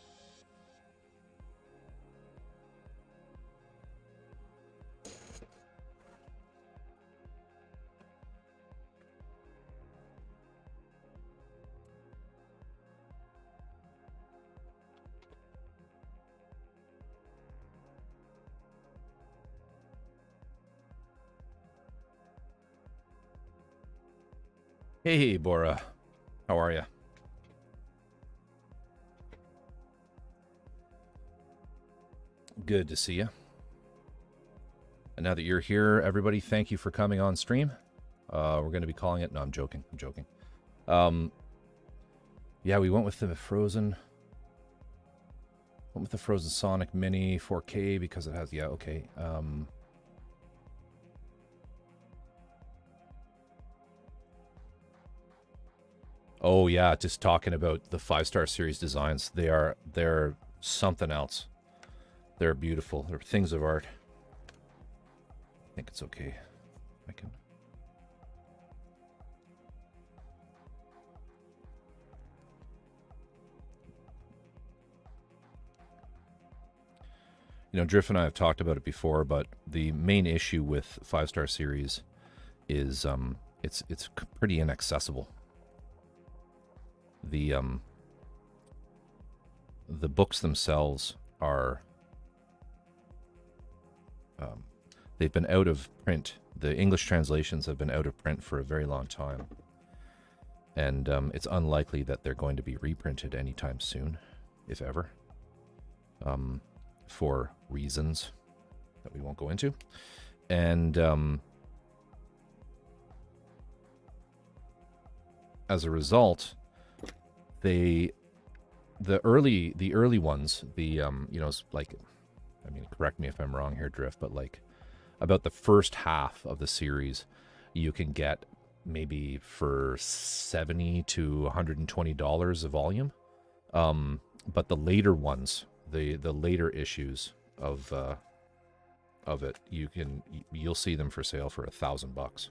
Hey, Bora. How are you? Good to see you. And now that you're here, everybody, thank you for coming on stream. We're going to be calling it... No, I'm joking. I'm joking. Yeah, we went with the Frozen... Went with the Frozen Sonic Mini 4K because it has... Yeah, okay. Oh yeah, just talking about the 5-star series designs. They're something else. They're beautiful. They're things of art. I think it's okay. I can. Drift and I have talked about it before, but the main issue with 5-star series is it's pretty inaccessible. The books themselves are They've been out of print. The English translations have been out of print for a very long time. And it's unlikely that they're going to be reprinted anytime soon, if ever, for reasons that we won't go into. And as a result, the early ones, like, I mean, correct me if I'm wrong here, Drift, but like about the first half of the series, you can get maybe for $70 to $120 a volume. But the later ones, the later issues of it, you'll see them for sale for $1,000.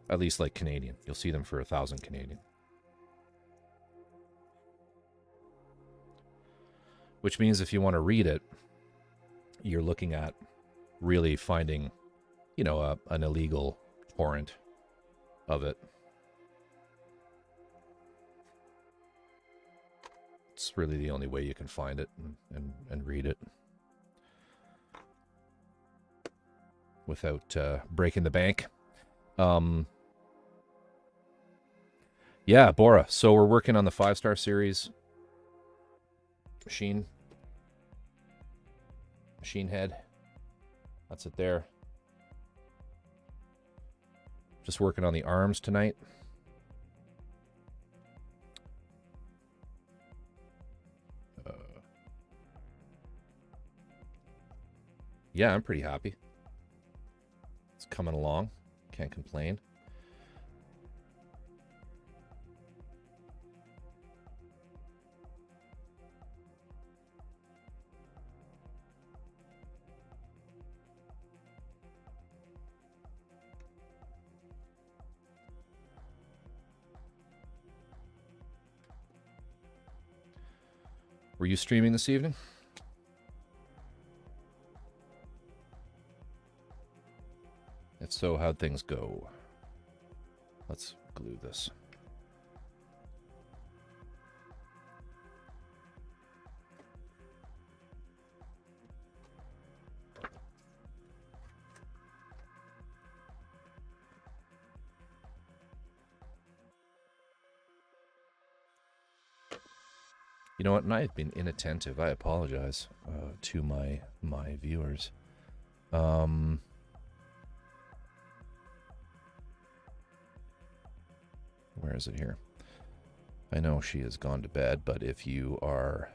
At least like Canadian. You'll see them for 1,000 Canadian. Which means if you want to read it, you're looking at really finding, an illegal torrent of it. It's really the only way you can find it and read it without breaking the bank. Yeah, Bora. So we're working on the 5-star series. Machine head. That's it there. Just working on the arms tonight. Yeah, I'm pretty happy. It's coming along. Can't complain. Were you streaming this evening? If so, how'd things go? Let's glue this. You know what? And I've been inattentive. I apologize to my viewers. Where is it here? I know she has gone to bed, but if you are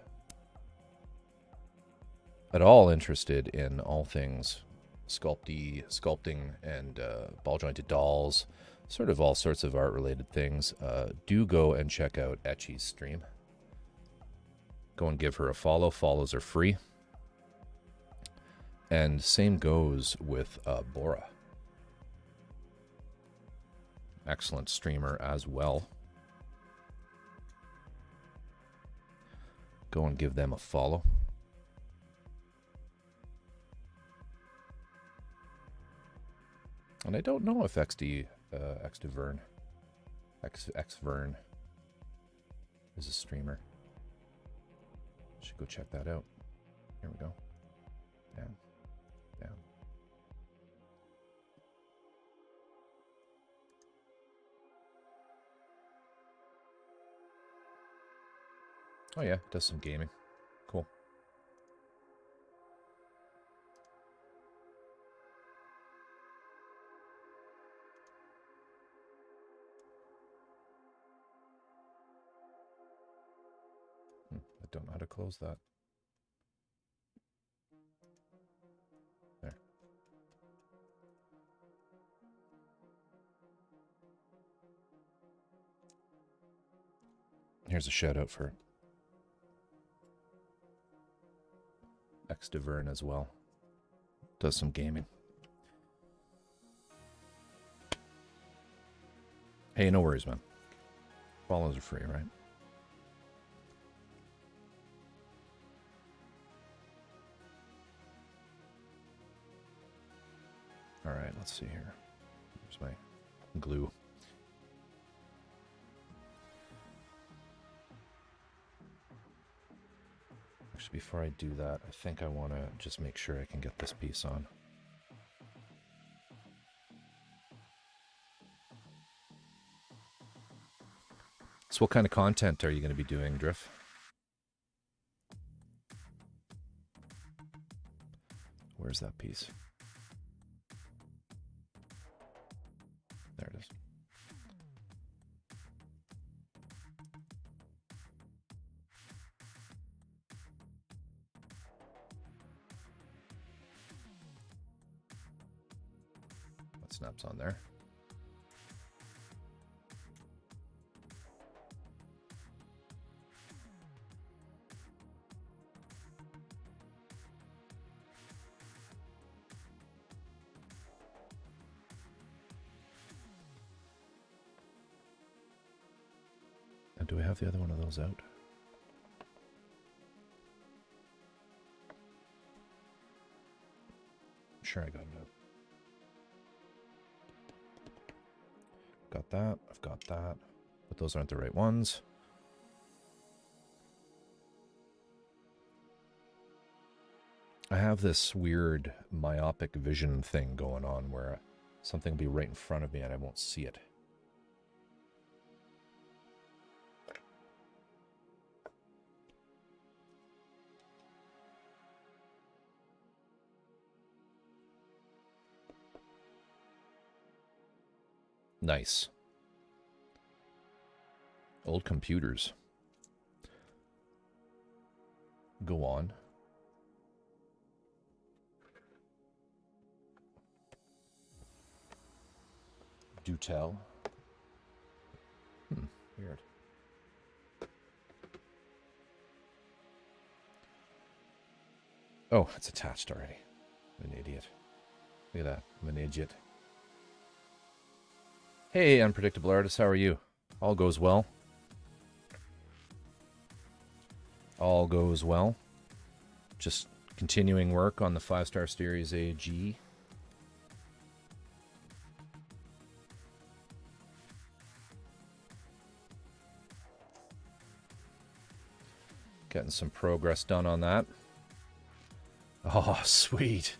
at all interested in all things sculpting and ball-jointed dolls, sort of all sorts of art-related things, do go and check out Etchy's stream. Go and give her a follow. Follows are free. And same goes with Bora. Excellent streamer as well. Go and give them a follow. And I don't know if Xvern is a streamer. Should go check that out. Here we go. Down. Oh yeah, does some gaming. Cool. I don't know how to close that. There. Here's a shout out for Xvern as well. Does some gaming. Hey, no worries, man. Follows are free, right? All right, let's see here. Here's my glue. There should before I do that, I think I want to just make sure I can get this piece on. So what kind of content are you going to be doing, Drift? Where's that piece? There it is. That snaps on there. And do I have the other one of those out? Sure, I got it out. Got that. I've got that. But those aren't the right ones. I have this weird myopic vision thing going on where something will be right in front of me and I won't see it. Nice. Old computers. Go on. Do tell. Weird. Oh, it's attached already. I'm an idiot. Look at that. I'm an idiot. Hey, Unpredictable Artist, how are you? All goes well. All goes well. Just continuing work on the 5-star Series AUGE. Getting some progress done on that. Oh, sweet.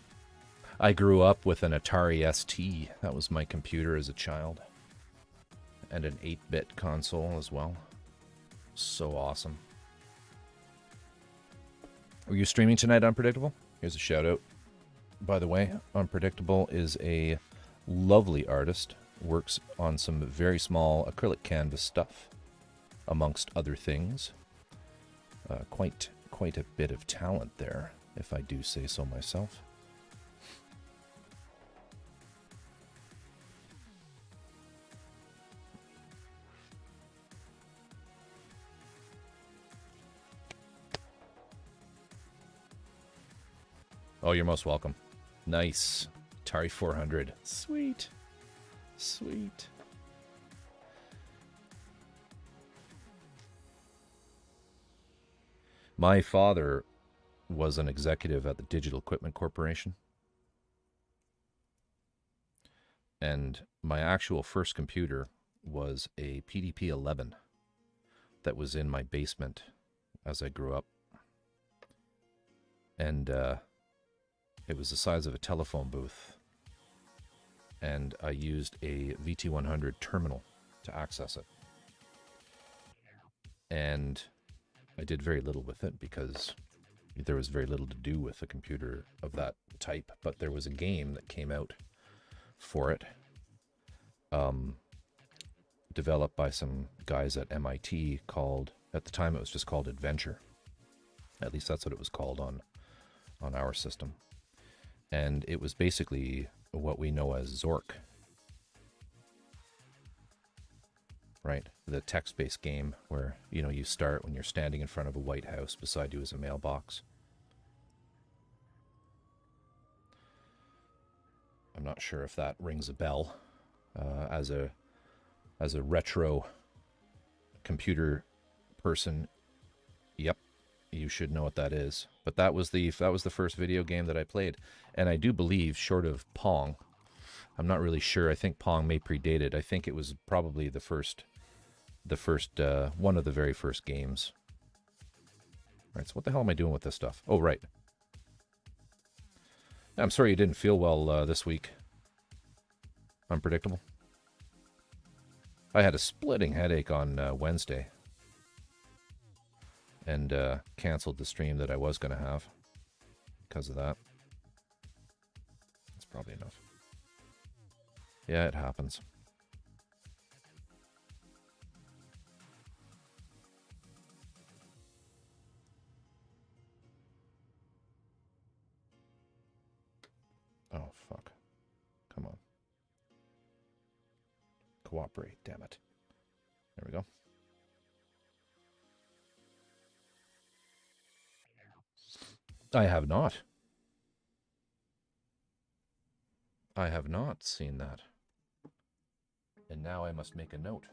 I grew up with an Atari ST. That was my computer as a child. And an 8-bit console as well. So awesome. Were you streaming tonight, Unpredictable? Here's a shout out. By the way, Unpredictable is a lovely artist. Works on some very small acrylic canvas stuff, amongst other things. Quite a bit of talent there, if I do say so myself. Oh, you're most welcome. Nice. Atari 400. Sweet. Sweet. My father was an executive at the Digital Equipment Corporation. And my actual first computer was a PDP-11 that was in my basement as I grew up. And it was the size of a telephone booth. And I used a VT100 terminal to access it. And I did very little with it because there was very little to do with a computer of that type. But there was a game that came out for it, developed by some guys at MIT called, at the time it was just called Adventure. At least that's what it was called on our system. And it was basically what we know as Zork. Right? The text-based game where, you know, you start when you're standing in front of a White House. Beside you is a mailbox. I'm not sure if that rings a bell. As a retro computer person, yep, you should know what that is. But that was the first video game that I played, and I do believe, short of Pong, I'm not really sure. I think Pong may predate it. I think it was probably the first one of the very first games. Right, so what the hell am I doing with this stuff? Oh, right. I'm sorry you didn't feel well this week. Unpredictable. I had a splitting headache on Wednesday. And canceled the stream that I was going to have because of that. That's probably enough. Yeah, it happens. Oh, fuck. Come on. Cooperate, damn it. There we go. I have not. I have not seen that. And now I must make a note.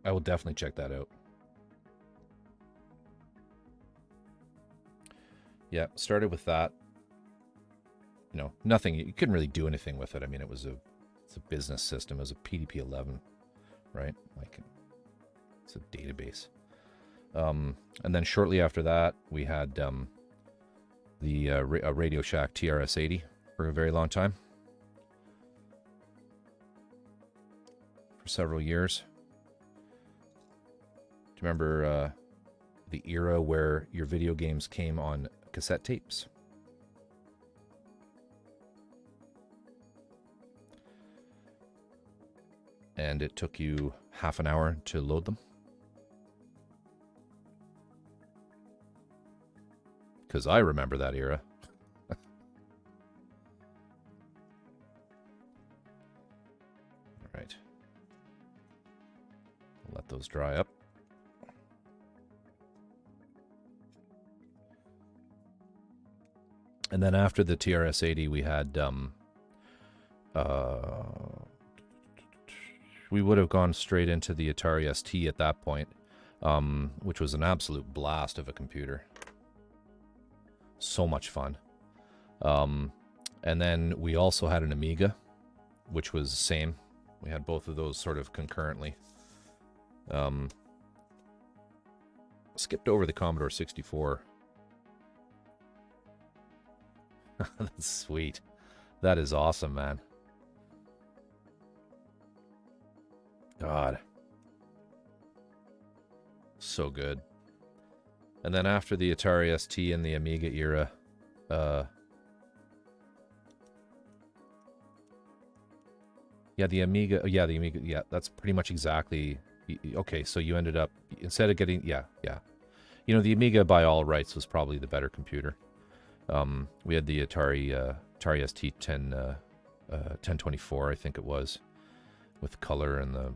I will definitely check that out. Yeah, started with that. You know, nothing. You couldn't really do anything with it. I mean, it's a business system. It was a PDP-11, right? Like, it's a database. And then shortly after that, we had the Radio Shack TRS-80 for a very long time. For several years. Do you remember the era where your video games came on cassette tapes? And it took you half an hour to load them? Because I remember that era. All right. Let those dry up. And then after the TRS-80, we had, we would have gone straight into the Atari ST at that point, which was an absolute blast of a computer. So much fun. And then we also had an Amiga, which was the same. We had both of those sort of concurrently. Skipped over the Commodore 64. That's sweet. That is awesome, man. God. So good. And then after the Atari ST and the Amiga era, the Amiga, that's pretty much exactly, okay, so you ended up, instead of getting, you know, the Amiga by all rights was probably the better computer. We had the Atari ST 1024, I think it was, with color and the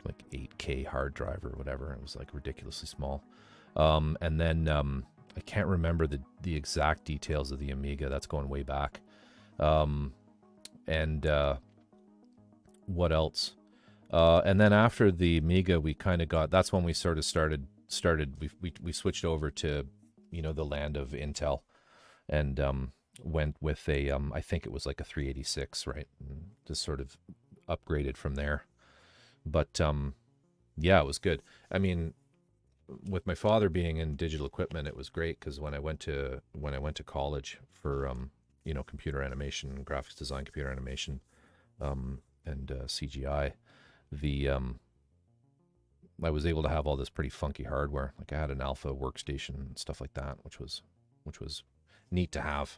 like 8K hard drive or whatever. It was like ridiculously small. And then I can't remember the exact details of the Amiga. That's going way back. And what else? And then after the Amiga, we kind of got, that's when we sort of started. We switched over to, you know, the land of Intel. And went with a, I think it was like a 386, right? And just sort of upgraded from there. But yeah, it was good. I mean, with my father being in digital equipment, it was great because when I went to college for you know, computer animation, graphics design, computer animation, and CGI, I was able to have all this pretty funky hardware. Like I had an Alpha workstation and stuff like that, which was neat to have.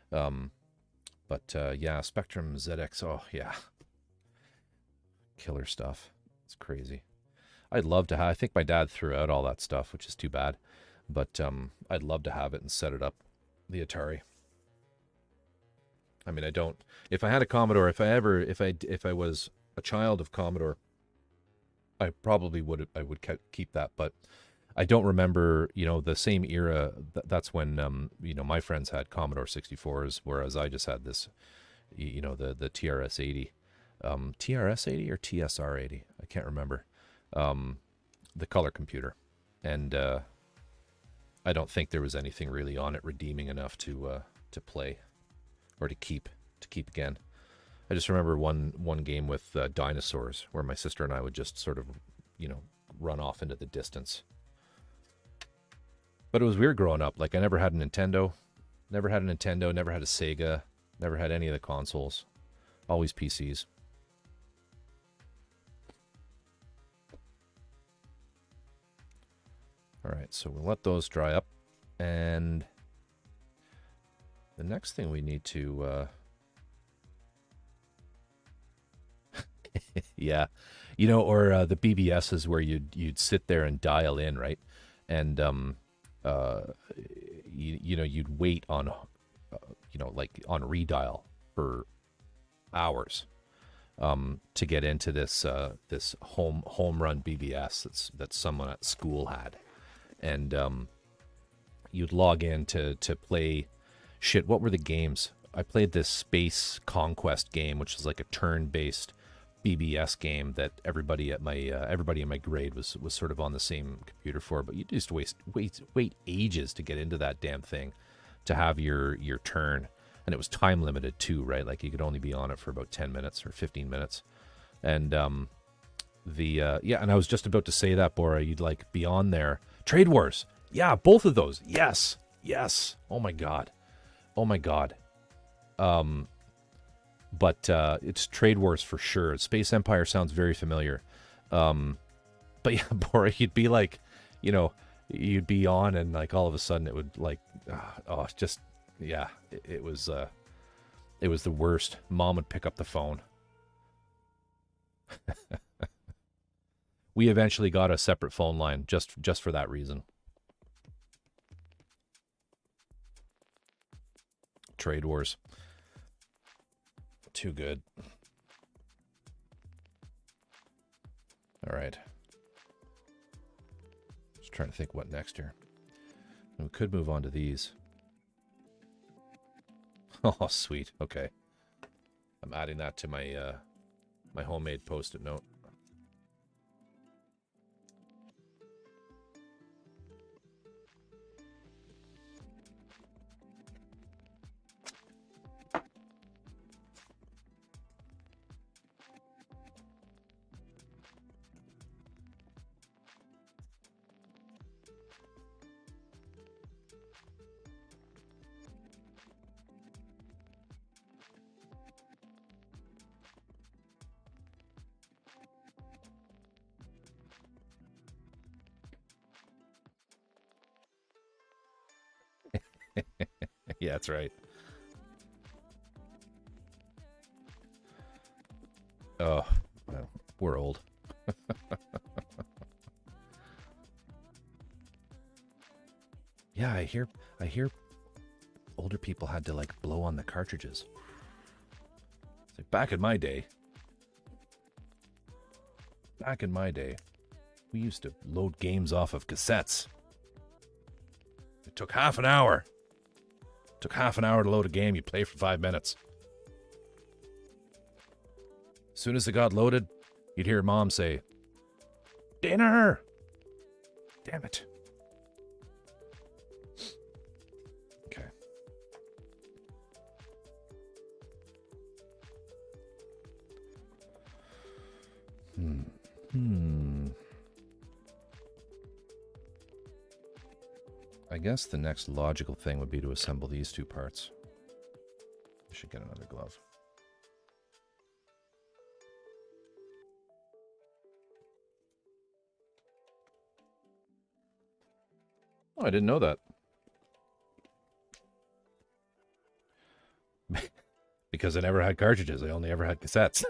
But yeah, Spectrum ZX, oh yeah, killer stuff. It's crazy. I'd love to have. I think my dad threw out all that stuff, which is too bad. But I'd love to have it and set it up, the Atari. I mean, I don't. If I had a Commodore, if I was a child of Commodore, I probably would. I would keep that, but I don't remember. The same era. That's when my friends had Commodore 64s, whereas I just had this. The TRS 80, TRS 80 or TSR 80. I can't remember. The color computer, and I don't think there was anything really on it redeeming enough to play. Or to keep again. I just remember one game with dinosaurs where my sister and I would just sort of, run off into the distance. But it was weird growing up. Like, I never had a Nintendo, never had a Sega, never had any of the consoles. Always PCs. All right, so we'll let those dry up. And the next thing we need to, yeah, or the BBSs where you'd sit there and dial in, right? And you'd wait on, like on redial for hours, to get into this home run BBS that someone at school had, and you'd log in to play. Shit, what were the games? I played this Space Conquest game, which is like a turn-based BBS game that everybody in my grade was sort of on the same computer for. But you just wait ages to get into that damn thing, to have your turn, and it was time limited too, right? Like you could only be on it for about 10 minutes or 15 minutes, and and I was just about to say that, Bora, you'd like be on there. Trade Wars, yeah, both of those, yes. Oh my god. But it's Trade Wars for sure. Space Empire sounds very familiar. But yeah, Bora, you'd be like, you'd be on, and like all of a sudden it would like, it was the worst. Mom would pick up the phone. We eventually got a separate phone line just for that reason. Trade Wars. Too good. All right. Just trying to think what next here. We could move on to these. Oh, sweet. Okay. I'm adding that to my my homemade post-it note. Yeah, that's right. Oh, well, we're old. Yeah, I hear older people had to like blow on the cartridges. It's like back in my day, we used to load games off of cassettes. It took half an hour. Took half an hour to load a game. You play for 5 minutes. As soon as it got loaded, you'd hear Mom say, "Dinner!" Damn it. Okay. I guess the next logical thing would be to assemble these two parts. I should get another glove. Oh, I didn't know that. Because I never had cartridges. I only ever had cassettes.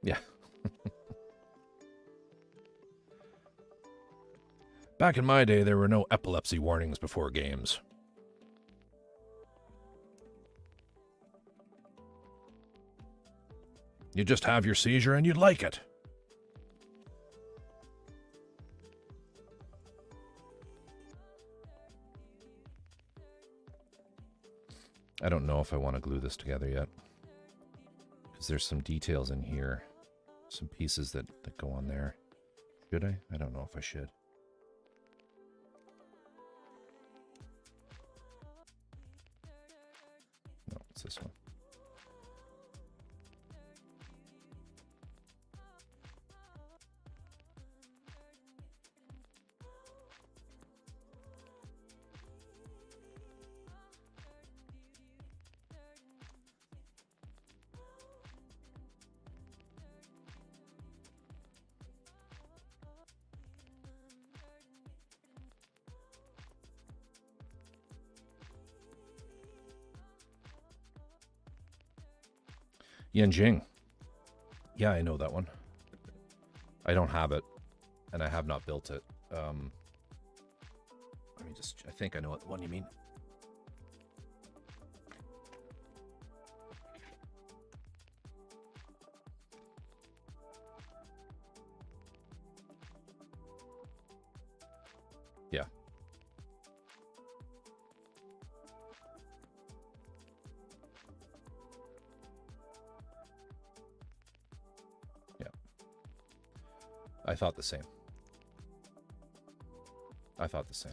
Yeah. Back in my day, there were no epilepsy warnings before games. You just have your seizure and you'd like it. I don't know if I want to glue this together yet. Because there's some details in here. Some pieces that go on there. Should I? I don't know if I should. No, it's this one. Yanjing. Yeah, I know that one. I don't have it, and I have not built it. Let me just... I think I know what one you mean. Yeah. I thought the same. I thought the same.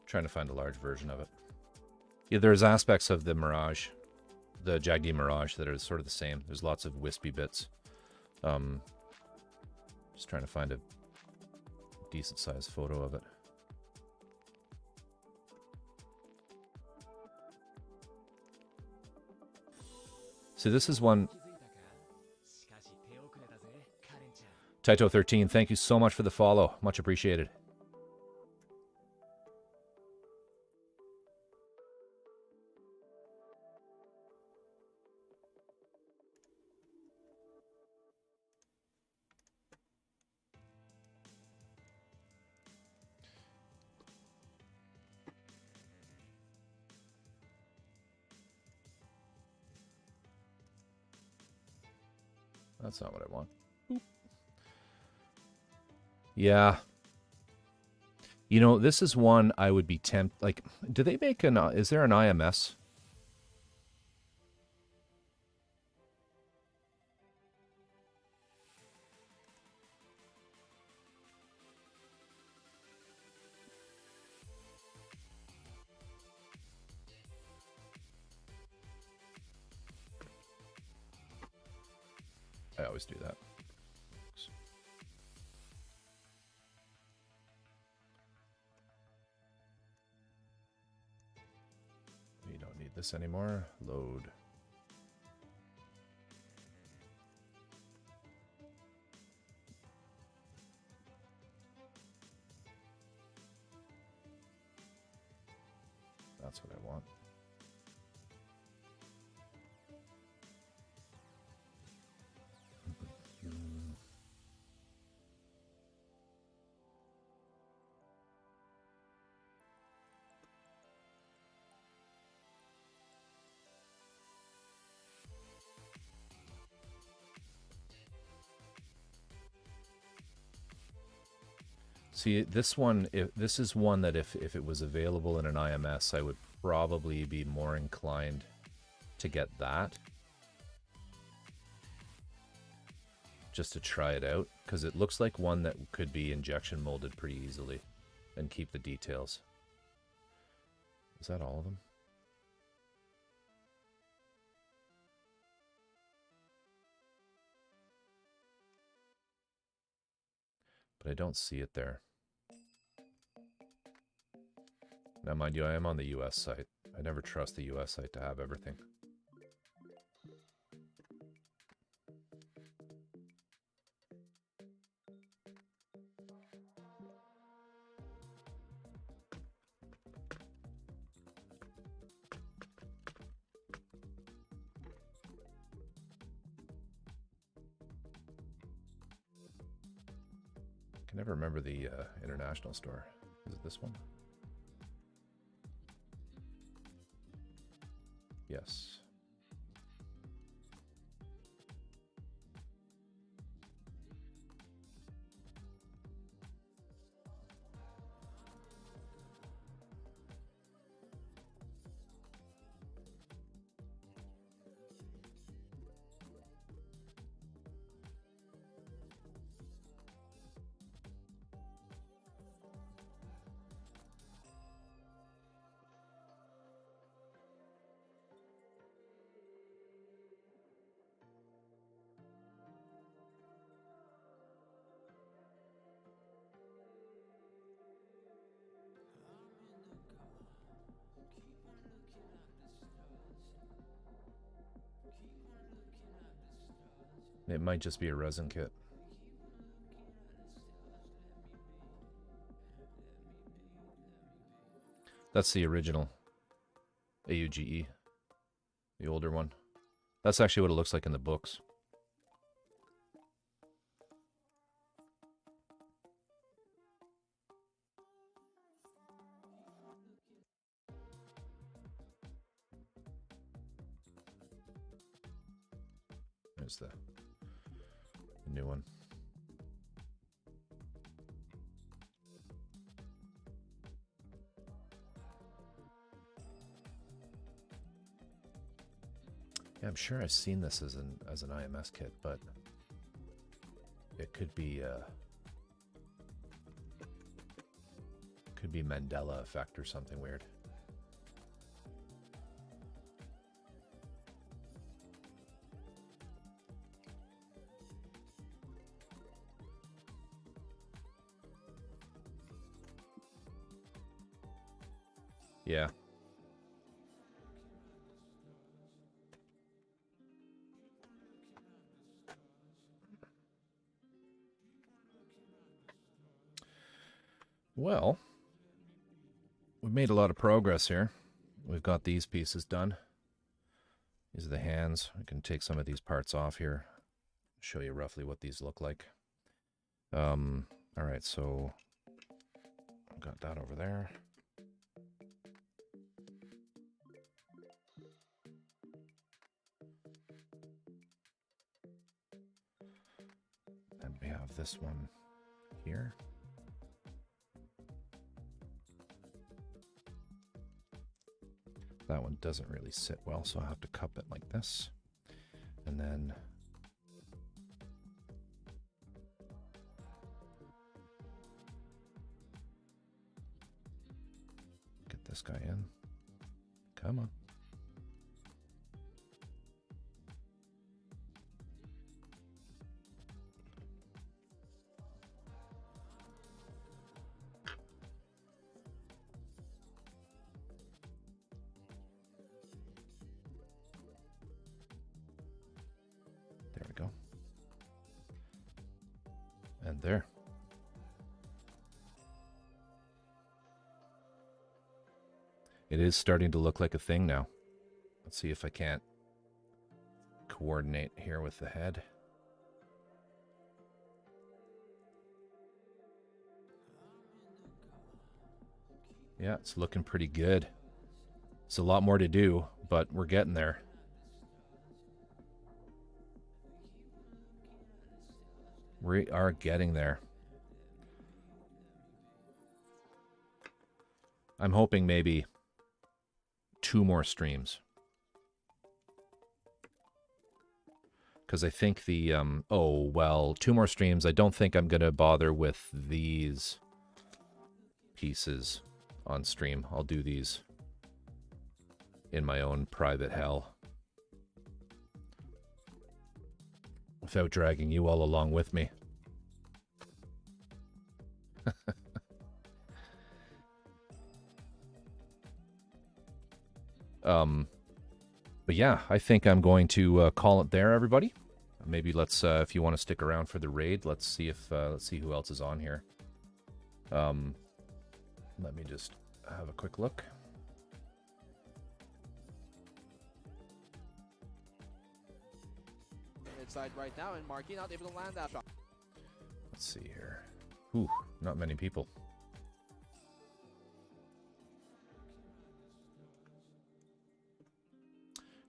Trying to find a large version of it. Yeah, there's aspects of the Mirage, the Jagdi Mirage, that are sort of the same. There's lots of wispy bits. Just trying to find a decent sized photo of it. So this is one... Taito13, thank you so much for the follow. Much appreciated. That's not what I want. Oop. Yeah. You know, this is one I would be tempted... Like, do they make an... is there an IMS? I always do that. We don't need this anymore. Load. That's what I want. See, this one, this is one that if it was available in an IMS, I would probably be more inclined to get that. Just to try it out, because it looks like one that could be injection molded pretty easily and keep the details. Is that all of them? But I don't see it there. Now, mind you, I am on the US site. I never trust the US site to have everything. can never remember the international store. Is it this one? Yes. It might just be a resin kit. That's the original AUGE, the older one. That's actually what it looks like in the books. There's the new one. Yeah, I'm sure I've seen this as an IMS kit, but it could be Mandela effect or something weird. Yeah. Well, we've made a lot of progress here. We've got these pieces done. These are the hands. I can take some of these parts off here, show you roughly what these look like. All right, so I've got that over there. And we have this one here. That one doesn't really sit well, so I'll have to cup it like this. And then get this guy in. Come on. There we go. And there. It is starting to look like a thing now. Let's see if I can't coordinate here with the head. Yeah, it's looking pretty good. It's a lot more to do, but we're getting there. We are getting there. I'm hoping maybe 2 more streams. Because I think the, oh, well, 2 more streams. I don't think I'm going to bother with these pieces on stream. I'll do these in my own private hell. Without dragging you all along with me. But yeah, I think I'm going to call it there, everybody. Maybe let's, if you want to stick around for the raid, let's see if let's see who else is on here. Let me just have a quick look. Inside right now, and Marquis not able to land that shot. Let's see here. Whew, not many people.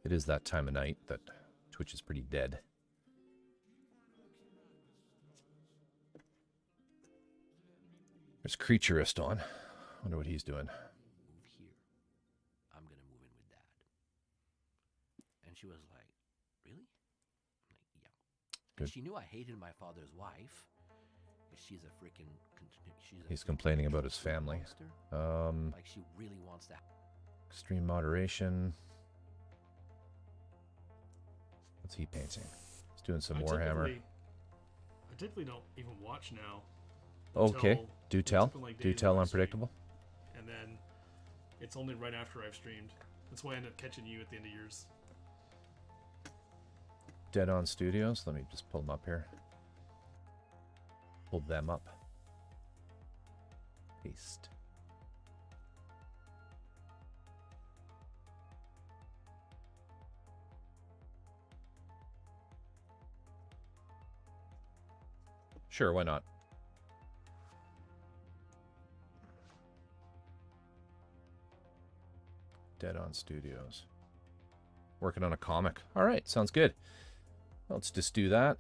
It is that time of night that Twitch is pretty dead. There's Creaturist on. Wonder what he's doing. Move here. I'm gonna move in with Dad. And she was like, really? I'm like, yeah. Good. She knew I hated my father's wife. She's a freaking. He's complaining about his family. Like she really wants that. Extreme moderation. What's he painting? He's doing some Warhammer. I typically don't even watch now. Okay, do tell. Like Do tell, Unpredictable. And then it's only right after I've streamed. That's why I end up catching you at the end of yours. Dead On Studios. Let me just pull them up here. Pull them up. Paste. Sure, why not? Dead On Studios. Working on a comic. All right, sounds good. Let's just do that.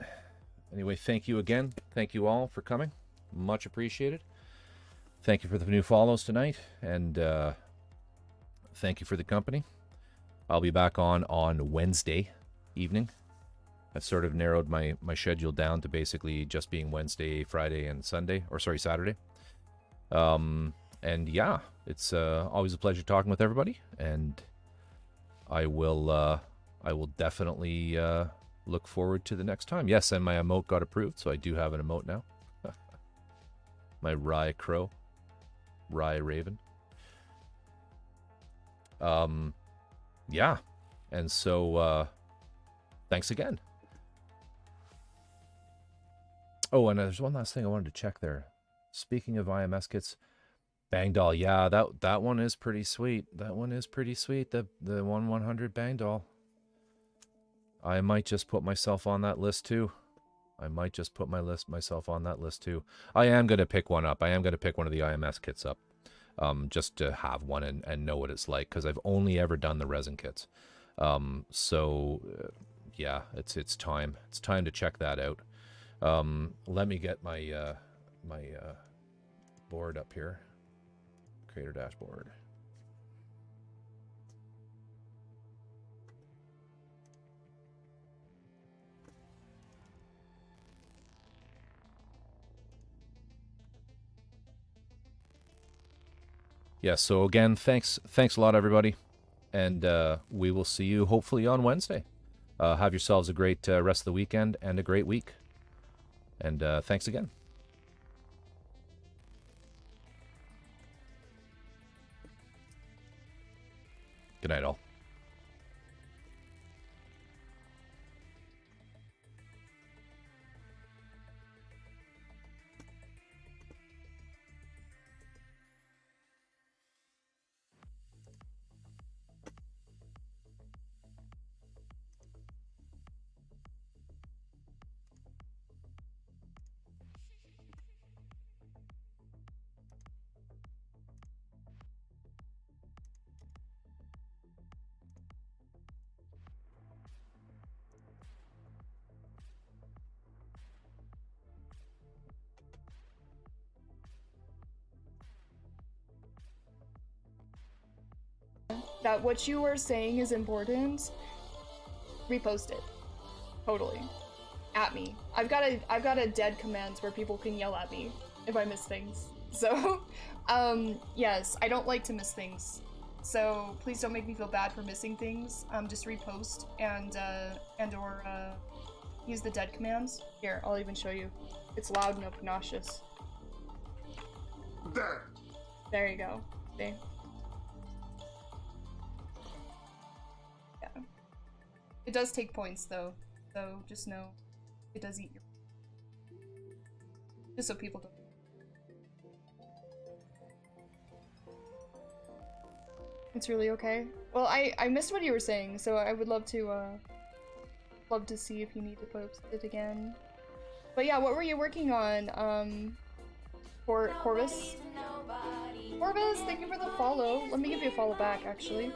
Anyway, thank you again. Thank you all for coming. Much appreciated. Thank you for the new follows tonight, and thank you for the company. I'll be back on Wednesday evening. I've sort of narrowed my schedule down to basically just being Wednesday, Friday, and Sunday, or sorry, Saturday. And yeah, it's always a pleasure talking with everybody, and I will definitely look forward to the next time. Yes, and my emote got approved, so I do have an emote now. My Rye Crow. Rye Raven. Yeah, and so thanks again. Oh, and there's one last thing I wanted to check there. Speaking of IMS kits, Bang Doll, yeah, that one is pretty sweet. That one is pretty sweet. The 1/100 Bang Doll. I might just put myself on that list too. I might just put myself on that list too. I am going to pick one up. I am going to pick one of the IMS kits up. Just to have one and know what it's like, because I've only ever done the resin kits. Yeah, it's time. It's time to check that out. Let me get my my board up here. Creator dashboard. Yeah, so again, thanks a lot, everybody. And we will see you hopefully on Wednesday. Have yourselves a great rest of the weekend and a great week. And thanks again. Good night, all. That what you are saying is important, repost it. Totally. At me. I've got a dead commands where people can yell at me if I miss things. So, yes, I don't like to miss things. So please don't make me feel bad for missing things. Just repost and or use the dead commands. Here, I'll even show you. It's loud and obnoxious. There you go. See? It does take points though, so just know it does eat your. Just so people don't. It's really okay. Well, I missed what you were saying, so I would love to see if you need to post it again. But yeah, what were you working on? Corvus. Corvus, thank you for the follow. Let me give you a follow back, actually.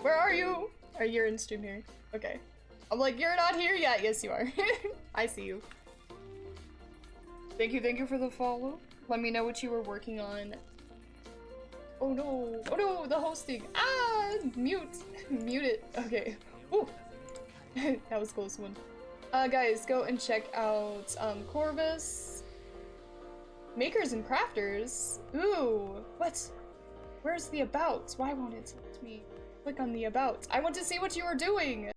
Where are you? Are you in stream here? Okay. I'm like, you're not here yet. Yes, you are. I see you. Thank you for the follow. Let me know what you were working on. Oh no, the hosting. Ah, mute. Mute it. Okay. Ooh. That was a close one. Guys, go and check out, Corvus. Makers and Crafters. Ooh, what? Where's the about? Why won't it let me click on the about? I want to see what you are doing.